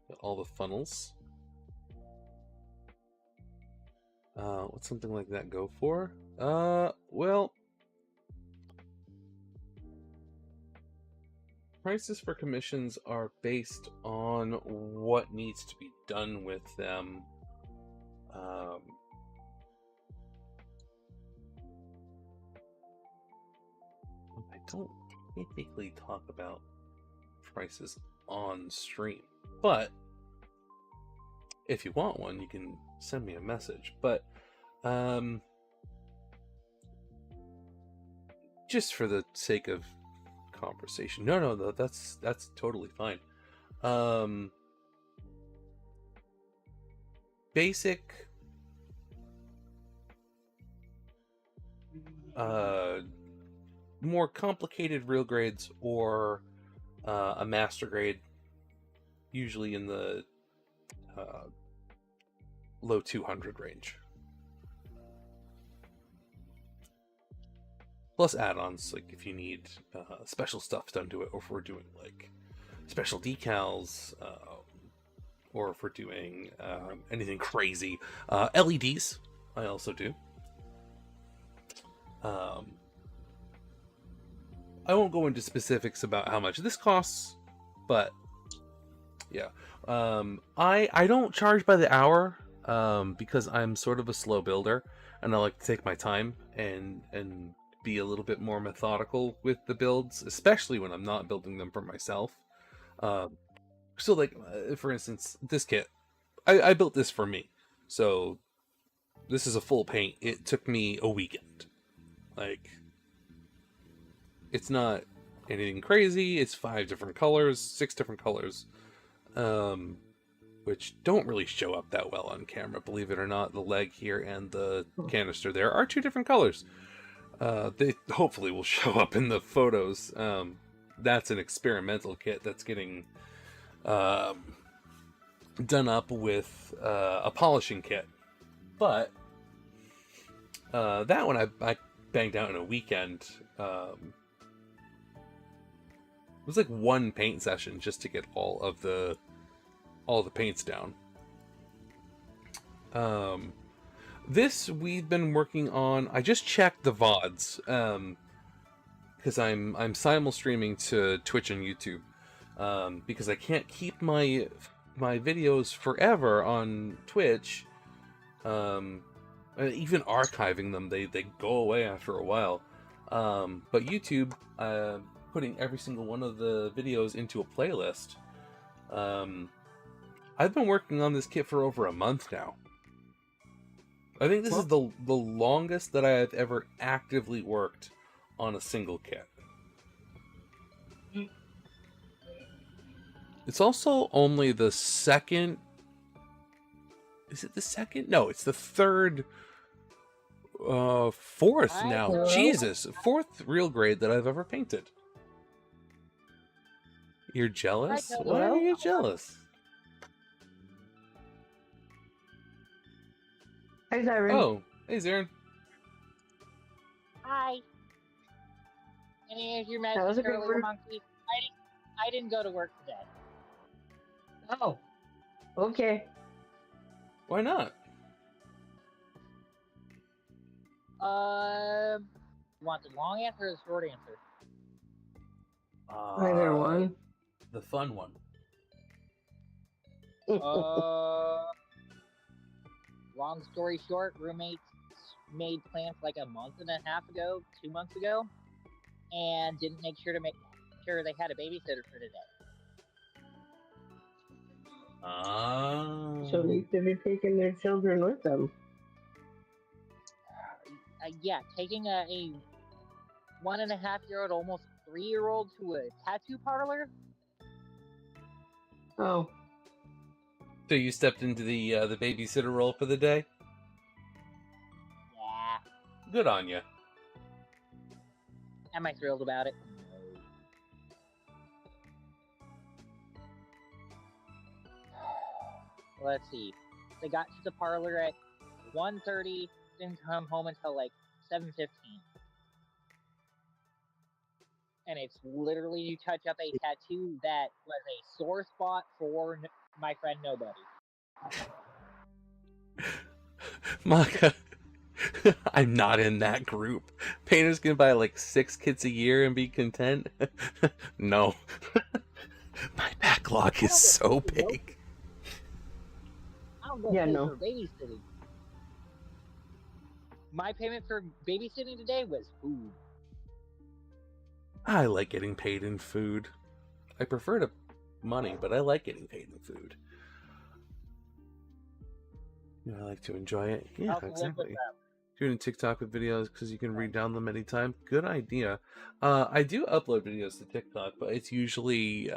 Got all the funnels. What's something like that go for? Well, prices for commissions are based on what needs to be done with them. I don't typically talk about prices on stream, but if you want one, you can send me a message. But just for the sake of conversation, no, that's totally fine. Basic more complicated real grades or a master grade, usually in the low 200 range. Plus add-ons, like if you need special stuff done to it, or if we're doing like special decals, or if we're doing anything crazy. LEDs, I also do. I won't go into specifics about how much this costs, but yeah. I don't charge by the hour because I'm sort of a slow builder, and I like to take my time and be a little bit more methodical with the builds, especially when I'm not building them for myself. So like, for instance, this kit, I built this for me. So this is a full paint. It took me a weekend. Like, it's not anything crazy. It's 5 different colors, 6 different colors, with which don't really show up that well on camera, believe it or not. The leg here and the canister there are 2 different colors. They hopefully will show up in the photos. That's an experimental kit that's getting done up with a polishing kit. But that one I banged out in a weekend. It was like 1 paint session just to get all the paints down. This we've been working on. I just checked the VODs because I'm simul streaming to Twitch and YouTube because I can't keep my videos forever on Twitch. Even archiving them, they go away after a while. But YouTube, putting every single one of the videos into a playlist. I've been working on this kit for over a month now. I think this is the longest that I have ever actively worked on a single kit. It's also only the second... Is it the second? No, it's the third... fourth now. Jesus! 4th real grade that I've ever painted. You're jealous? Why are you jealous? Hi, Zyron. Oh, hey, Zarin. Hi. Any of your That was message a good earlier, word. Monkey? I didn't go to work today. Oh, okay. Why not? Want the long answer or the short answer? Either one. The fun one. Long story short, roommates made plans like a month and a half ago, 2 months ago, and didn't make sure to make sure they had a babysitter for today. So they should be taking their children with them. Yeah, taking a 1.5-year-old, almost 3-year-old to a tattoo parlor. Oh. So you stepped into the babysitter role for the day? Yeah. Good on you. Am I thrilled about it? No. Let's see. They got to the parlor at 1:30, didn't come home until like 7:15. And it's literally to touch up a tattoo that was a sore spot for my friend Nobody. Maka, I'm not in that group. Painters can buy like 6 kits a year and be content. No. My backlog is so big. I don't go pay for babysitting. My payment for babysitting today was food. I like getting paid in food. I prefer to money, but I like getting paid in food. You know, I like to enjoy it. Yeah, exactly. Doing TikTok with videos because you can read down them anytime. Good idea. I do upload videos to TikTok, but it's usually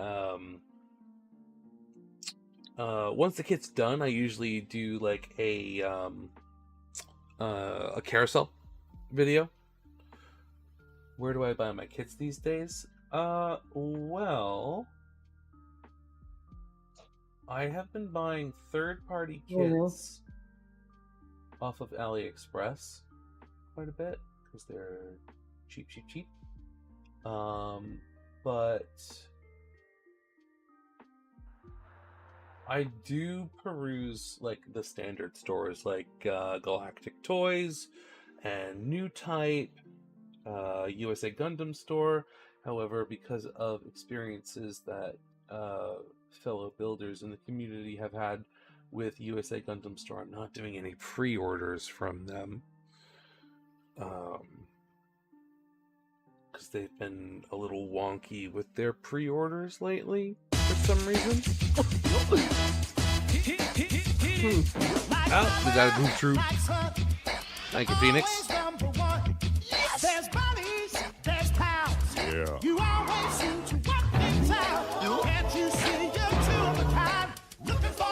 once the kit's done, I usually do like a carousel video. Where do I buy my kits these days? Well, I have been buying third-party kits off of AliExpress quite a bit because they're cheap. But I do peruse like the standard stores like Galactic Toys and New Type, USA Gundam Store. However, because of experiences that fellow builders in the community have had with USA Gundam Store, I'm not doing any pre-orders from them because they've been a little wonky with their pre-orders lately for some reason. Oh, we got a new troop. Thank you, Phoenix. There's buddies, there's pals. Yeah. You always seem to work things out. Can't you see you're two of a kind? Looking for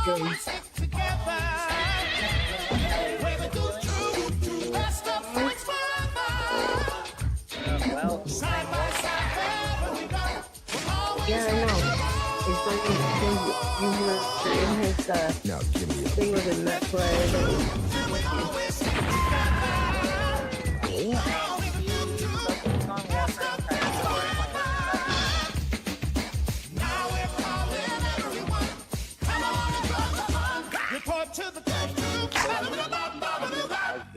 Yeah, I know. It's like you were in his thing with him, that's why I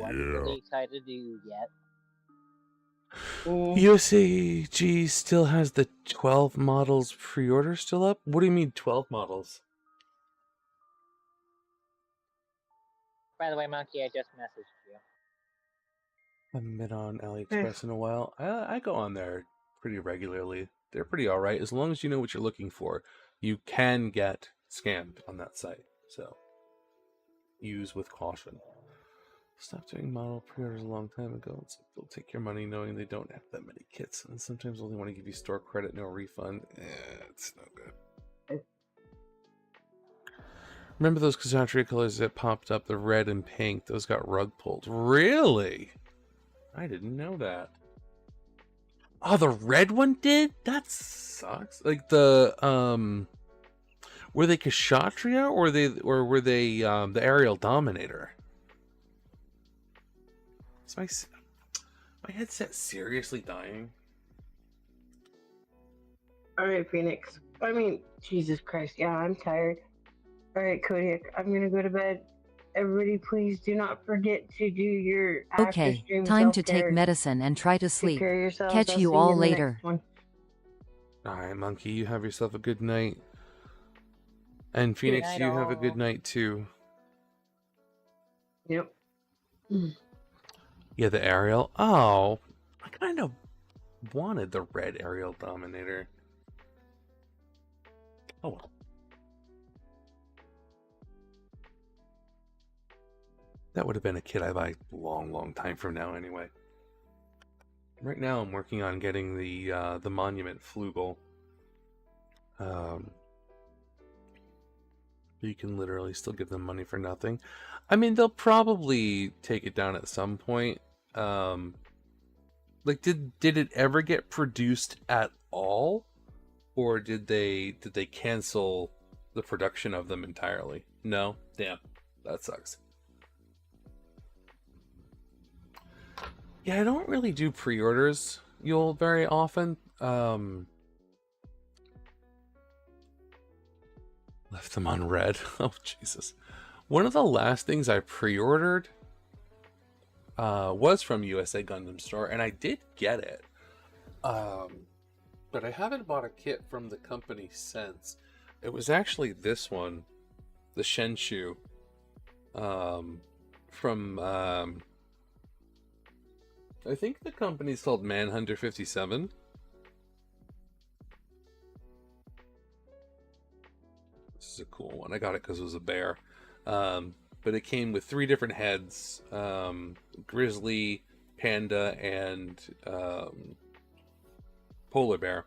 Really excited to do yet. USAG still has the 12 models pre-order still up? What do you mean 12 models? By the way, Monkey, I just messaged you. I haven't been on AliExpress in a while. I go on there pretty regularly. They're pretty alright. As long as you know what you're looking for, you can get scammed on that site. So, use with caution. Stopped doing model pre-orders a long time ago. It's like they'll take your money knowing they don't have that many kits, and sometimes only want to give you store credit, no refund. It's no good. Remember those Kshatriya colors that popped up, the red and pink? Those got rug pulled. Really? I didn't know that. Oh, the red one did? That sucks. Like the were they Kshatriya or were they the Aerial Dominator? Is my headset seriously dying? Alright, Phoenix. I mean, Jesus Christ, yeah, I'm tired. Alright, Kodiak, I'm gonna go to bed. Everybody, please do not forget to do your Okay, after-stream time to self-care. take medicine and try to Take sleep. care of yourselves. Catch I'll you see all in the later. next one. Alright, Monkey, you have yourself a good night. And Phoenix, night, you have a all. good night too. Yep. Yeah, the Aerial. Oh, I kind of wanted the red Aerial Dominator. Oh well. That would have been a kit I buy a long time from now anyway. Right now I'm working on getting the Monument Flugel. You can literally still give them money for nothing. I mean, they'll probably take it down at some point. Like, did it ever get produced at all, or did they cancel the production of them entirely? No, damn, that sucks. Yeah, I don't really do pre-orders. You'll very often. Left them on red. Oh Jesus! One of the last things I pre-ordered was from USA Gundam Store, and I did get it. But I haven't bought a kit from the company since. It was actually this one, the Shenshu, from I think the company's called Manhunter 57. This is a cool one. I got it because it was a bear. But it came with 3 different heads. Grizzly, Panda, and Polar Bear.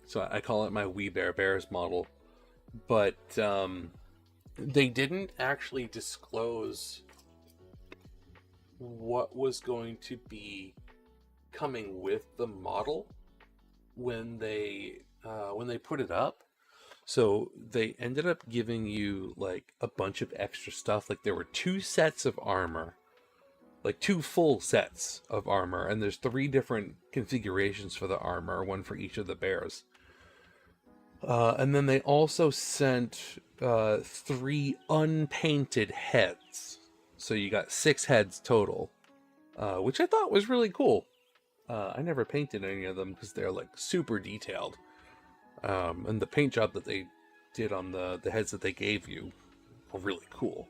So I call it my We Bear Bears model. But they didn't actually disclose what was going to be coming with the model when they put it up. So they ended up giving you like a bunch of extra stuff. Like there were 2 sets of armor, like 2 full sets of armor, and there's 3 different configurations for the armor, one for each of the bears. And then they also sent 3 unpainted heads. So you got 6 heads total, which I thought was really cool. I never painted any of them because they're like super detailed. And the paint job that they did on the heads that they gave you were really cool.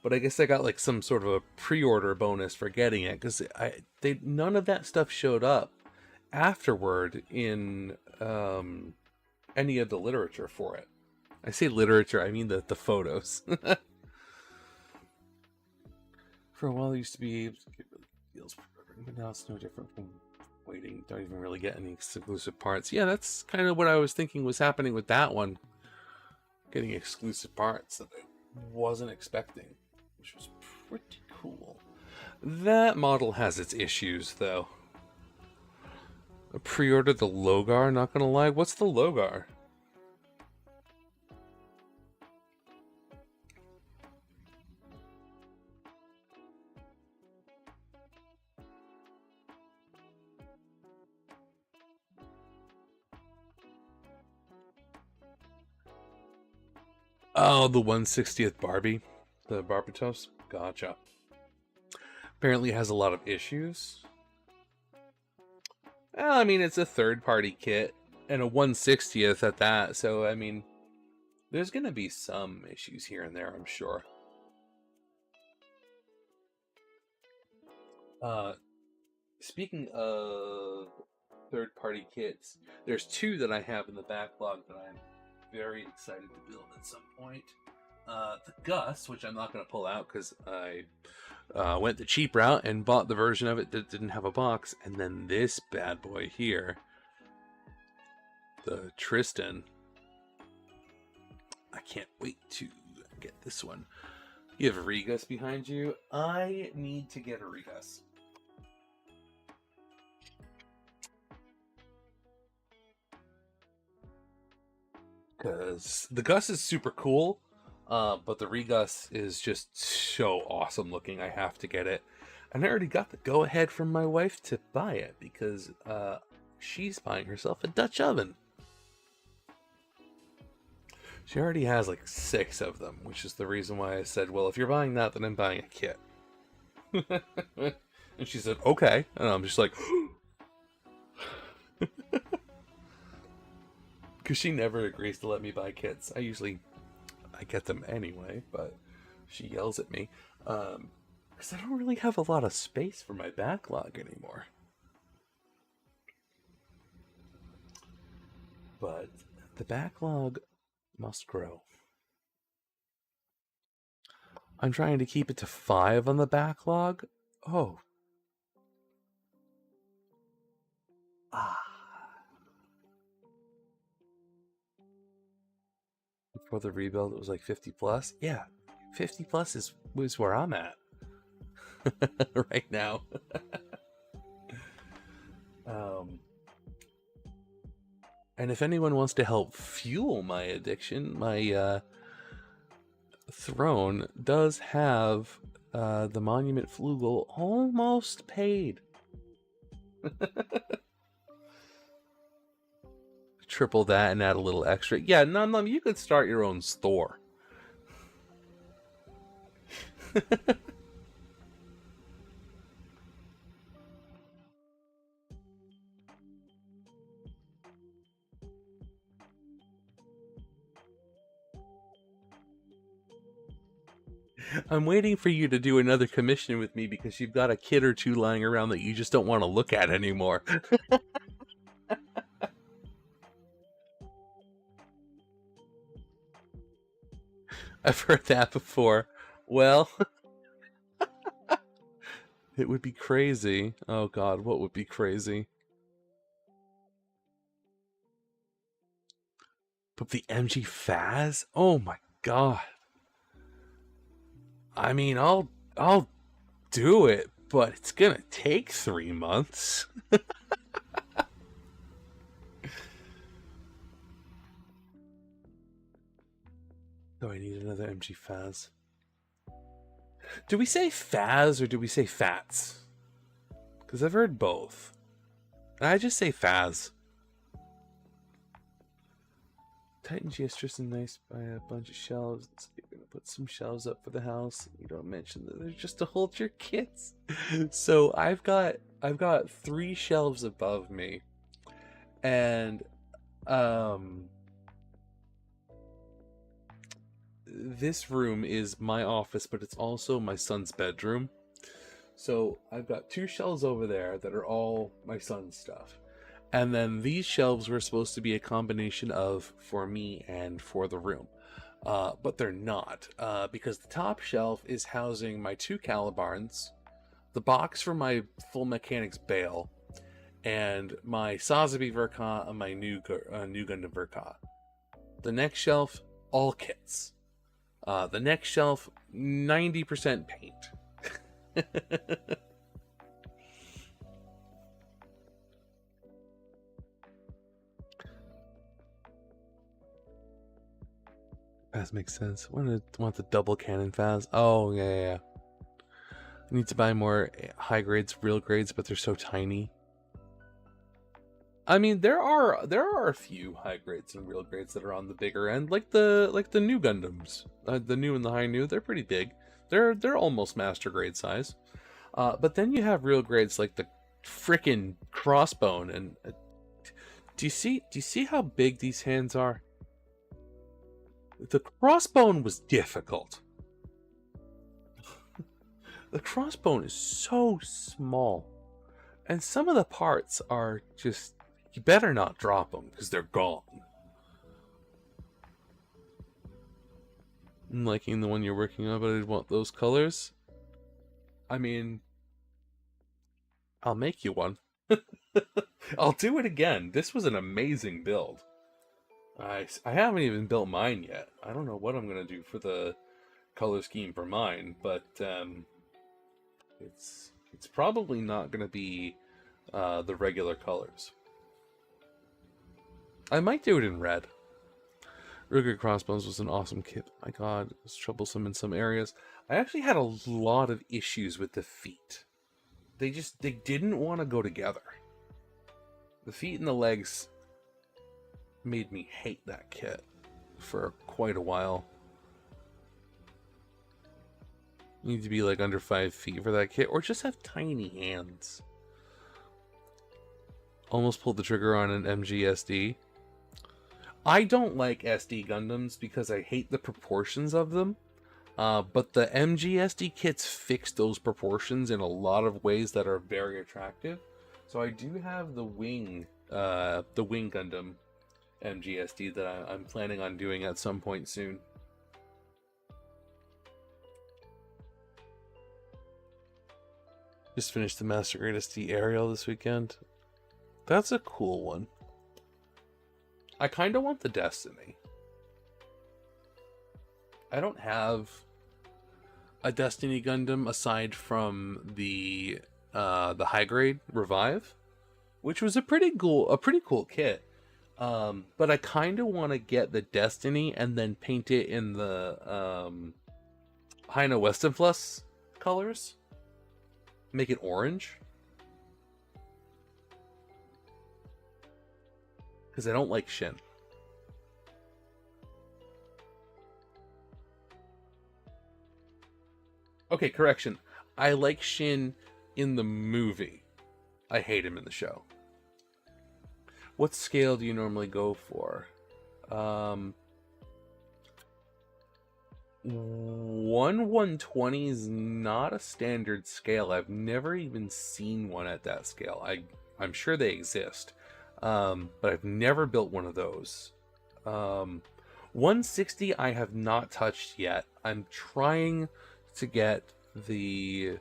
But I guess I got like some sort of a pre-order bonus for getting it because none of that stuff showed up afterward in any of the literature for it. I say literature, I mean the photos. For a while, it used to be able to get really good deals, but now it's no different from waiting. Don't even really get any exclusive parts. Yeah, that's kind of what I was thinking was happening with that one. getting exclusive parts that I wasn't expecting, which was pretty cool. That model has its issues, though. I pre-ordered the Logar, not gonna lie. What's the Logar? Oh, the 1/60th Barbie. The Barbatos? Gotcha. Apparently has a lot of issues. Well, I mean, it's a third-party kit, and a 1/60th at that, so, I mean, there's gonna be some issues here and there, I'm sure. Speaking of third-party kits, there's two that I have in the backlog that I'm very excited to build at some point. The Gus, which I'm not going to pull out because I went the cheap route and bought the version of it that didn't have a box, and then this bad boy here, the Tristan. I can't wait to get this one. You have a Regus behind you. I need to get a Regus. Because the Gus is super cool, but the Regus is just so awesome looking. I have to get it. And I already got the go-ahead from my wife to buy it because she's buying herself a Dutch oven. She already has like 6 of them, which is the reason why I said, well, if you're buying that, then I'm buying a kit. And she said, okay. And I'm just like... Because she never agrees to let me buy kits. I get them anyway, but she yells at me. Because I don't really have a lot of space for my backlog anymore. But the backlog must grow. I'm trying to keep it to 5 on the backlog. Oh. Before the rebuild, it was like 50 plus. Yeah, 50 plus is where I'm at right now. And if anyone wants to help fuel my addiction, my throne does have the Monument Flugel almost paid. Triple that and add a little extra. Yeah, Num, you could start your own store. I'm waiting for you to do another commission with me because you've got a kid or two lying around that you just don't want to look at anymore. I've heard that before. Well, it would be crazy. Oh God, what would be crazy? But the MG Faz? Oh my God. I mean, I'll do it, but it's gonna take 3 months. Do I need another MG Faz? Do we say Faz or do we say Fats? Because I've heard both. I just say Faz. Titan GS Tristan nice by a bunch of shelves. So you're gonna put some shelves up for the house. You don't mention that they're just to hold your kits. So I've got 3 shelves above me, and this room is my office, but it's also my son's bedroom. So I've got 2 shelves over there that are all my son's stuff. And then these shelves were supposed to be a combination of for me and for the room. But they're not. Because the top shelf is housing my 2 Calibarns, the box for my full mechanics bale, and my Sazabi Verka and my new Gundam Verka. The next shelf, all kits. The next shelf, 90% paint. That makes sense. Want the double cannon Faz? Oh, yeah. I need to buy more high grades, real grades, but they're so tiny. I mean, there are a few high grades and real grades that are on the bigger end, like the new Gundams, the new and the high new. They're pretty big. They're almost master grade size. But then you have real grades like the frickin' crossbone. And do you see how big these hands are? The crossbone was difficult. The crossbone is so small, and some of the parts are just, you better not drop them because they're gone. I'm liking the one you're working on, but I want those colors. I mean, I'll make you one. I'll do it again. This was an amazing build. I haven't even built mine yet. I don't know what I'm gonna do for the color scheme for mine, but it's probably not gonna be the regular colors. I might do it in red. Rugged Crossbones was an awesome kit. My god, it was troublesome in some areas. I actually had a lot of issues with the feet. They didn't want to go together. The feet and the legs made me hate that kit for quite a while. You need to be like under 5 feet for that kit, or just have tiny hands. Almost pulled the trigger on an MGSD. I don't like SD Gundams because I hate the proportions of them. But the MGSD kits fix those proportions in a lot of ways that are very attractive. So I do have the Wing Gundam MGSD that I'm planning on doing at some point soon. Just finished the Master Grade SD Aerial this weekend. That's a cool one. I kind of want the Destiny. I don't have a Destiny Gundam aside from the high grade Revive, which was a pretty cool kit. But I kind of want to get the Destiny and then paint it in the Heine Westenfluss colors. Make it orange. Because I don't like Shin. Okay, correction. I like Shin in the movie. I hate him in the show. What scale do you normally go for? 1/120 is not a standard scale. I've never even seen one at that scale. I'm sure they exist, but I've never built one of those. 160 I have not touched yet. I'm trying to get the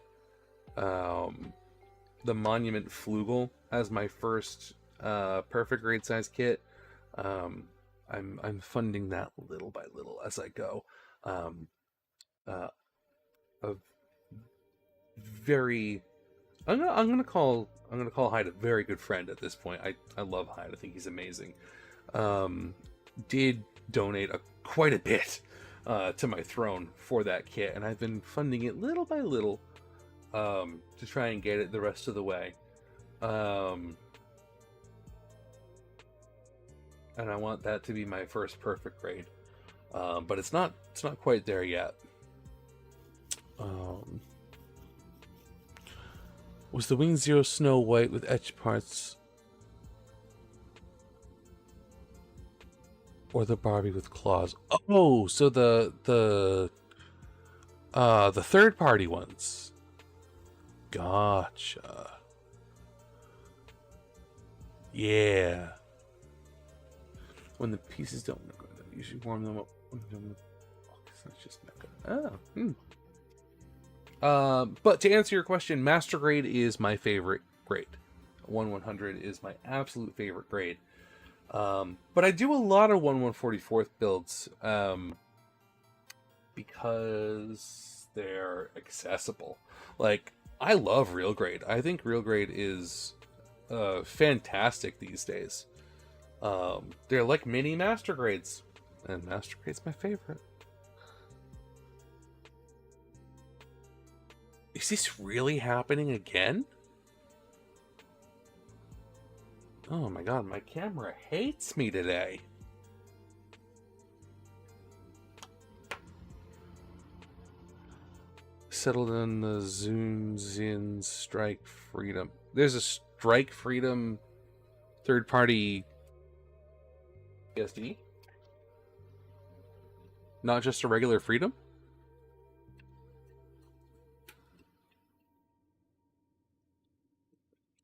Monument Flugel as my first perfect grade size kit. I'm funding that little by little as I go. A very I'm gonna call Hyde a very good friend at this point. I love Hyde. I think he's amazing. Did donate quite a bit to my throne for that kit, and I've been funding it little by little to try and get it the rest of the way. And I want that to be my first perfect grade, but it's not quite there yet. Was the Wing Zero Snow White with etched parts, or the Barbie with claws? Oh, so the third party ones. Gotcha. Yeah. When the pieces don't look good, I usually warm them up. That's just not good. But to answer your question, Master Grade is my favorite grade. 1/100 is my absolute favorite grade. But I do a lot of 1/144th builds because they're accessible. Like, I love real grade. I think real grade is fantastic these days. They're like mini master grades, and master grade's my favorite. Is this really happening again? Oh my god, my camera hates me today. Settled in the Zunzin Strike Freedom. There's a Strike Freedom third-party PSD? Not just a regular Freedom?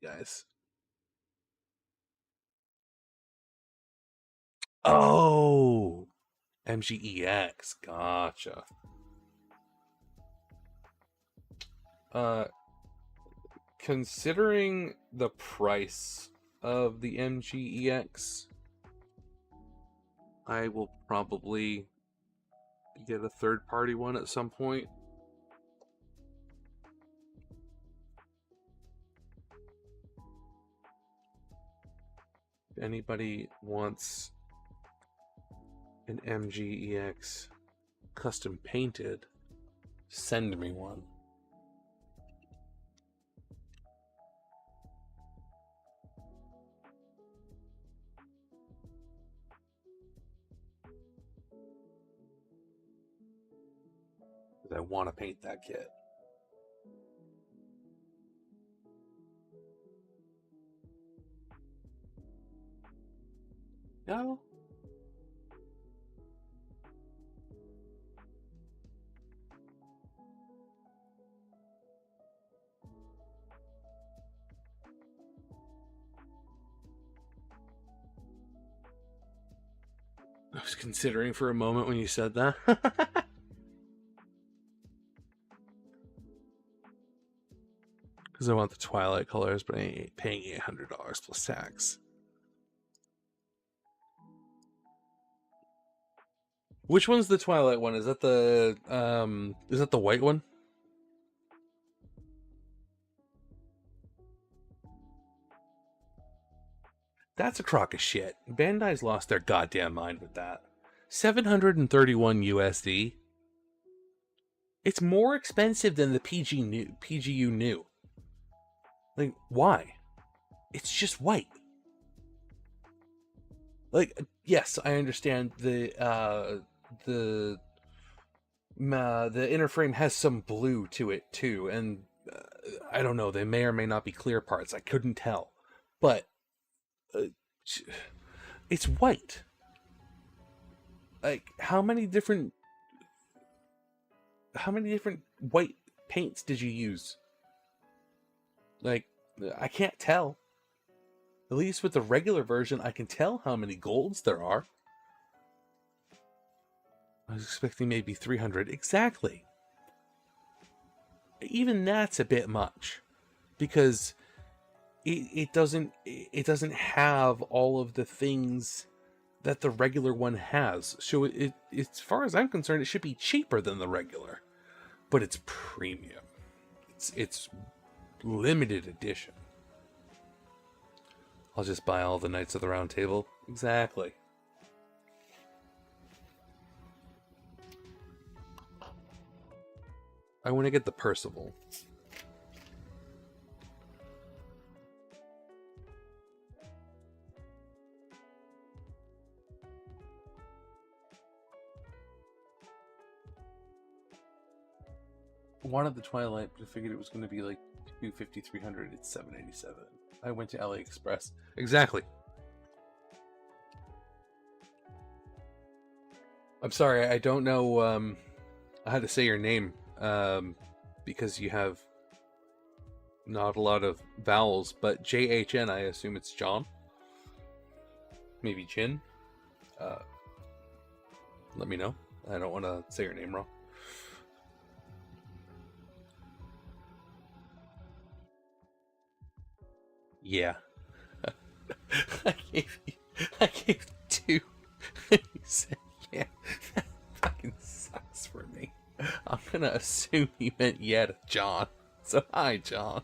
Guys. Oh! MGEX. Gotcha. Considering the price of the MGEX, I will probably get a third-party one at some point. If anybody wants an MGEX custom painted, send me one. I want to paint that kit. No? I was considering for a moment when you said that. Because I want the Twilight colors, but I ain't paying $800 plus tax. Which one's the Twilight one? Is that the white one? That's a crock of shit. Bandai's lost their goddamn mind with that. 731 USD. It's more expensive than the PGU new. Like, why? It's just white. Like, yes, I understand the inner frame has some blue to it too, and I don't know, they may or may not be clear parts. I couldn't tell, but it's white. Like, how many different white paints did you use? Like, I can't tell. At least with the regular version, I can tell how many golds there are. I was expecting maybe 300. Exactly. Even that's a bit much, because it doesn't have all of the things that the regular one has. So as far as I'm concerned, it should be cheaper than the regular, but it's premium. It's limited edition. I'll just buy all the Knights of the Round Table. Exactly. I want to get the Percival. Wanted the Twilight, but I figured it was going to be like $250, $300. It's $787. I went to AliExpress. Exactly. I'm sorry, I don't know how to say your name, because you have not a lot of vowels, but JHN, I assume it's John. Maybe Jin. Let me know. I don't want to say your name wrong. Yeah. I gave you I gave 2. He said, yeah, that fucking sucks for me. I'm gonna assume he meant yeah to John. So hi, John.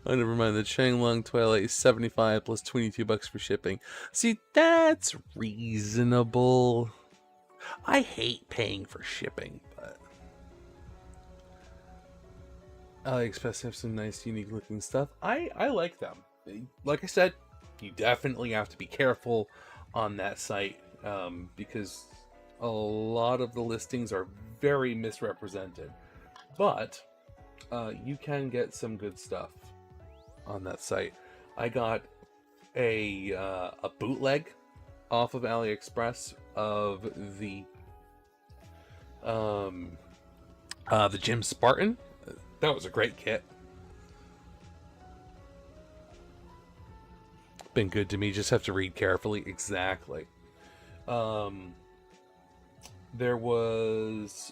Oh, never mind. The Changlong Twilight is 75 plus 22 bucks for shipping. See, that's reasonable. I hate paying for shipping, but AliExpress have some nice, unique looking stuff. I like them. Like I said, you definitely have to be careful on that site because a lot of the listings are very misrepresented. But you can get some good stuff on that site. I got a bootleg off of AliExpress of the Gym Spartan. That was a great kit. Been good to me. Just have to read carefully. Exactly. There was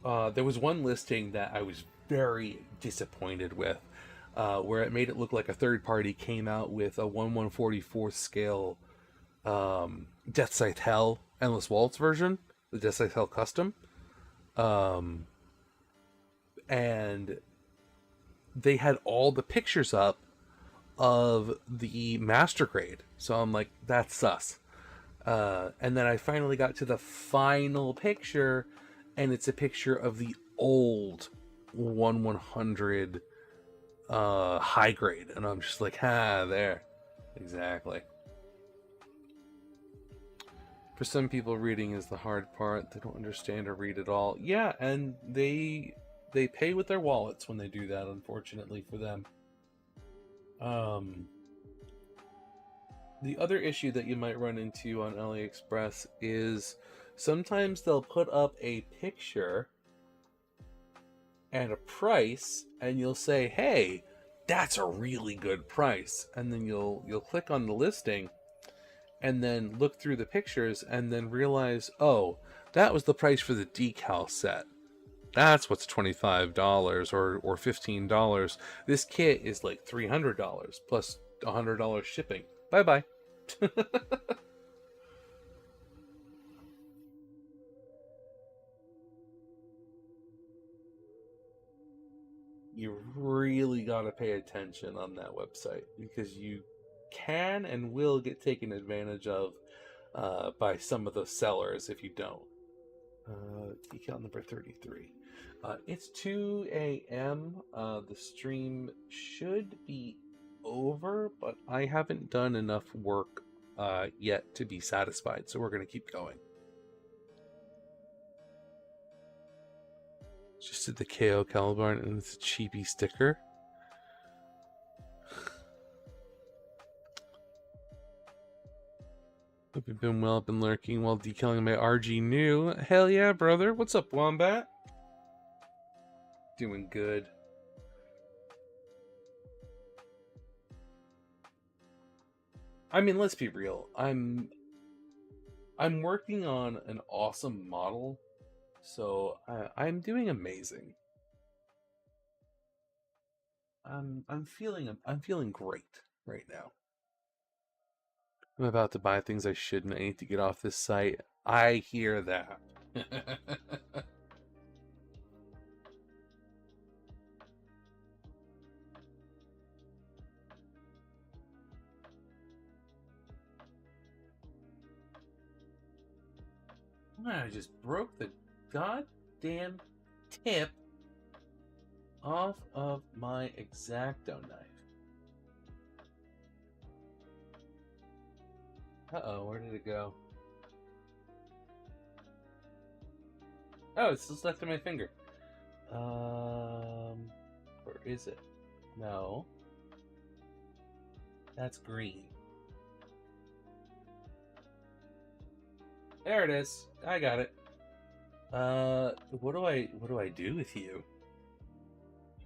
one listing that I was very disappointed with, where it made it look like a third party came out with a 1/144 scale Death Scythe Hell Endless Waltz version, the Death Scythe Hell Custom, and they had all the pictures up of the master grade. So I'm like, that's sus. And then I finally got to the final picture, and it's a picture of the old 1/100 high grade, and I'm just like, there, exactly. For some people, reading is the hard part. They don't understand or read at all. Yeah, and they pay with their wallets when they do that, unfortunately for them. The other issue that you might run into on AliExpress is sometimes they'll put up a picture and a price, and you'll say, hey, that's a really good price. And then you'll click on the listing and then look through the pictures and then realize, oh, that was the price for the decal set. That's what's $25 or $15. This kit is like $300 plus $100 shipping. Bye-bye. You really got to pay attention on that website because you can and will get taken advantage of by some of the sellers if you don't. Decal number 33. It's 2 a.m. The stream should be over, but I haven't done enough work yet to be satisfied, so we're going to keep going. Just did the KO Caliburn, and it's a cheapy sticker. Hope you've been well. I've been lurking while decaling my RG new. Hell yeah, brother. What's up, Wombat? Doing good. I mean, let's be real. I'm working on an awesome model, so I'm doing amazing. I'm feeling great right now. I'm about to buy things I shouldn't. I need to get off this site. I hear that. I just broke the goddamn tip off of my X-Acto knife. Uh-oh, where did it go? Oh, it's just left in my finger. Or is it? No. That's green. There it is. I got it. What do I do with you?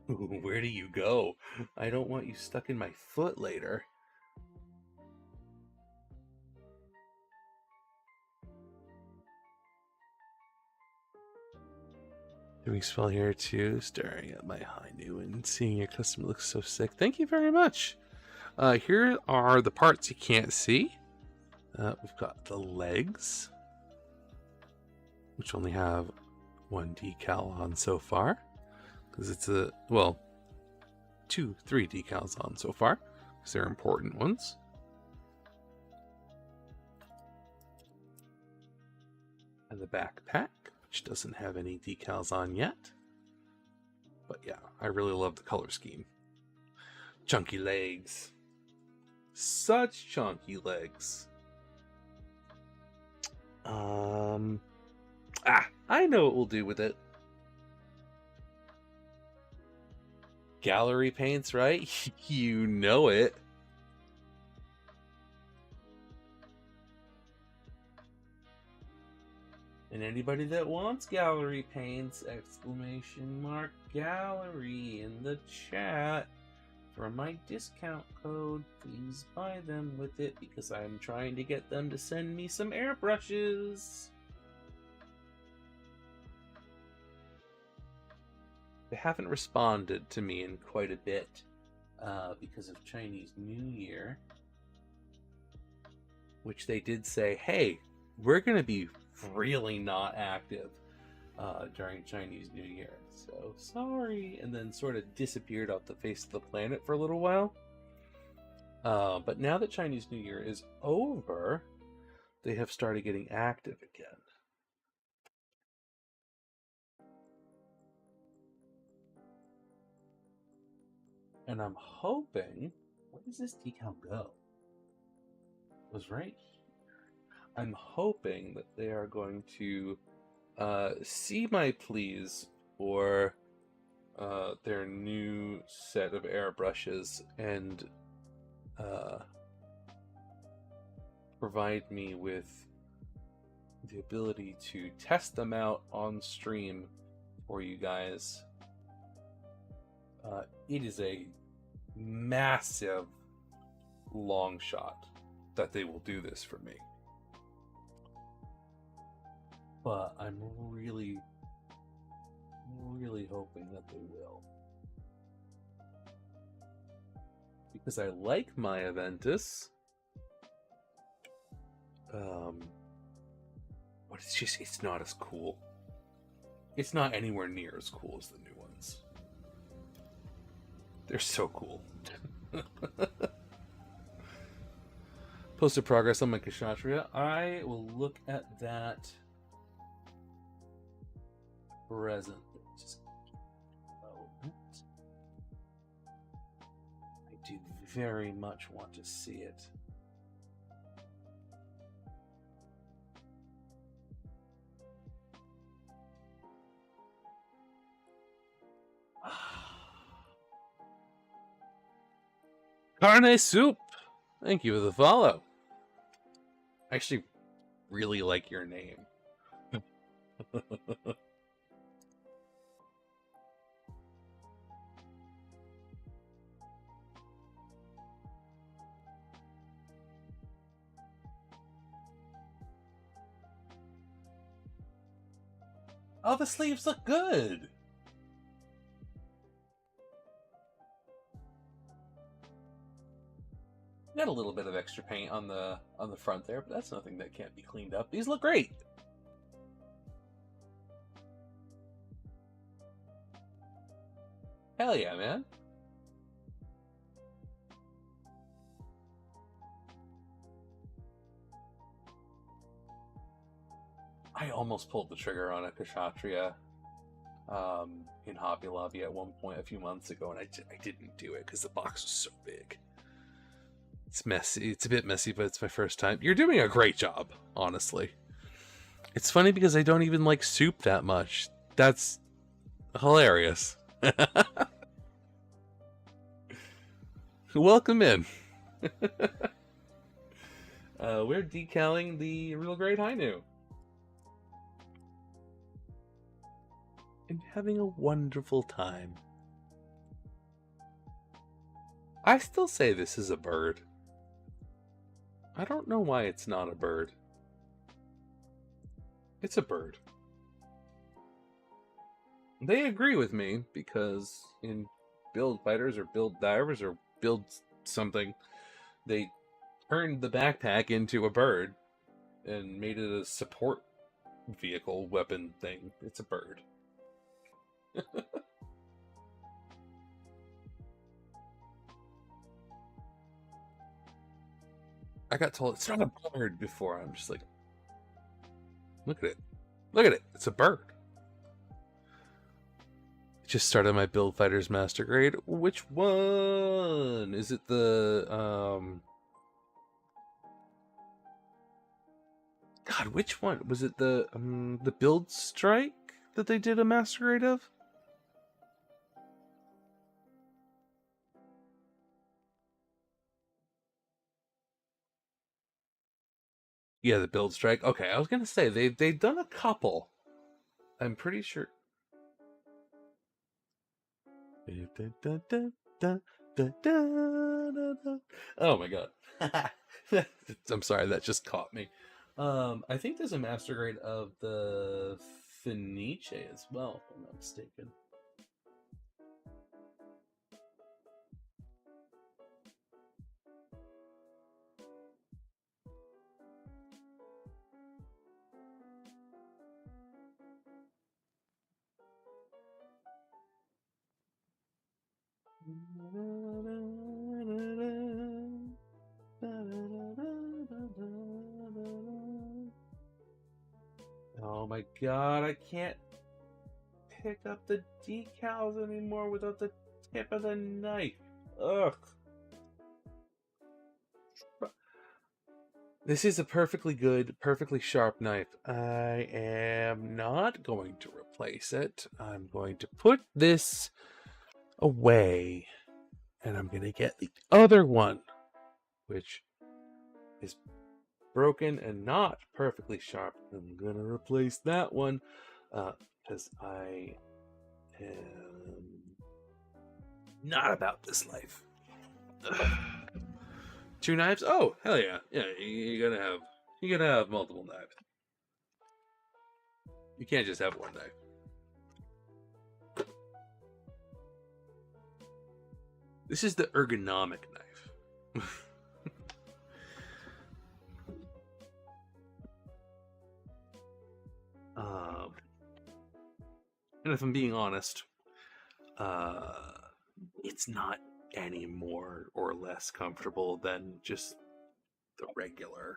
Where do you go? I don't want you stuck in my foot later. Doing spell here too, staring at my high new and seeing your customer look so sick. Thank you very much. Here are the parts you can't see. We've got the legs, which only have one decal on so far, because it's a, well, 3 decals on so far, because they're important ones. And the backpack, which doesn't have any decals on yet. But yeah, I really love the color scheme. Chunky legs. Such chunky legs. I know what we'll do with it. Gallery paints, right? You know it. And anybody that wants gallery paints, !gallery in the chat for my discount code. Please buy them with it because I'm trying to get them to send me some airbrushes. They haven't responded to me in quite a bit because of Chinese New Year, which they did say, hey, we're going to be really not active during Chinese New Year, so sorry, and then sort of disappeared off the face of the planet for a little while. But now that Chinese New Year is over, they have started getting active again. And I'm hoping, where does this decal go? It was right here. I'm hoping that they are going to see my pleas for their new set of airbrushes and provide me with the ability to test them out on stream for you guys. It is a massive long shot that they will do this for me. But I'm really hoping that they will. Because I like my Aventus. But it's just, it's not as cool. It's not anywhere near as cool as the new ones. They're so cool. Posted progress on my Kshatriya. I will look at that present. Just a moment. I do very much want to see it. Carne Soup! Thank you for the follow. I actually really like your name. Oh, the sleeves look good! Got a little bit of extra paint on the front there, but that's nothing that can't be cleaned up. These look great. Hell yeah, man. I almost pulled the trigger on a Kshatriya in Hobby Lobby at one point a few months ago, and I didn't do it because the box was so big. It's messy. It's a bit messy, but it's my first time. You're doing a great job, honestly. It's funny because I don't even like soup that much. That's hilarious. Welcome in. We're decaling the Real Great Hainu. And having a wonderful time. I still say this is a bird. I don't know why it's not a bird. It's a bird. They agree with me because in Build Fighters or Build Divers or Build something. They turned the backpack into a bird and made it a support vehicle weapon thing. It's a bird. I got told it's not a bird before. I'm just like, look at it. Look at it. It's a bird. Just started my Build Fighters Master Grade. Which one? Is it the God, which one? Was it the Build Strike that they did a Master Grade of? Yeah, the Build Strike. Okay, I was gonna say they've done a couple. I'm pretty sure. Oh my god. I'm sorry, that just caught me. I think there's a Master Grade of the Fenice as well, if I'm not mistaken. Oh my god, I can't pick up the decals anymore without the tip of the knife. Ugh. This is a perfectly good, perfectly sharp knife. I am not going to replace it. I'm going to put this away. And I'm going to get the other one, which is broken and not perfectly sharp. I'm going to replace that one because I am not about this life. Ugh. 2 knives? Oh, hell yeah. Yeah, you're gonna have multiple knives. You can't just have one knife. This is the ergonomic knife. And if I'm being honest, it's not any more or less comfortable than just the regular.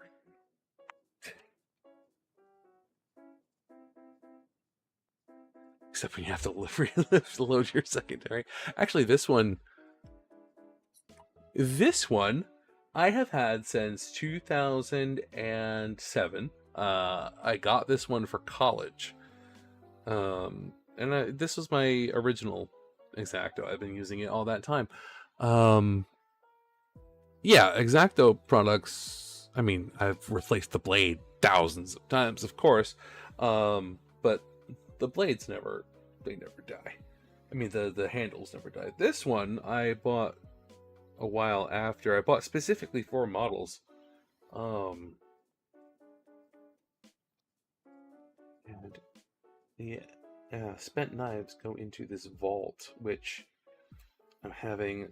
Except when you have to load your secondary. Actually, this one I have had since 2007. I got this one for college. This was my original X-Acto. I've been using it all that time. Yeah, X-Acto products, I mean, I've replaced the blade thousands of times, of course. But the blades never die. I mean, the handles never die. This one I bought a while after. I bought specifically for models. And the spent knives go into this vault, which I'm having a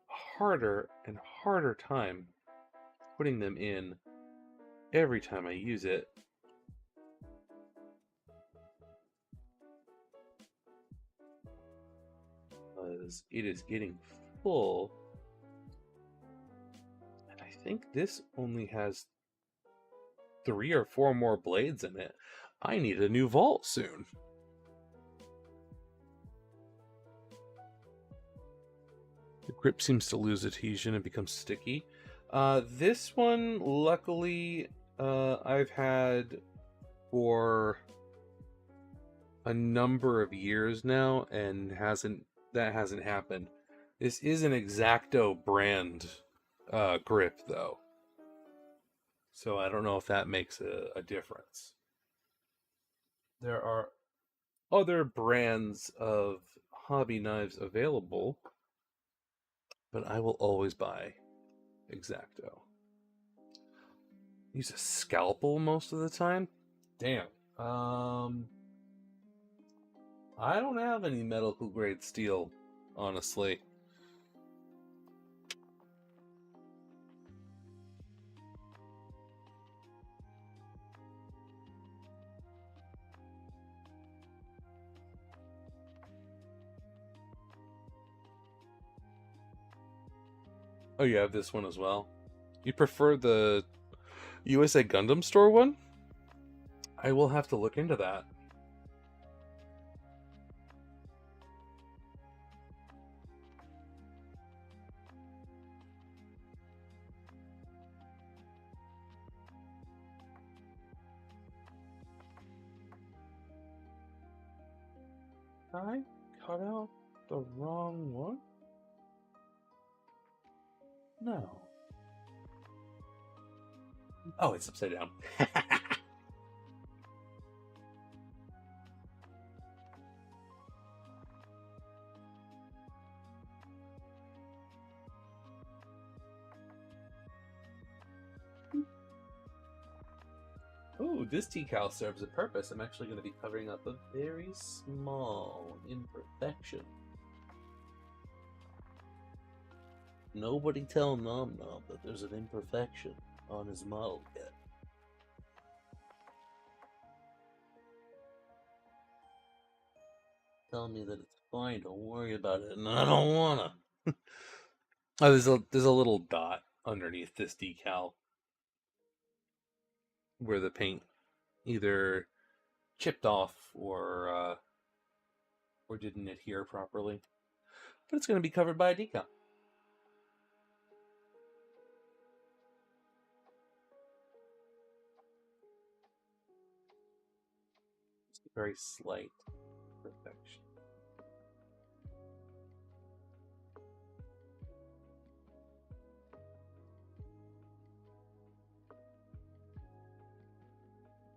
harder and harder time putting them in every time I use it. Because it is getting full. And I think this only has 3 or 4 more blades in it. I need a new vault soon. The grip seems to lose adhesion and become sticky. This one, luckily, I've had for a number of years now, and that hasn't happened. This is an X-Acto brand grip, though, so I don't know if that makes a difference. There are other brands of hobby knives available, but I will always buy X-Acto. Use a scalpel most of the time? Damn. I don't have any medical grade steel, honestly. Oh, you have this one as well. You prefer the USA Gundam store one? I will have to look into that. I cut out the wrong one? No. Oh, it's upside down. Ooh, this decal serves a purpose. I'm actually going to be covering up a very small imperfection. Nobody tell Nom Nom that there's an imperfection on his model kit. Tell me that it's fine, don't worry about it, and I don't wanna. Oh, there's a little dot underneath this decal where the paint either chipped off or didn't adhere properly. But it's going to be covered by a decal. Just a very slight perfection.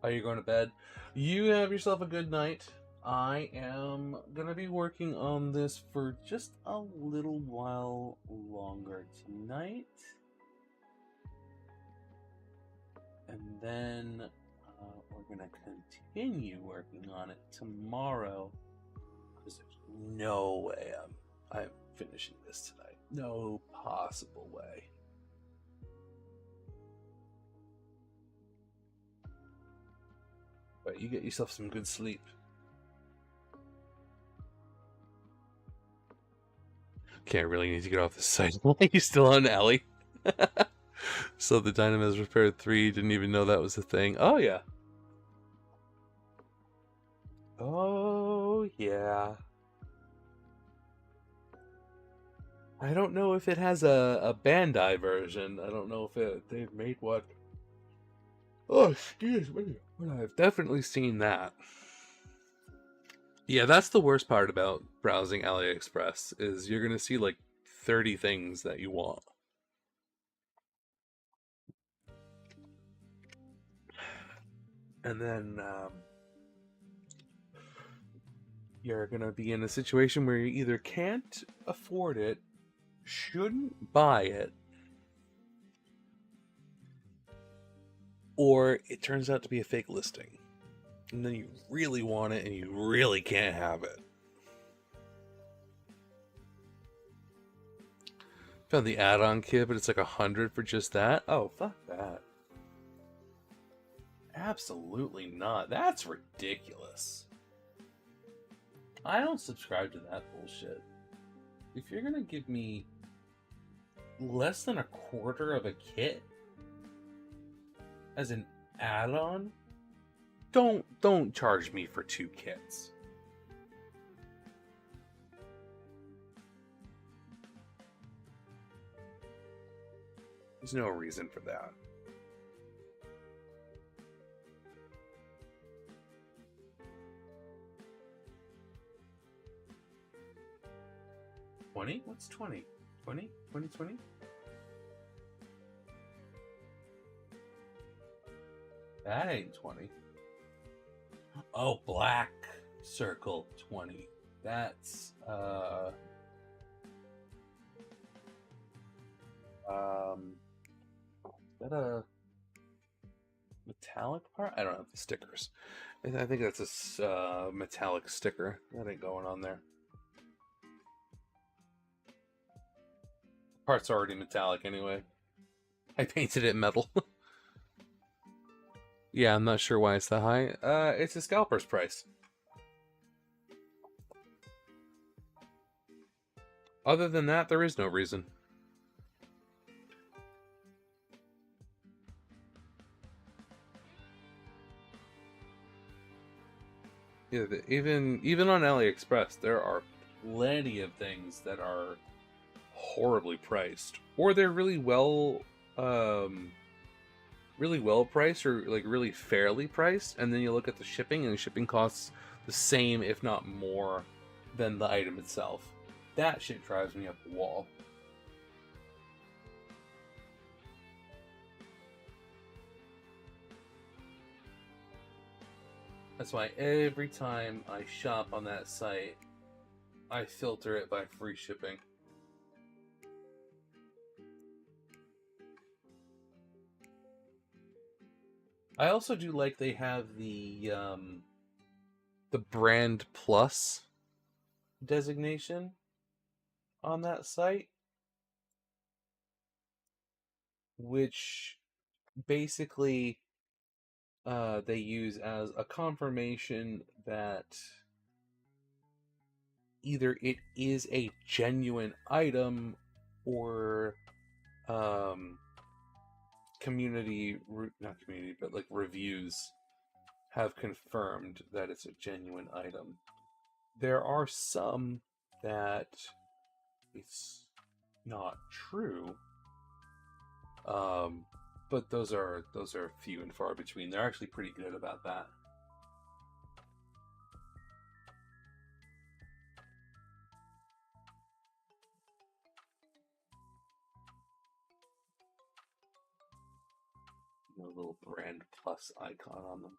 Are you going to bed? You have yourself a good night. I am going to be working on this for just a little while longer tonight. And then we're going to continue working on it tomorrow. Because there's no way I'm finishing this tonight. No possible way. But you get yourself some good sleep. Okay, I really need to get off this site. You still on Ellie? So the Dynamos repaired 3, didn't even know that was a thing. Oh, yeah. Oh, yeah. I don't know if it has a Bandai version. I don't know if they've made one. Oh, excuse me. But I've definitely seen that. Yeah, that's the worst part about browsing AliExpress, is you're going to see like 30 things that you want. And then you're going to be in a situation where you either can't afford it, shouldn't buy it, or it turns out to be a fake listing. And then you really want it and you really can't have it. Found the add-on kit, but it's like 100 for just that? Oh, fuck that. Absolutely not. That's ridiculous. I don't subscribe to that bullshit. If you're gonna give me less than a quarter of a kit as an add-on, don't charge me for 2 kits. There's no reason for that. $20? What's 20? 20? 2020? That ain't 20. Oh, Black Circle 20. That's is that a metallic part? I don't have the stickers. I think that's a metallic sticker. That ain't going on there. The part's already metallic anyway. I painted it metal. Yeah, I'm not sure why it's that high. It's a scalper's price. Other than that, there is no reason. Yeah, even on AliExpress, there are plenty of things that are horribly priced, or they're really well priced, or like really fairly priced, and then you look at the shipping, and the shipping costs the same, if not more, than the item itself. That shit drives me up the wall. That's why every time I shop on that site, I filter it by free shipping. I also do like they have the brand plus designation on that site, which basically they use as a confirmation that either it is a genuine item, or not community, but like reviews have confirmed that it's a genuine item. There are some that it's not true, but those are few and far between. They're actually pretty good about that. A little brand plus icon on them.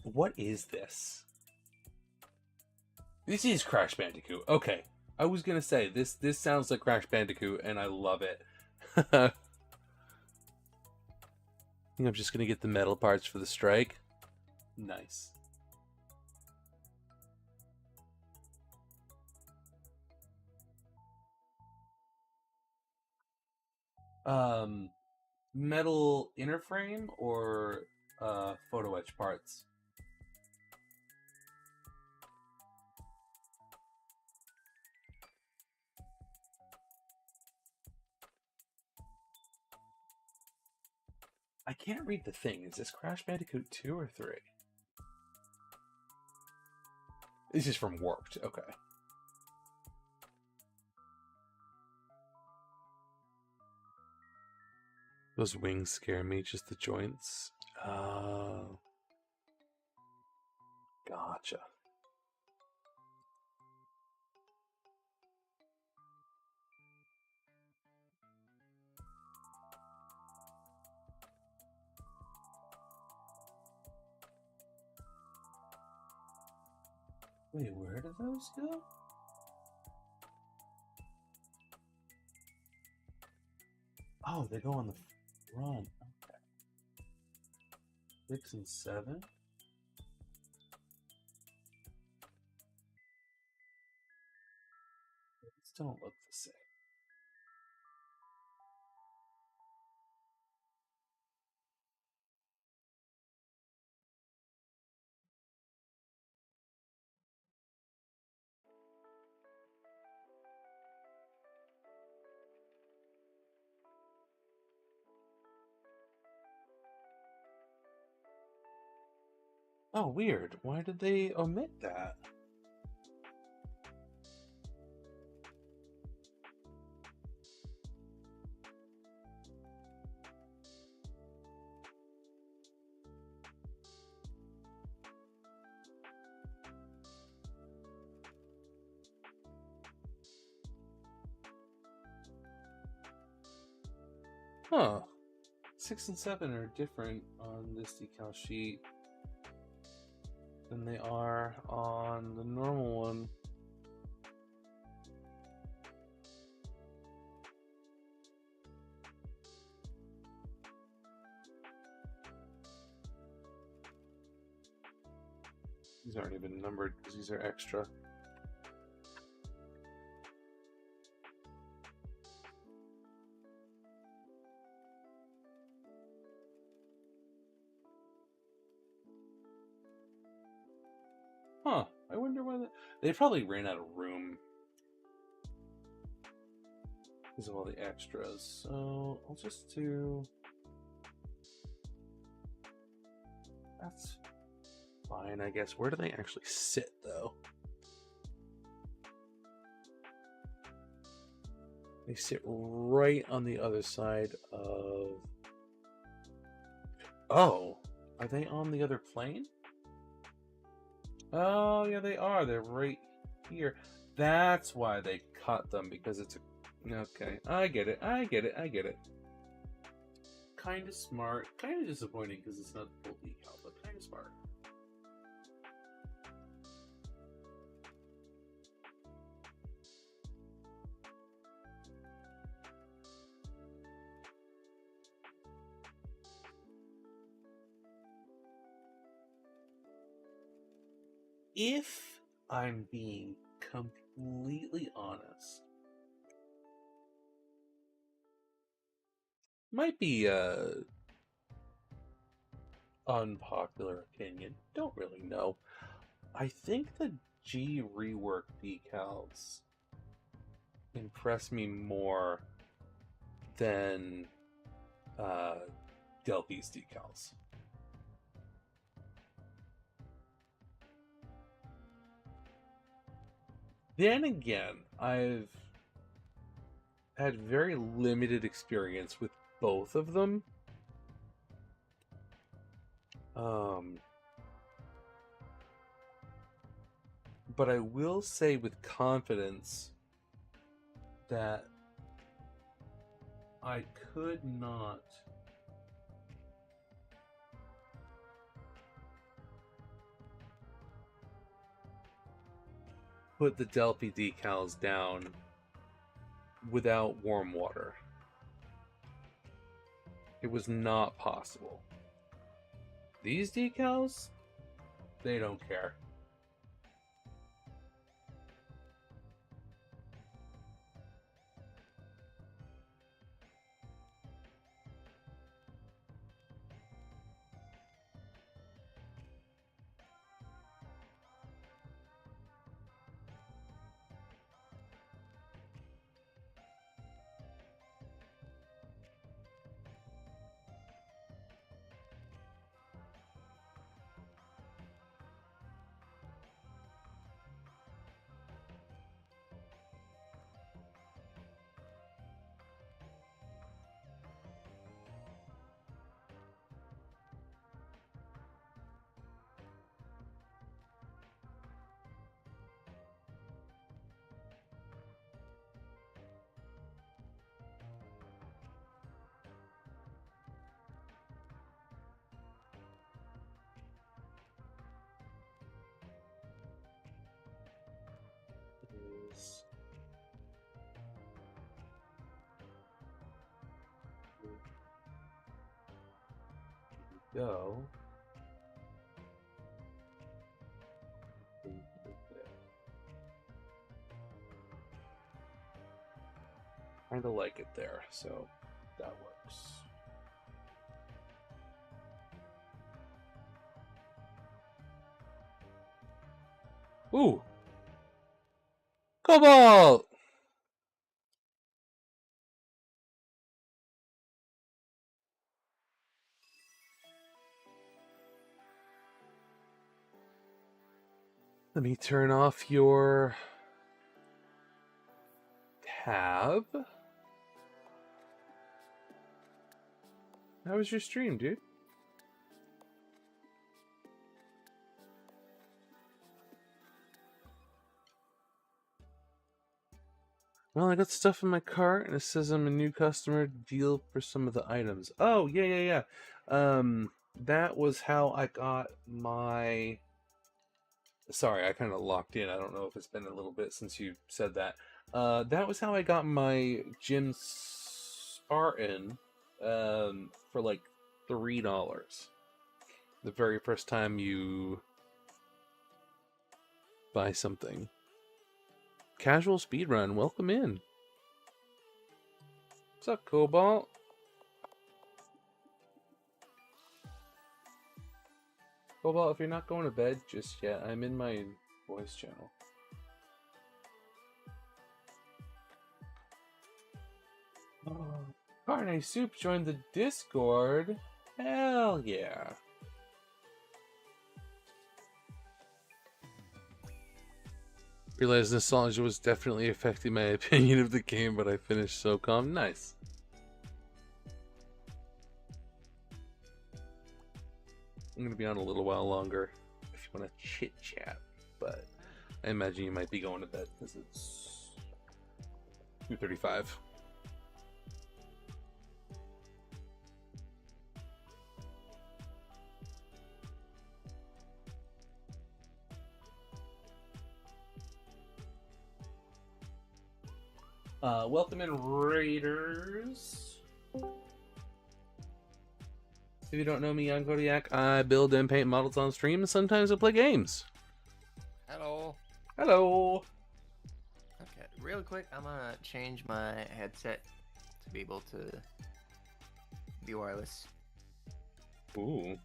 What is this? This is Crash Bandicoot. Okay. I was gonna say this sounds like Crash Bandicoot, and I love it. I think I'm just gonna get the metal parts for the strike. Nice. Metal inner frame or photo etch parts? I can't read the thing. Is this Crash Bandicoot 2 or 3? This is from Warped. Okay. Those wings scare me, just the joints. Oh. Gotcha. Wait, where do those go? Oh, they go on the front. Okay. 6 and 7? These don't look the same. Oh, weird. Why did they omit that? Huh. 6 and 7 are different on this decal sheet than they are on the normal one. These aren't even numbered because these are extra. Huh. I wonder why they probably ran out of room because of all the extras. So I'll just do... That's fine, I guess. Where do they actually sit, though? They sit right on the other side of... Oh! Are they on the other plane? Oh, yeah, they are. They're right here. That's why they cut them, because it's a... Okay, I get it. I get it. I get it. Kind of smart. Kind of disappointing, because it's not full decal, but kind of smart. If I'm being completely honest, might be a unpopular opinion, don't really know. I think the G rework decals impress me more than Delphi's decals. Then again, I've had very limited experience with both of them. But I will say with confidence that I could not put the Delphi decals down without warm water. It was not possible. These decals, they don't care. Go. Kind of like it there, so that works. Ooh! Cobalt! Let me turn off your tab. How was your stream, dude? Well, I got stuff in my cart, and it says I'm a new customer. Deal for some of the items. Oh, yeah. That was how I got my... Sorry, I kind of locked in. I don't know if it's been a little bit since you said that. That was how I got my Gym Spartan for like $3. The very first time you buy something. Casual speedrun, welcome in. What's up, Cobalt? Well, if you're not going to bed just yet, I'm in my voice channel. Carne Soup joined the Discord. Hell yeah. Realized nostalgia was definitely affecting my opinion of the game, but I finished so calm. Nice. I'm gonna be on a little while longer if you want to chit chat, but I imagine you might be going to bed because it's 2:35. Welcome in, Raiders. If you don't know me, I'm Kodiak. I build and paint models on stream, and sometimes I play games. Hello. Hello. Okay, real quick, I'm gonna change my headset to be able to be wireless. Ooh.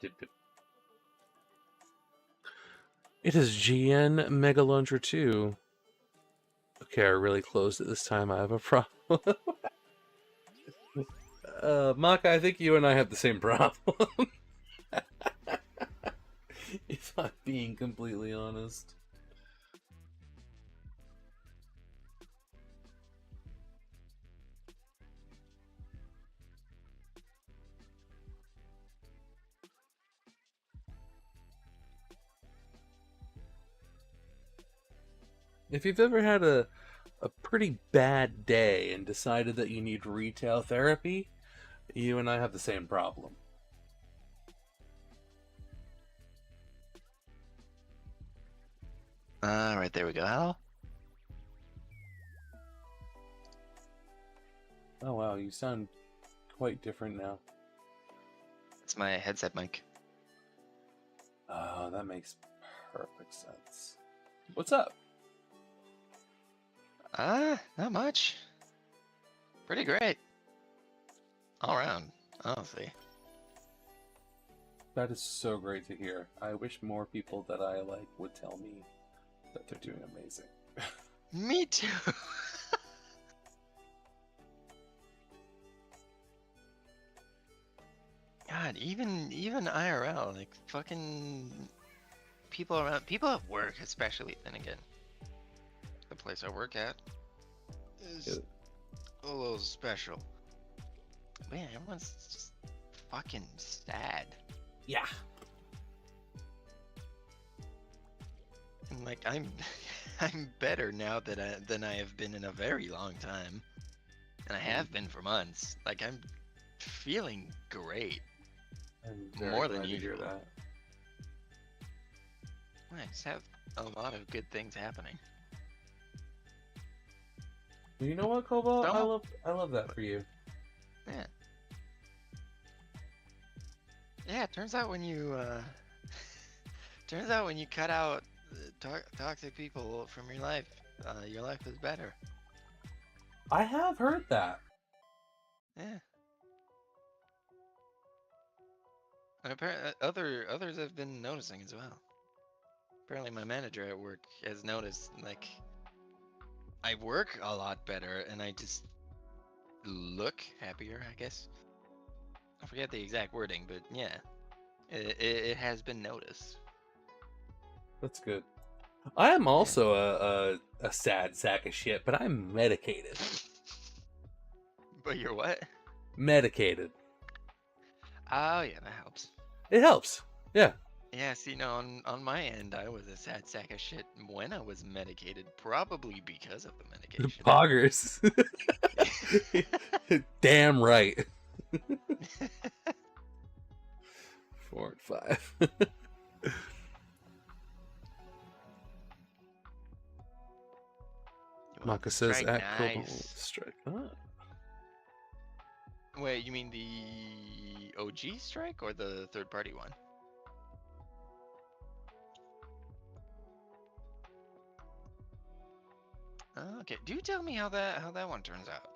Dip. It is GN Mega Launcher 2. Okay, I really closed it this time. I have a problem. Maka, I think you and I have the same problem. If I'm being completely honest. If you've ever had a pretty bad day and decided that you need retail therapy, you and I have the same problem. Alright, there we go. Hello? Oh wow, you sound quite different now. It's my headset mic. Oh, that makes perfect sense. What's up? Not much. Pretty great. All around, honestly. That is so great to hear. I wish more people that I like would tell me that they're doing amazing. Me too. God, even IRL, like fucking people around, people at work especially. Then again, the place I work at is a little special. Man, everyone's just fucking sad. Yeah. And like I'm better now than I have been in a very long time, and I have been for months. Like I'm feeling great. I'm very More than glad to hear usual. that. I just have a lot of good things happening. You know what, Cobalt? I love that for you. Yeah. Yeah, it turns out when you cut out toxic people from your life is better. I have heard that. Yeah. And apparently others have been noticing as well. Apparently my manager at work has noticed, like, I work a lot better and I just look happier, I guess. I forget the exact wording, but yeah. It has been noticed. That's good. I am also a sad sack of shit, but I'm medicated. But you're what? Medicated. Oh yeah, that helps. It helps. Yeah. Yeah, see, no, on my end, I was a sad sack of shit when I was medicated, probably because of the medication. Poggers. Damn right. 4 and 5. Maka says at Cobalt Strike. Oh. Wait, you mean the OG strike or the third party one? Okay, do tell me how that one turns out.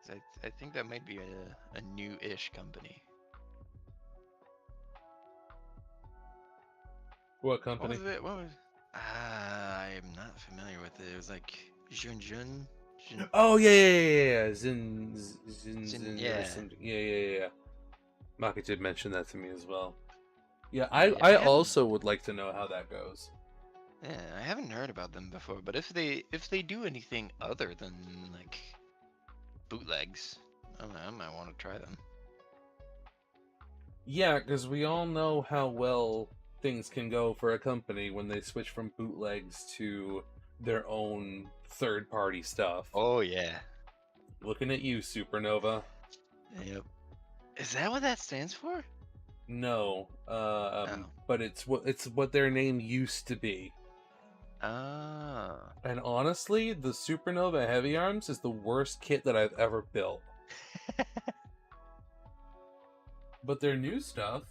'Cause I think that might be a new-ish company. What company? What was it? What was? I'm not familiar with it. It was like Jun. Oh yeah. Zin, or Yeah. something. Yeah. Maki did mention that to me as well. Yeah, Yeah, I haven't- also would like to know how that goes. Yeah, I haven't heard about them before, but if they do anything other than like bootlegs, I might want to try them. Yeah, because we all know how well things can go for a company when they switch from bootlegs to their own third-party stuff. Oh yeah. Looking at you, Supernova. Yep. Is that what that stands for? No, Oh. but it's what their name used to be. Ah. And honestly, the Supernova Heavy Arms is the worst kit that I've ever built. But their new stuff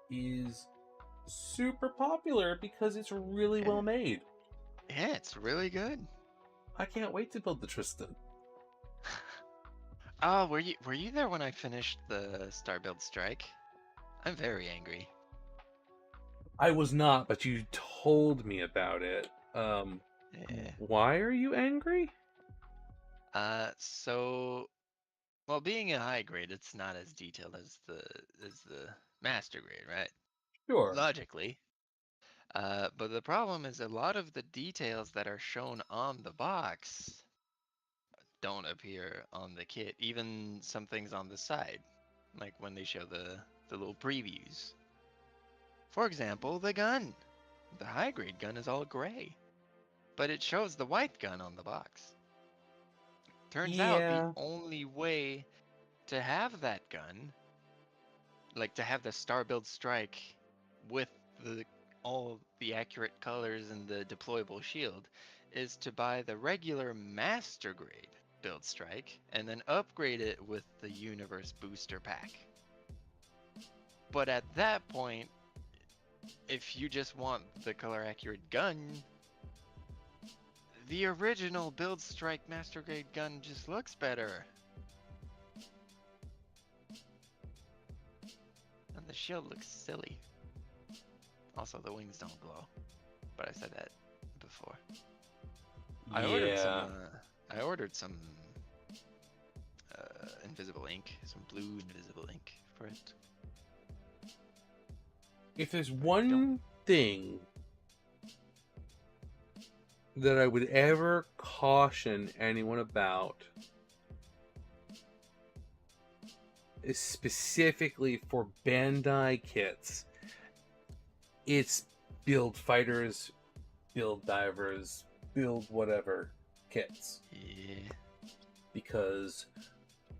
is super popular because it's really well made. Yeah, it's really good. I can't wait to build the Tristan. Oh, were you there when I finished the Star Build Strike? I'm very angry. I was not, but you told me about it. Yeah. Why are you angry? So, well, being a high grade, it's not as detailed as the master grade, right? Sure. Logically. But the problem is a lot of the details that are shown on the box don't appear on the kit. Even some things on the side, like when they show the little previews. For example, the gun. The high grade gun is all gray, but it shows the white gun on the box. Turns out the Yeah. only way to have that gun, like to have the Star Build Strike with all the accurate colors and the deployable shield, is to buy the regular master grade Build Strike and then upgrade it with the Universe Booster Pack. But at that point, if you just want the color accurate gun, the original Build Strike Master Grade gun just looks better. And the shield looks silly. Also, the wings don't glow. But I said that before. I ordered some invisible ink, some blue invisible ink for it. If there's one thing that I would ever caution anyone about, is specifically for Bandai kits, it's build fighters, build divers, build whatever kits. Yeah. Because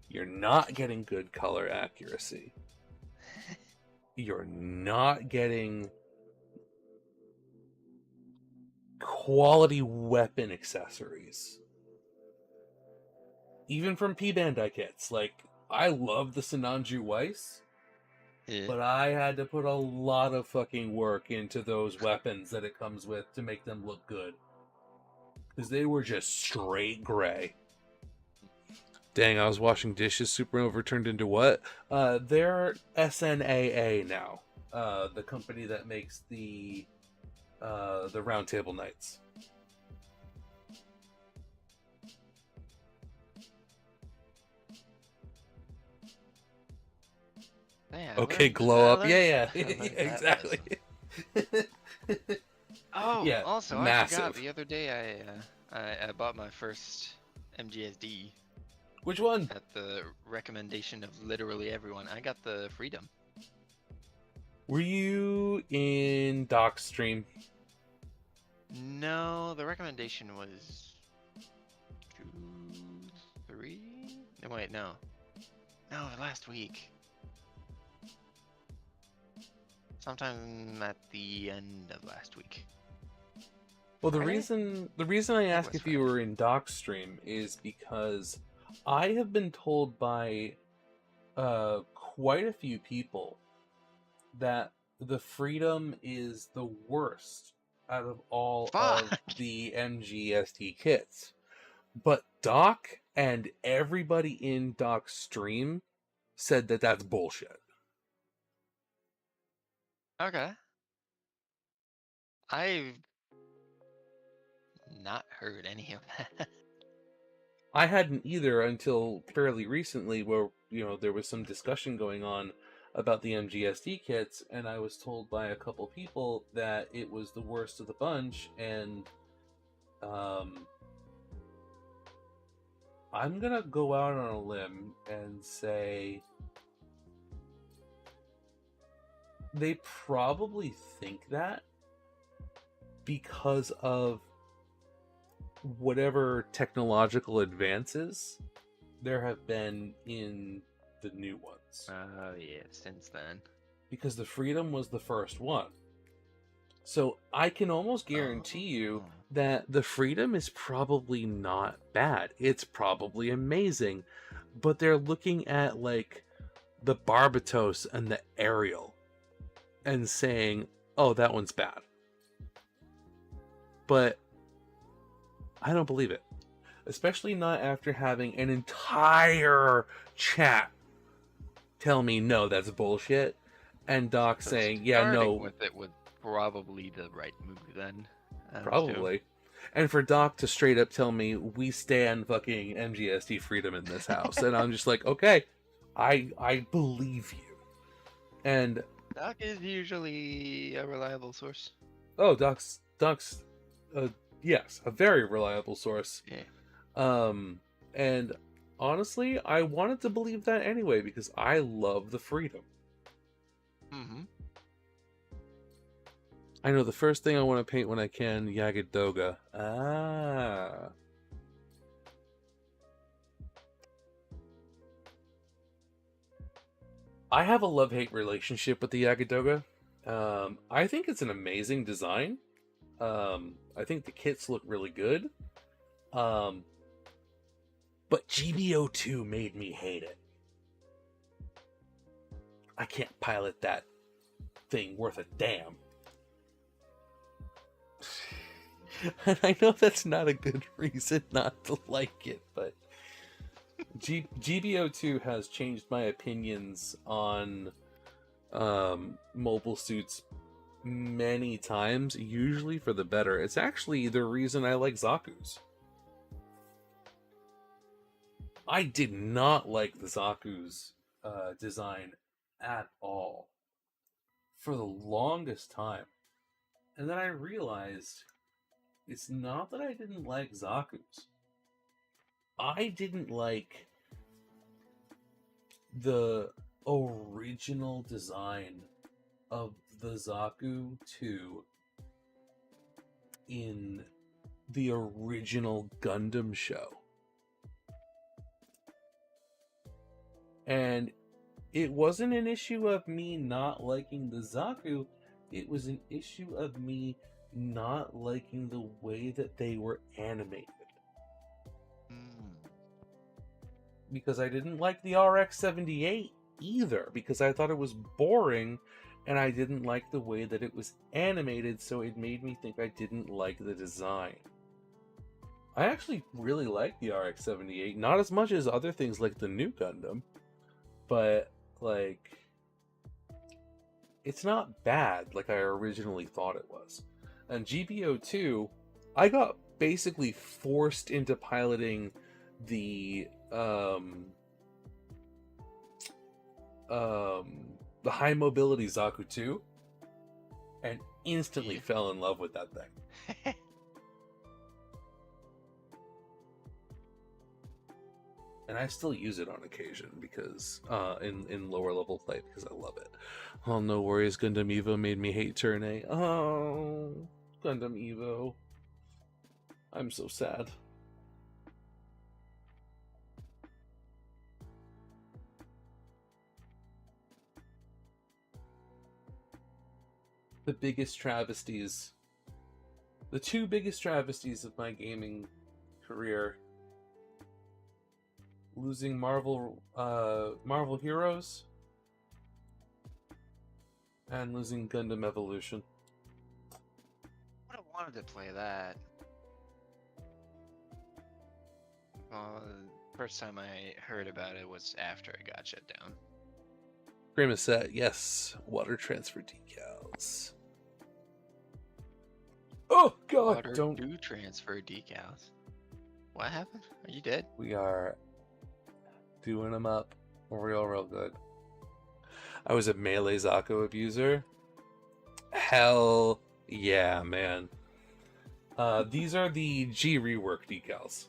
you're not getting good color accuracy. You're not getting quality weapon accessories. Even from P Bandai kits. Like, I love the Sinanju Weiss, but I had to put a lot of fucking work into those weapons that it comes with to make them look good. Because they were just straight gray. Dang, I was washing dishes. Supernova turned into what? They're SNAA now. The company that makes the Round Table Knights. Yeah, Okay, glow up. Yeah, exactly. Oh, yeah, also, massive. I forgot the other day I bought my first MGSD. Which one? At the recommendation of literally everyone. I got the Freedom. Were you in Doc's stream? No, the recommendation was 2, 3. No, wait, no. No, last week. Sometime at the end of last week. Well, the reason I ask if you were in Doc's stream is because I have been told by quite a few people that the Freedom is the worst out of all Fuck. of the MGST kits. But Doc and everybody in Doc's stream said that that's bullshit. Okay. I've not heard any of that. I hadn't either until fairly recently, where there was some discussion going on about the MGSD kits, and I was told by a couple people that it was the worst of the bunch, and I'm gonna go out on a limb and say they probably think that because of whatever technological advances there have been in the new ones. Oh yeah, since then. Because the Freedom was the first one. So I can almost guarantee you that the Freedom is probably not bad. It's probably amazing. But they're looking at like the Barbatos and the Ariel and saying, oh, that one's bad. But I don't believe it. Especially not after having an entire chat tell me, no, that's bullshit. And Doc saying, yeah, Starting no. with it would probably the right move then. Probably. And for Doc to straight up tell me, we stand fucking MGST Freedom in this house. And I'm just like, okay, I believe you. And Doc is usually a reliable source. oh, Doc's yes, a very reliable source. Yeah. And honestly, I wanted to believe that anyway because I love the Freedom. Mm-hmm. I know the first thing I want to paint when I can, Yagadoga. Ah. I have a love-hate relationship with the Yagadoga. I think it's an amazing design. I think the kits look really good. But GBO2 made me hate it. I can't pilot that thing worth a damn. And I know that's not a good reason not to like it, but GBO2 has changed my opinions on mobile suits many times, usually for the better. It's actually the reason I like Zaku's. I did not like the Zaku's design at all for the longest time. And then I realized it's not that I didn't like Zaku's. I didn't like the original design of the Zaku 2 in the original Gundam show. And it wasn't an issue of me not liking the Zaku, it was an issue of me not liking the way that they were animated. Because I didn't like the RX-78 either, because I thought it was boring, and I didn't like the way that it was animated, so it made me think I didn't like the design. I actually really like the RX-78, not as much as other things like the new Gundam, but, like, it's not bad like I originally thought it was. And GBO2, I got basically forced into piloting the high mobility Zaku 2 and instantly fell in love with that thing. And I still use it on occasion because in lower level play because I love it. Oh, no worries, Gundam Evo made me hate Turn A. Oh, Gundam Evo. I'm so sad. The biggest travesties. The two biggest travesties of my gaming career. Losing Marvel Heroes and losing Gundam Evolution. What a wanted to play that. First time I heard about it was after it got shut down. Grima set, yes. Water transfer decals. Oh God! Water Don't do transfer decals. What happened? Are you dead? We are doing them up real good. I was a melee Zaku abuser. Hell yeah, man. These are the G rework decals.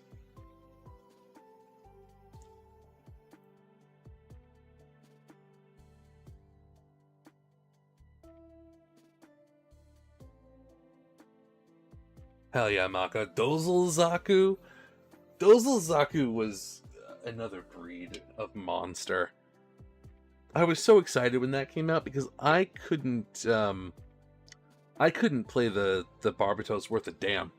Hell yeah, Maka. Dozel Zaku. Dozel Zaku was another breed of monster. I was so excited when that came out because I couldn't play the Barbatos worth a damn.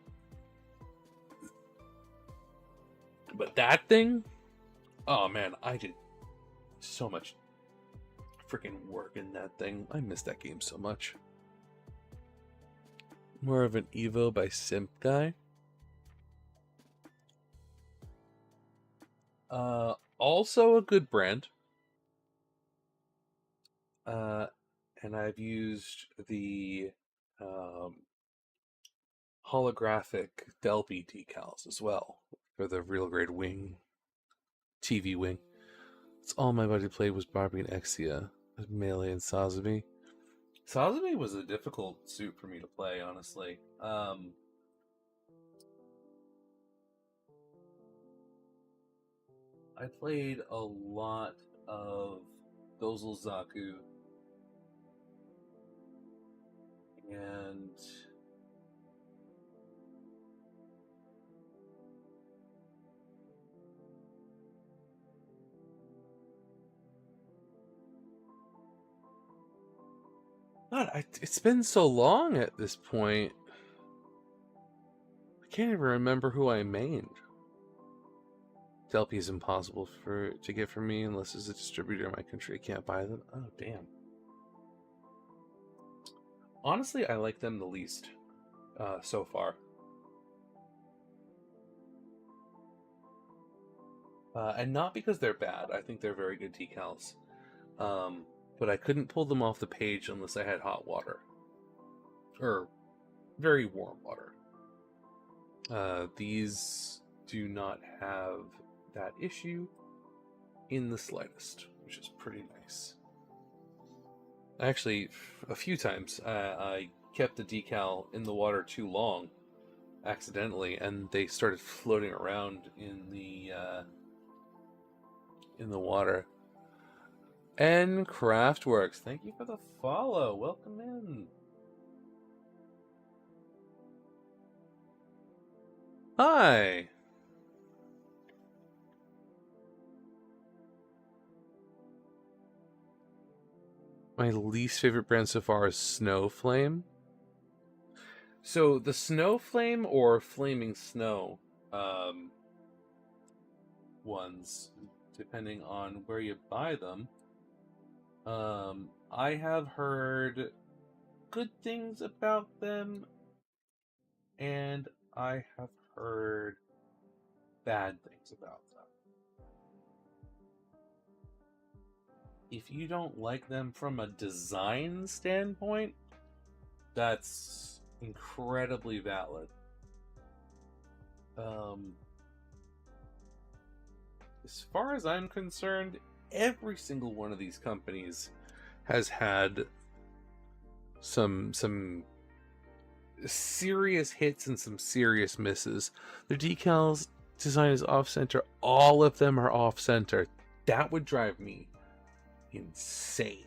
But that thing, oh man, I did so much freaking work in that thing. I miss that game so much. More of an Evo by Simp Guy. Also a good brand. And I've used the holographic Delpy decals as well for the real grade wing, TV wing. It's all my buddy played was Barbie and Exia, Melee and Sazumi. Sazumi was a difficult suit for me to play, honestly. I played a lot of Dozel Zaku and God, it's been so long at this point. I can't even remember who I mained. Delpy is impossible to get for me unless it's a distributor in my country. I can't buy them. Oh, damn. Honestly, I like them the least so far. And not because they're bad. I think they're very good decals. But I couldn't pull them off the page unless I had hot water. Or very warm water. These do not have that issue in the slightest, which is pretty nice. Actually, a few times I kept the decal in the water too long, accidentally, and they started floating around in the water. And Craftworks, thank you for the follow. Welcome in. Hi. My least favorite brand so far is Snowflame. So the Snowflame or Flaming Snow ones, depending on where you buy them, I have heard good things about them, and I have heard bad things about them. If you don't like them from a design standpoint, that's incredibly valid. As far as I'm concerned, every single one of these companies has had some serious hits and some serious misses. Their decals design is off-center. All of them are off-center. That would drive me insane.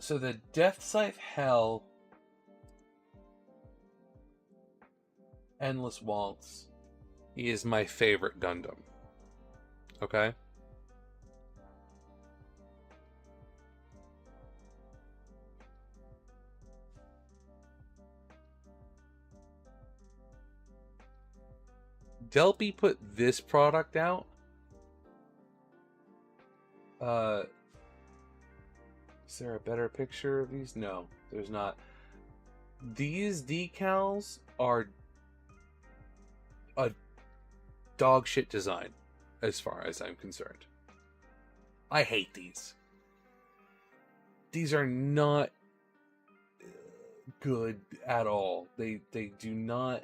So the Death Scythe Hell Endless Waltz is my favorite Gundam. Okay? Delpy put this product out. Is there a better picture of these? No, there's not. These decals are a dog shit design, as far as I'm concerned. I hate these. These are not good at all. They do not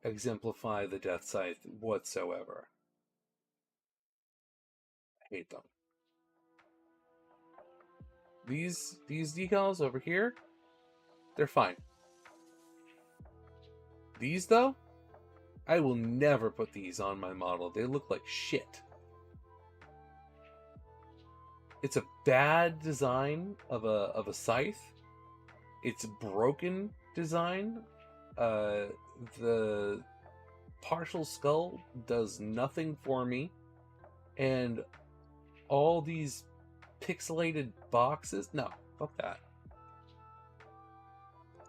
exemplify the Death Scythe whatsoever. I hate them. These decals over here, they're fine. These though, I will never put these on my model. They look like shit. It's a bad design of a scythe. It's broken design. The partial skull does nothing for me, and all these pixelated boxes. No, fuck that.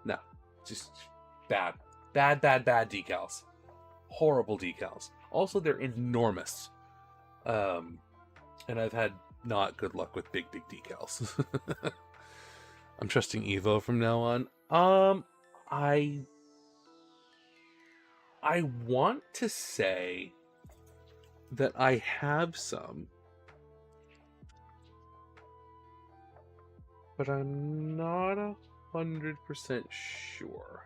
No, just bad decals. Horrible decals. Also, they're enormous. And I've had not good luck with big decals. I'm trusting Evo from now on. I want to say that I have some, but I'm not 100% sure.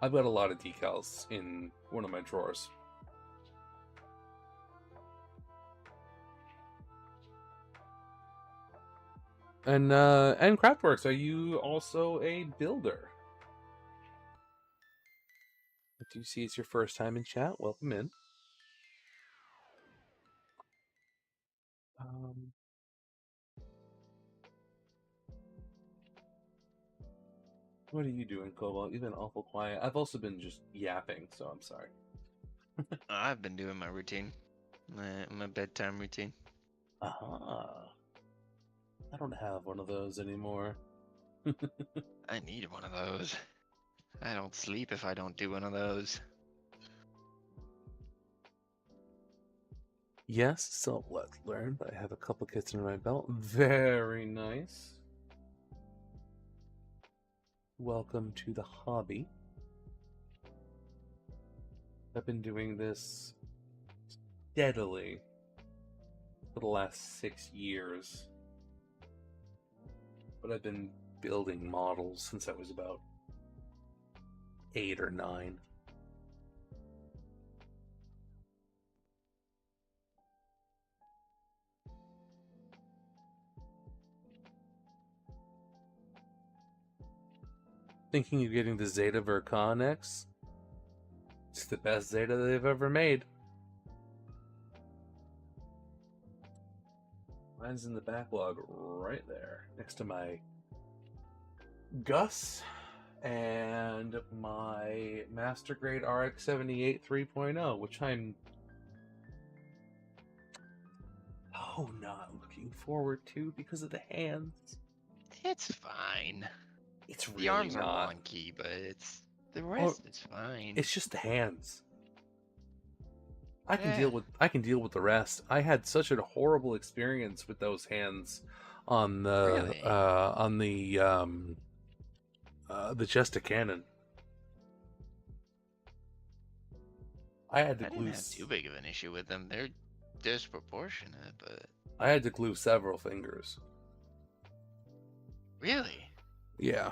I've got a lot of decals in one of my drawers. And Craftworks, are you also a builder? I do see it's your first time in chat. Welcome in. What are you doing, Cobalt? You've been awful quiet. I've also been just yapping, so I'm sorry. I've been doing my routine, my bedtime routine. Aha. I don't have one of those anymore. I need one of those. I don't sleep if I don't do one of those. Yes, so let's learn, but I have a couple kits under my belt. Very nice. Welcome to the hobby. I've been doing this steadily for the last 6 years. But I've been building models since I was about 8 or 9. Thinking of getting the Zeta Vercon X? It's the best Zeta they've ever made. Mine's in the backlog right there, next to my Gus and my Master Grade RX-78 3.0, which I'm not looking forward to because of the hands. It's fine. It's really the arms not. are wonky, but it's the rest is fine. It's just the hands. I can deal with the rest. I had such a horrible experience with those hands on the Jesta Cannon. I didn't have too big of an issue with them. They're disproportionate, but I had to glue several fingers. Really? Yeah.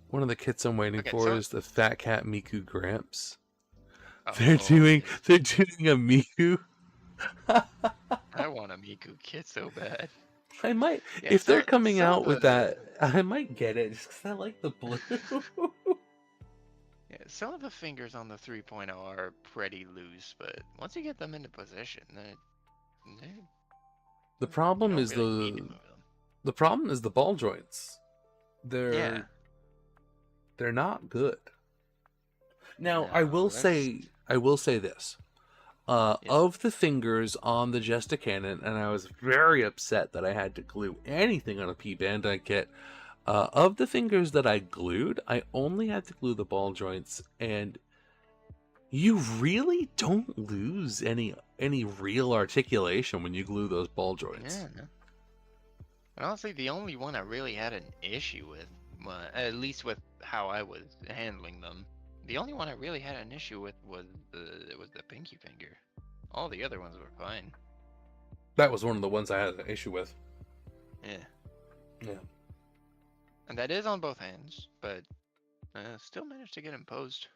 One of the kits I'm waiting for is the Fat Cat Miku Gramps. They're doing a Miku. I want a Miku kit so bad. I might, Yeah, if they're coming out with that, I might get it just because I like the blue. Yeah, some of the fingers on the 3.0 are pretty loose, but once you get them into position, the problem is the problem is the ball joints. They're not good. Now, No, I will that's- say this. Of the fingers on the Jesta cannon, and I was very upset that I had to glue anything on a P Bandai kit. Of the fingers that I glued, I only had to glue the ball joints, and you really don't lose any real articulation when you glue those ball joints. Yeah, no. And honestly, the only one I really had an issue with, at least with how I was handling them, the only one I really had an issue with was the pinky finger. All the other ones were fine. That was one of the ones I had an issue with. Yeah. Yeah. And that is on both hands, but still managed to get imposed.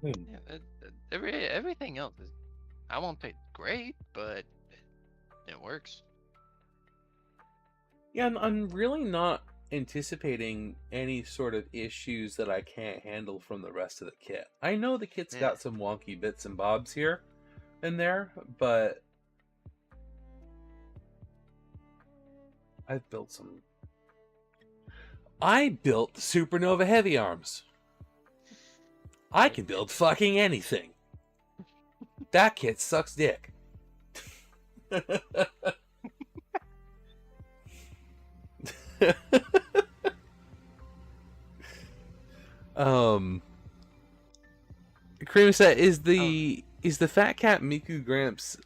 Yeah, everything else is, I won't say great, but it works. Yeah, I'm really not anticipating any sort of issues that I can't handle from the rest of the kit. I know the kit's got some wonky bits and bobs here and there, but I've built some. I built the Supernova Heavy Arms. I can build fucking anything. That kit sucks dick. Cream set is the Fat Cat Miku Gramps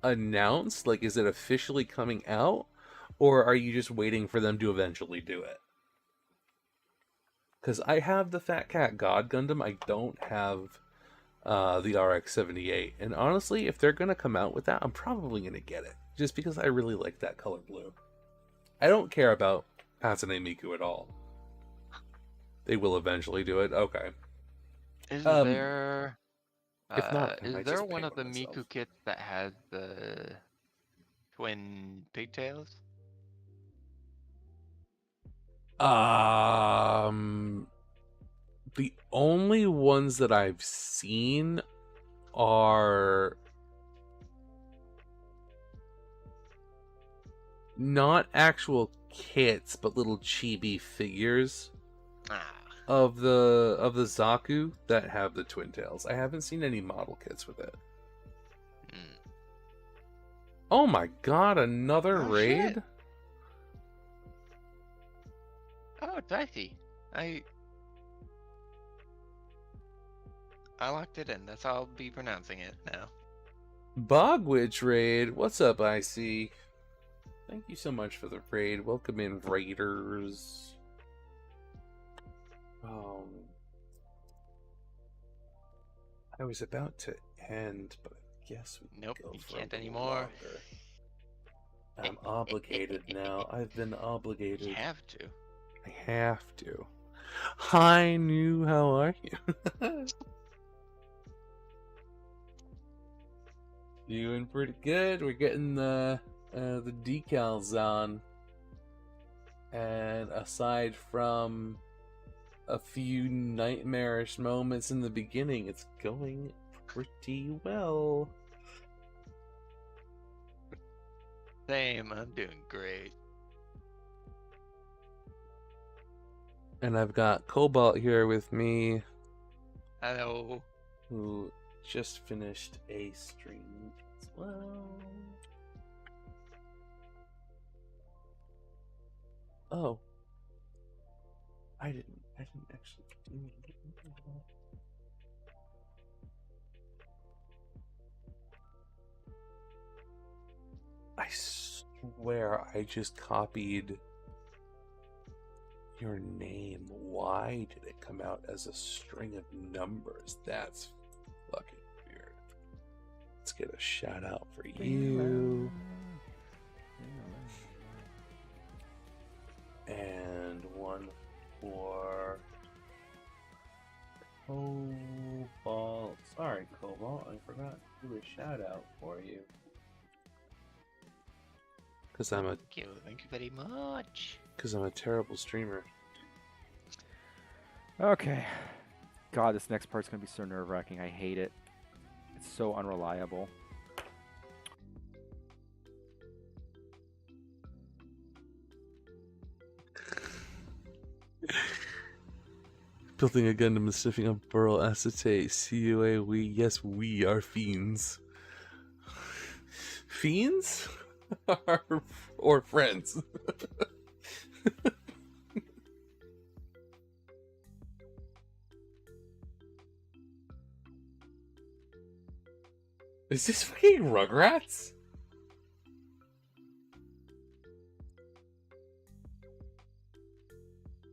announced? Like, is it officially coming out, or are you just waiting for them to eventually do it? Because I have the Fat Cat God Gundam, I don't have the RX-78, and honestly, if they're gonna come out with that, I'm probably gonna get it, just because I really like that color blue. I don't care about Hatsune Miku at all. They will eventually do it. Okay. Is there? If not, I is might there just one pay of the one myself. Miku kits that has the twin pigtails? The only ones that I've seen are not actual kits, but little chibi figures of the Zaku that have the twin tails. I haven't seen any model kits with it. Oh my god, another raid? Shit. Oh, it's icy. I locked it in. That's how I'll be pronouncing it now. Bogwitch raid. What's up, IC? Thank you so much for the raid. Welcome in, raiders. I was about to end, but I guess we can go you for can't a little anymore. longer. I'm obligated now. I've been obligated. You have to. I have to. Hi, New. How are you? Doing pretty good. We're getting the decals on, and aside from a few nightmarish moments in the beginning, it's going pretty well. Same. I'm doing great. And I've got Cobalt here with me. Hello. Who just finished a stream as well. Oh. I didn't actually do it. I swear I just copied your name. Why did it come out as a string of numbers? That's fucking weird. Let's get a shout out for you. And one for Cobalt. Sorry, Cobalt, I forgot to do a shout out for you. Because I'm a Thank you very much. Because I'm a terrible streamer. Okay. God, this next part's gonna be so nerve-wracking. I hate it. It's so unreliable. Building a Gundam is sniffing up Burl acetate. CUA, we. Yes, we are fiends. Fiends? or friends? Is this fucking Rugrats?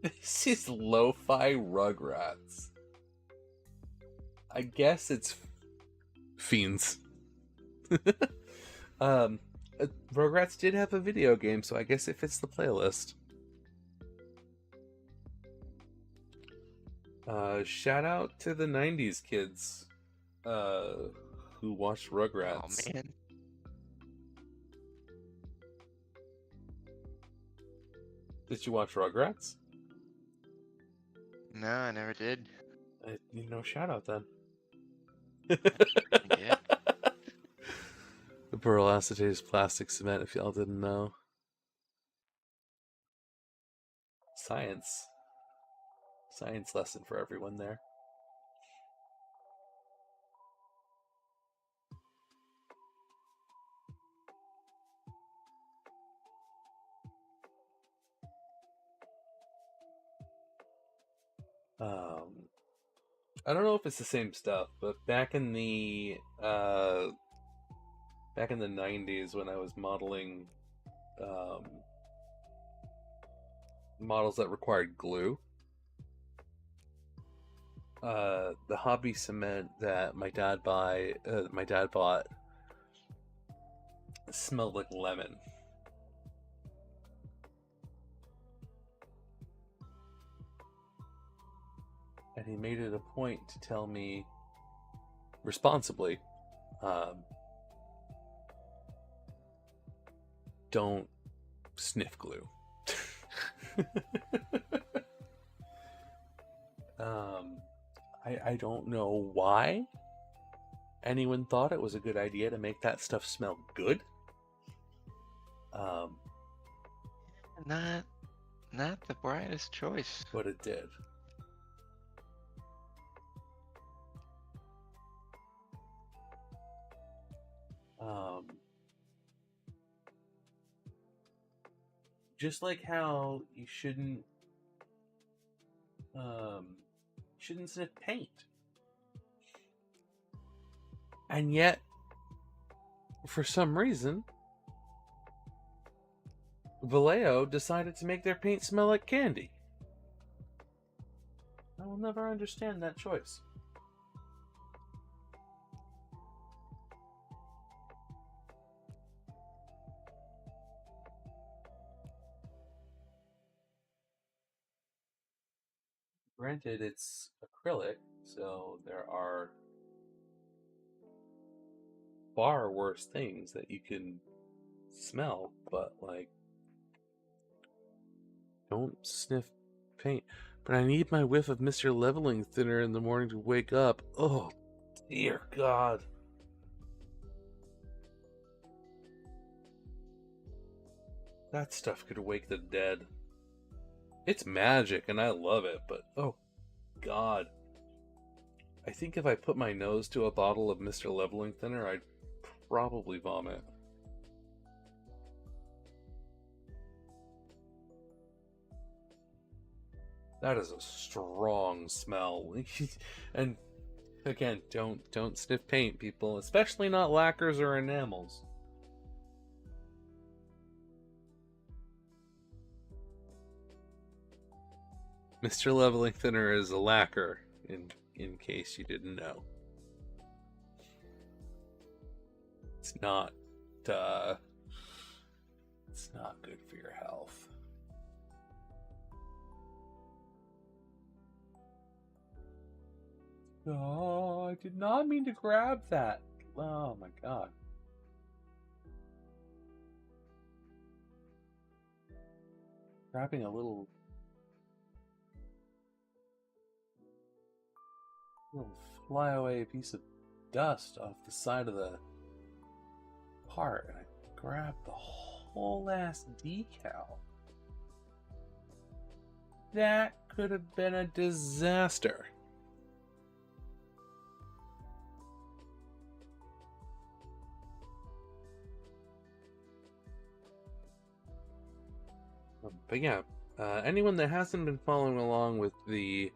This is lo-fi Rugrats. I guess it's fiends. Rugrats did have a video game, so I guess it fits the playlist. Shout out to the 90s kids who watched Rugrats. Oh man. Did you watch Rugrats? No, I never did. Shout out then. Yeah. The pearl acetate is plastic cement, if y'all didn't know. Science. Science lesson for everyone there. I don't know if it's the same stuff, but back in the 90s when I was modeling models that required glue, the hobby cement that my dad bought smelled like lemon. And he made it a point to tell me responsibly, don't sniff glue. I don't know why anyone thought it was a good idea to make that stuff smell good. Not the brightest choice. But it did. Just like how you shouldn't sniff paint. And yet, for some reason, Vallejo decided to make their paint smell like candy. I will never understand that choice. Granted, it's acrylic, so there are far worse things that you can smell, but like, don't sniff paint. But I need my whiff of Mr. Leveling Thinner in the morning to wake up. Oh, dear God. That stuff could wake the dead. It's magic and I love it, but oh God. I think if I put my nose to a bottle of Mr. Leveling Thinner, I'd probably vomit. That is a strong smell. And again, don't sniff paint, people, especially not lacquers or enamels. Mr. Leveling Thinner is a lacquer, in case you didn't know. It's not good for your health. Oh, I did not mean to grab that. Oh my God. Grabbing a little flyaway piece of dust off the side of the part, and I grabbed the whole ass decal. that could have been a disaster. But yeah, anyone that hasn't been following along with the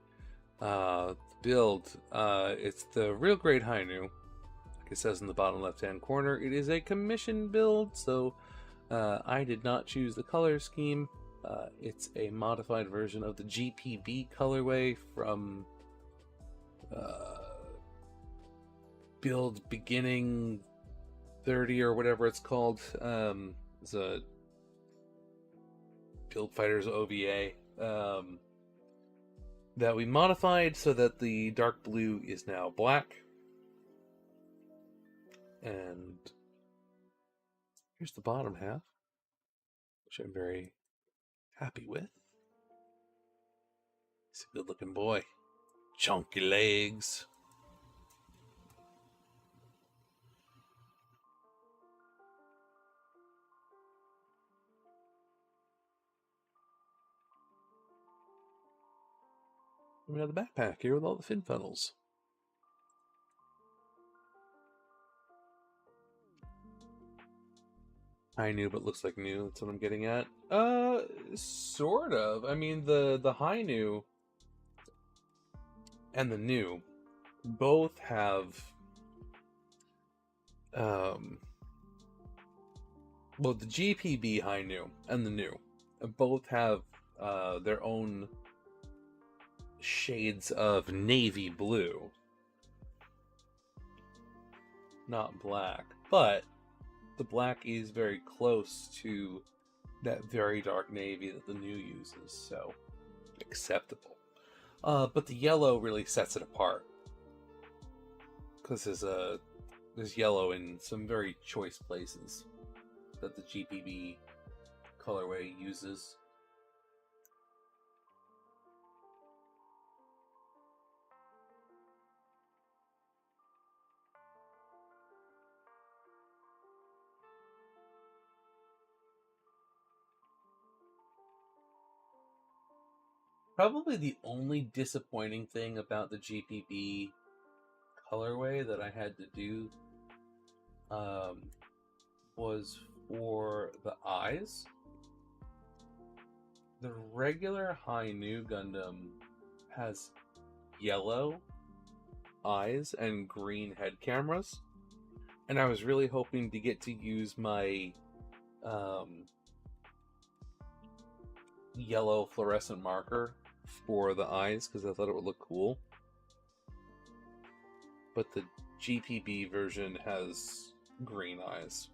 build, it's the Real Great Hainu. Like it says in the bottom left-hand corner, it is a commission build, so I did not choose the color scheme. It's a modified version of the GPB colorway from build beginning 30 or whatever it's called. It's a Build Fighters OVA that we modified so that the dark blue is now black. And here's the bottom half, which I'm very happy with. He's a good looking boy. Chunky legs. We have the backpack here with all the fin funnels. I knew, but looks like new. That's what I'm getting at. Sort of. I mean, the high new and the new both have well, the GPB high new and the new both have their own shades of navy blue, not black, but the black is very close to that very dark navy that the new uses, so acceptable. But the yellow really sets it apart, because there's yellow in some very choice places that the GPB colorway uses. Probably the only disappointing thing about the GPB colorway that I had to do was for the eyes. The regular High New Gundam has yellow eyes and green head cameras, and I was really hoping to get to use my yellow fluorescent marker for the eyes because I thought it would look cool. But the GPB version has green eyes,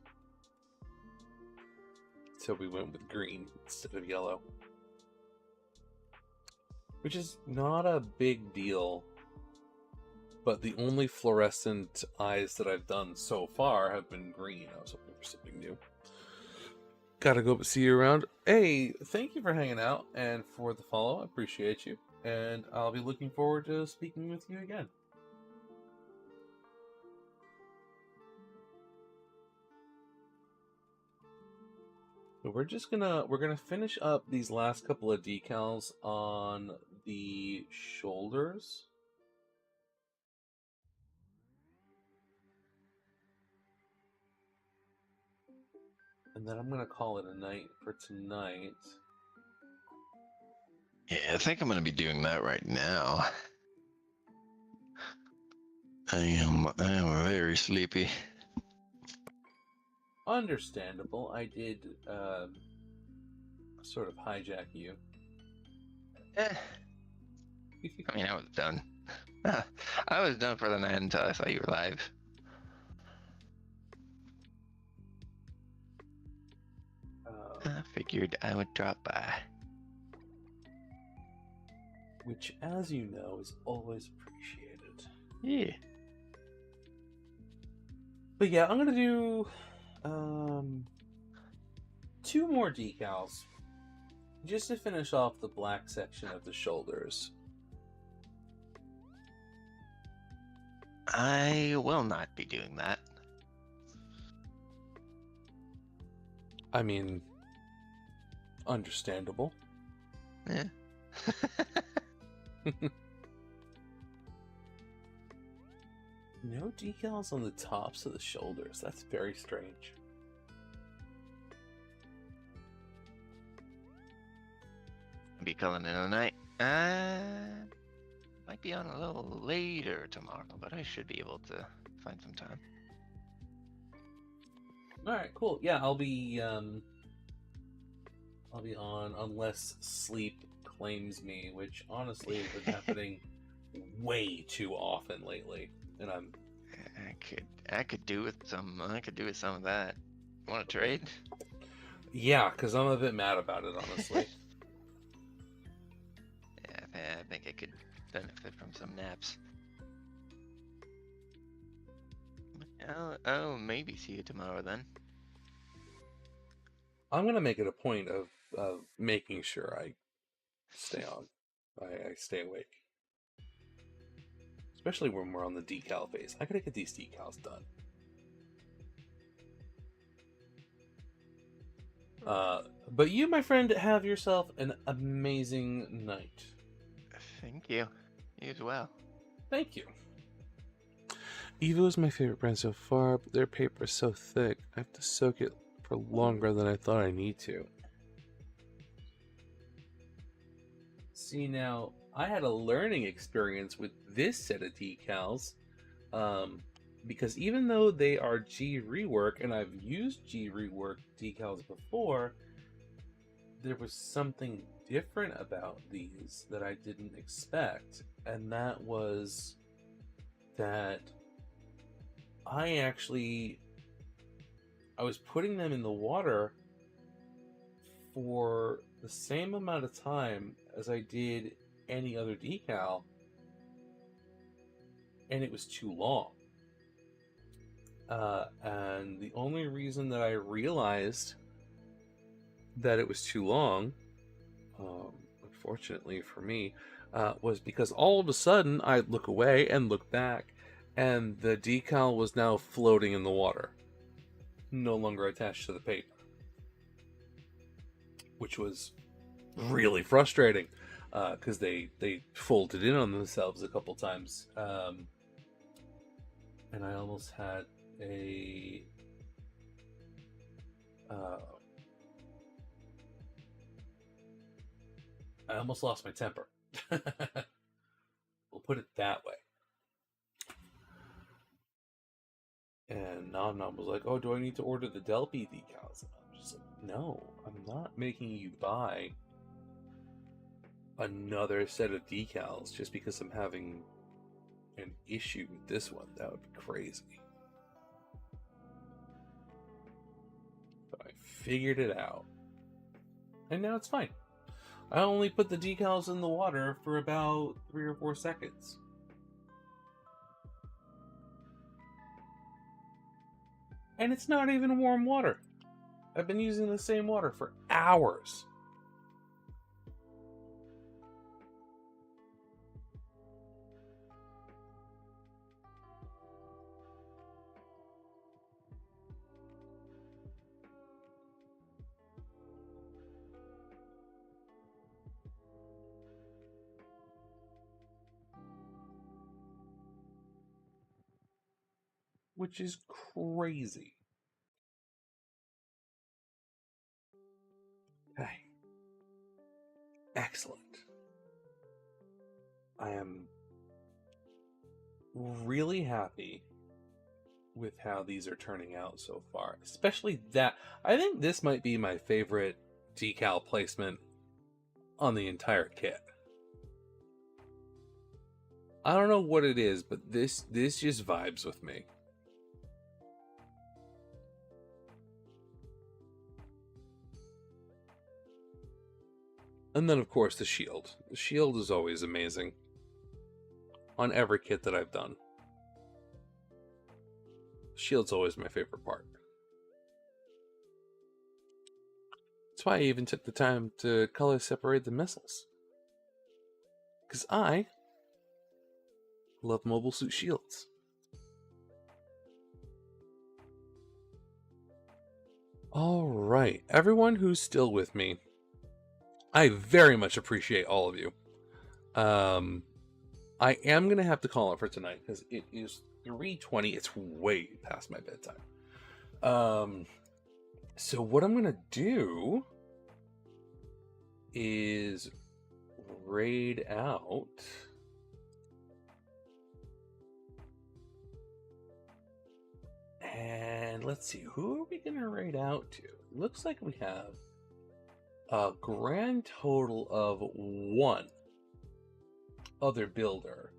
so we went with green instead of yellow, which is not a big deal, but the only fluorescent eyes that I've done so far have been green. I was hoping for something new. Gotta go, but see you around. Hey, thank you for hanging out and for the follow. I appreciate you, and I'll be looking forward to speaking with you again. We're gonna finish up these last couple of decals on the shoulders. And then I'm gonna call it a night for tonight. Yeah, I think I'm gonna be doing that right now. I am very sleepy. Understandable. I did sort of hijack you. I mean, I was done. I was done for the night until I saw you were live. I figured I would drop by. Which, as you know, is always appreciated. Yeah. But yeah, I'm gonna do 2 more decals just to finish off the black section of the shoulders. I will not be doing that. I mean, understandable. Yeah. No decals on the tops of the shoulders. That's very strange. Be calling it a night. Might be on a little later tomorrow, but I should be able to find some time. All right, cool. Yeah, I'll be on unless sleep claims me, which honestly has been happening way too often lately, and I'm. I could do with some of that. Want to trade? Yeah, because I'm a bit mad about it, honestly. Yeah, I think I could benefit from some naps. I'll maybe see you tomorrow then. I'm gonna make it a point of making sure I stay on. I stay awake, especially when we're on the decal phase. I gotta get these decals done. But you, my friend, have yourself an amazing night. Thank you. You as well. Thank you. Evo is my favorite brand so far, but their paper is so thick, I have to soak it for longer than I thought I need to. See, now, I had a learning experience with this set of decals, because even though they are G Rework, and I've used G Rework decals before, there was something different about these that I didn't expect, and that was that I was putting them in the water for the same amount of time as I did any other decal, and it was too long. And the only reason that I realized that it was too long, unfortunately for me, was because all of a sudden I'd look away and look back, and the decal was now floating in the water, no longer attached to the paper, which was really frustrating, because they folded in on themselves a couple times, and I almost had I almost lost my temper. We'll put it that way. And Nom Nom was like, "Oh, do I need to order the Delphi decals?" And I'm just like, "No, I'm not making you buy another set of decals just because I'm having an issue with this one. That would be crazy." But I figured it out, and now it's fine. I only put the decals in the water for about 3 or 4 seconds. And it's not even warm water. I've been using the same water for hours. Which is crazy. Okay. Excellent. I am really happy with how these are turning out so far. Especially that. I think this might be my favorite decal placement on the entire kit. I don't know what it is, but this just vibes with me. And then, of course, the shield. The shield is always amazing. On every kit that I've done. Shield's always my favorite part. That's why I even took the time to color separate the missiles. Because I love mobile suit shields. Alright, everyone who's still with me, I very much appreciate all of you. I am gonna have to call it for tonight because it is 3:20. It's way past my bedtime. So what I'm gonna do is raid out. And let's see, who are we gonna raid out to? Looks like we have a grand total of 1 other builder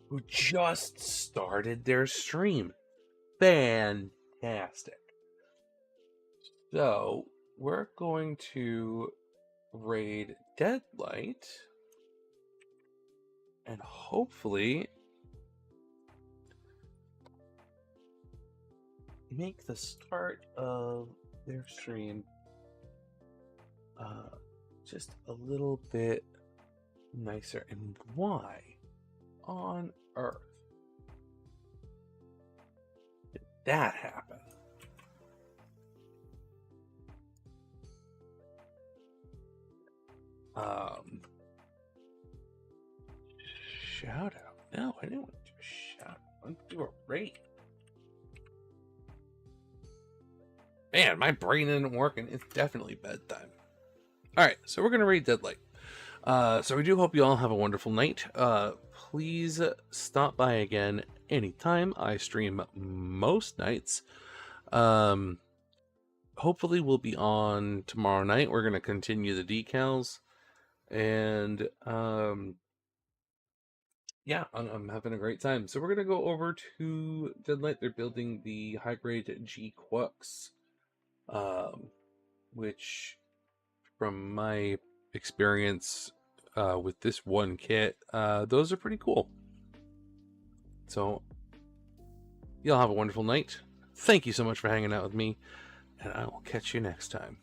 who just started their stream. Fantastic. So we're going to raid Deadlight and hopefully make the start of their stream just a little bit nicer. And why on earth did that happen? Shout out. No, I didn't want to do a shout out. I want to do a rate. Man, my brain isn't working. It's definitely bedtime. Alright, so we're going to read Deadlight. So we do hope you all have a wonderful night. Please stop by again anytime. I stream most nights. Hopefully we'll be on tomorrow night. We're going to continue the decals. And yeah, I'm having a great time. So we're going to go over to Deadlight. They're building the high-grade G Quux. Which, from my experience with this one kit, those are pretty cool. So, y'all have a wonderful night. Thank you so much for hanging out with me, and I will catch you next time.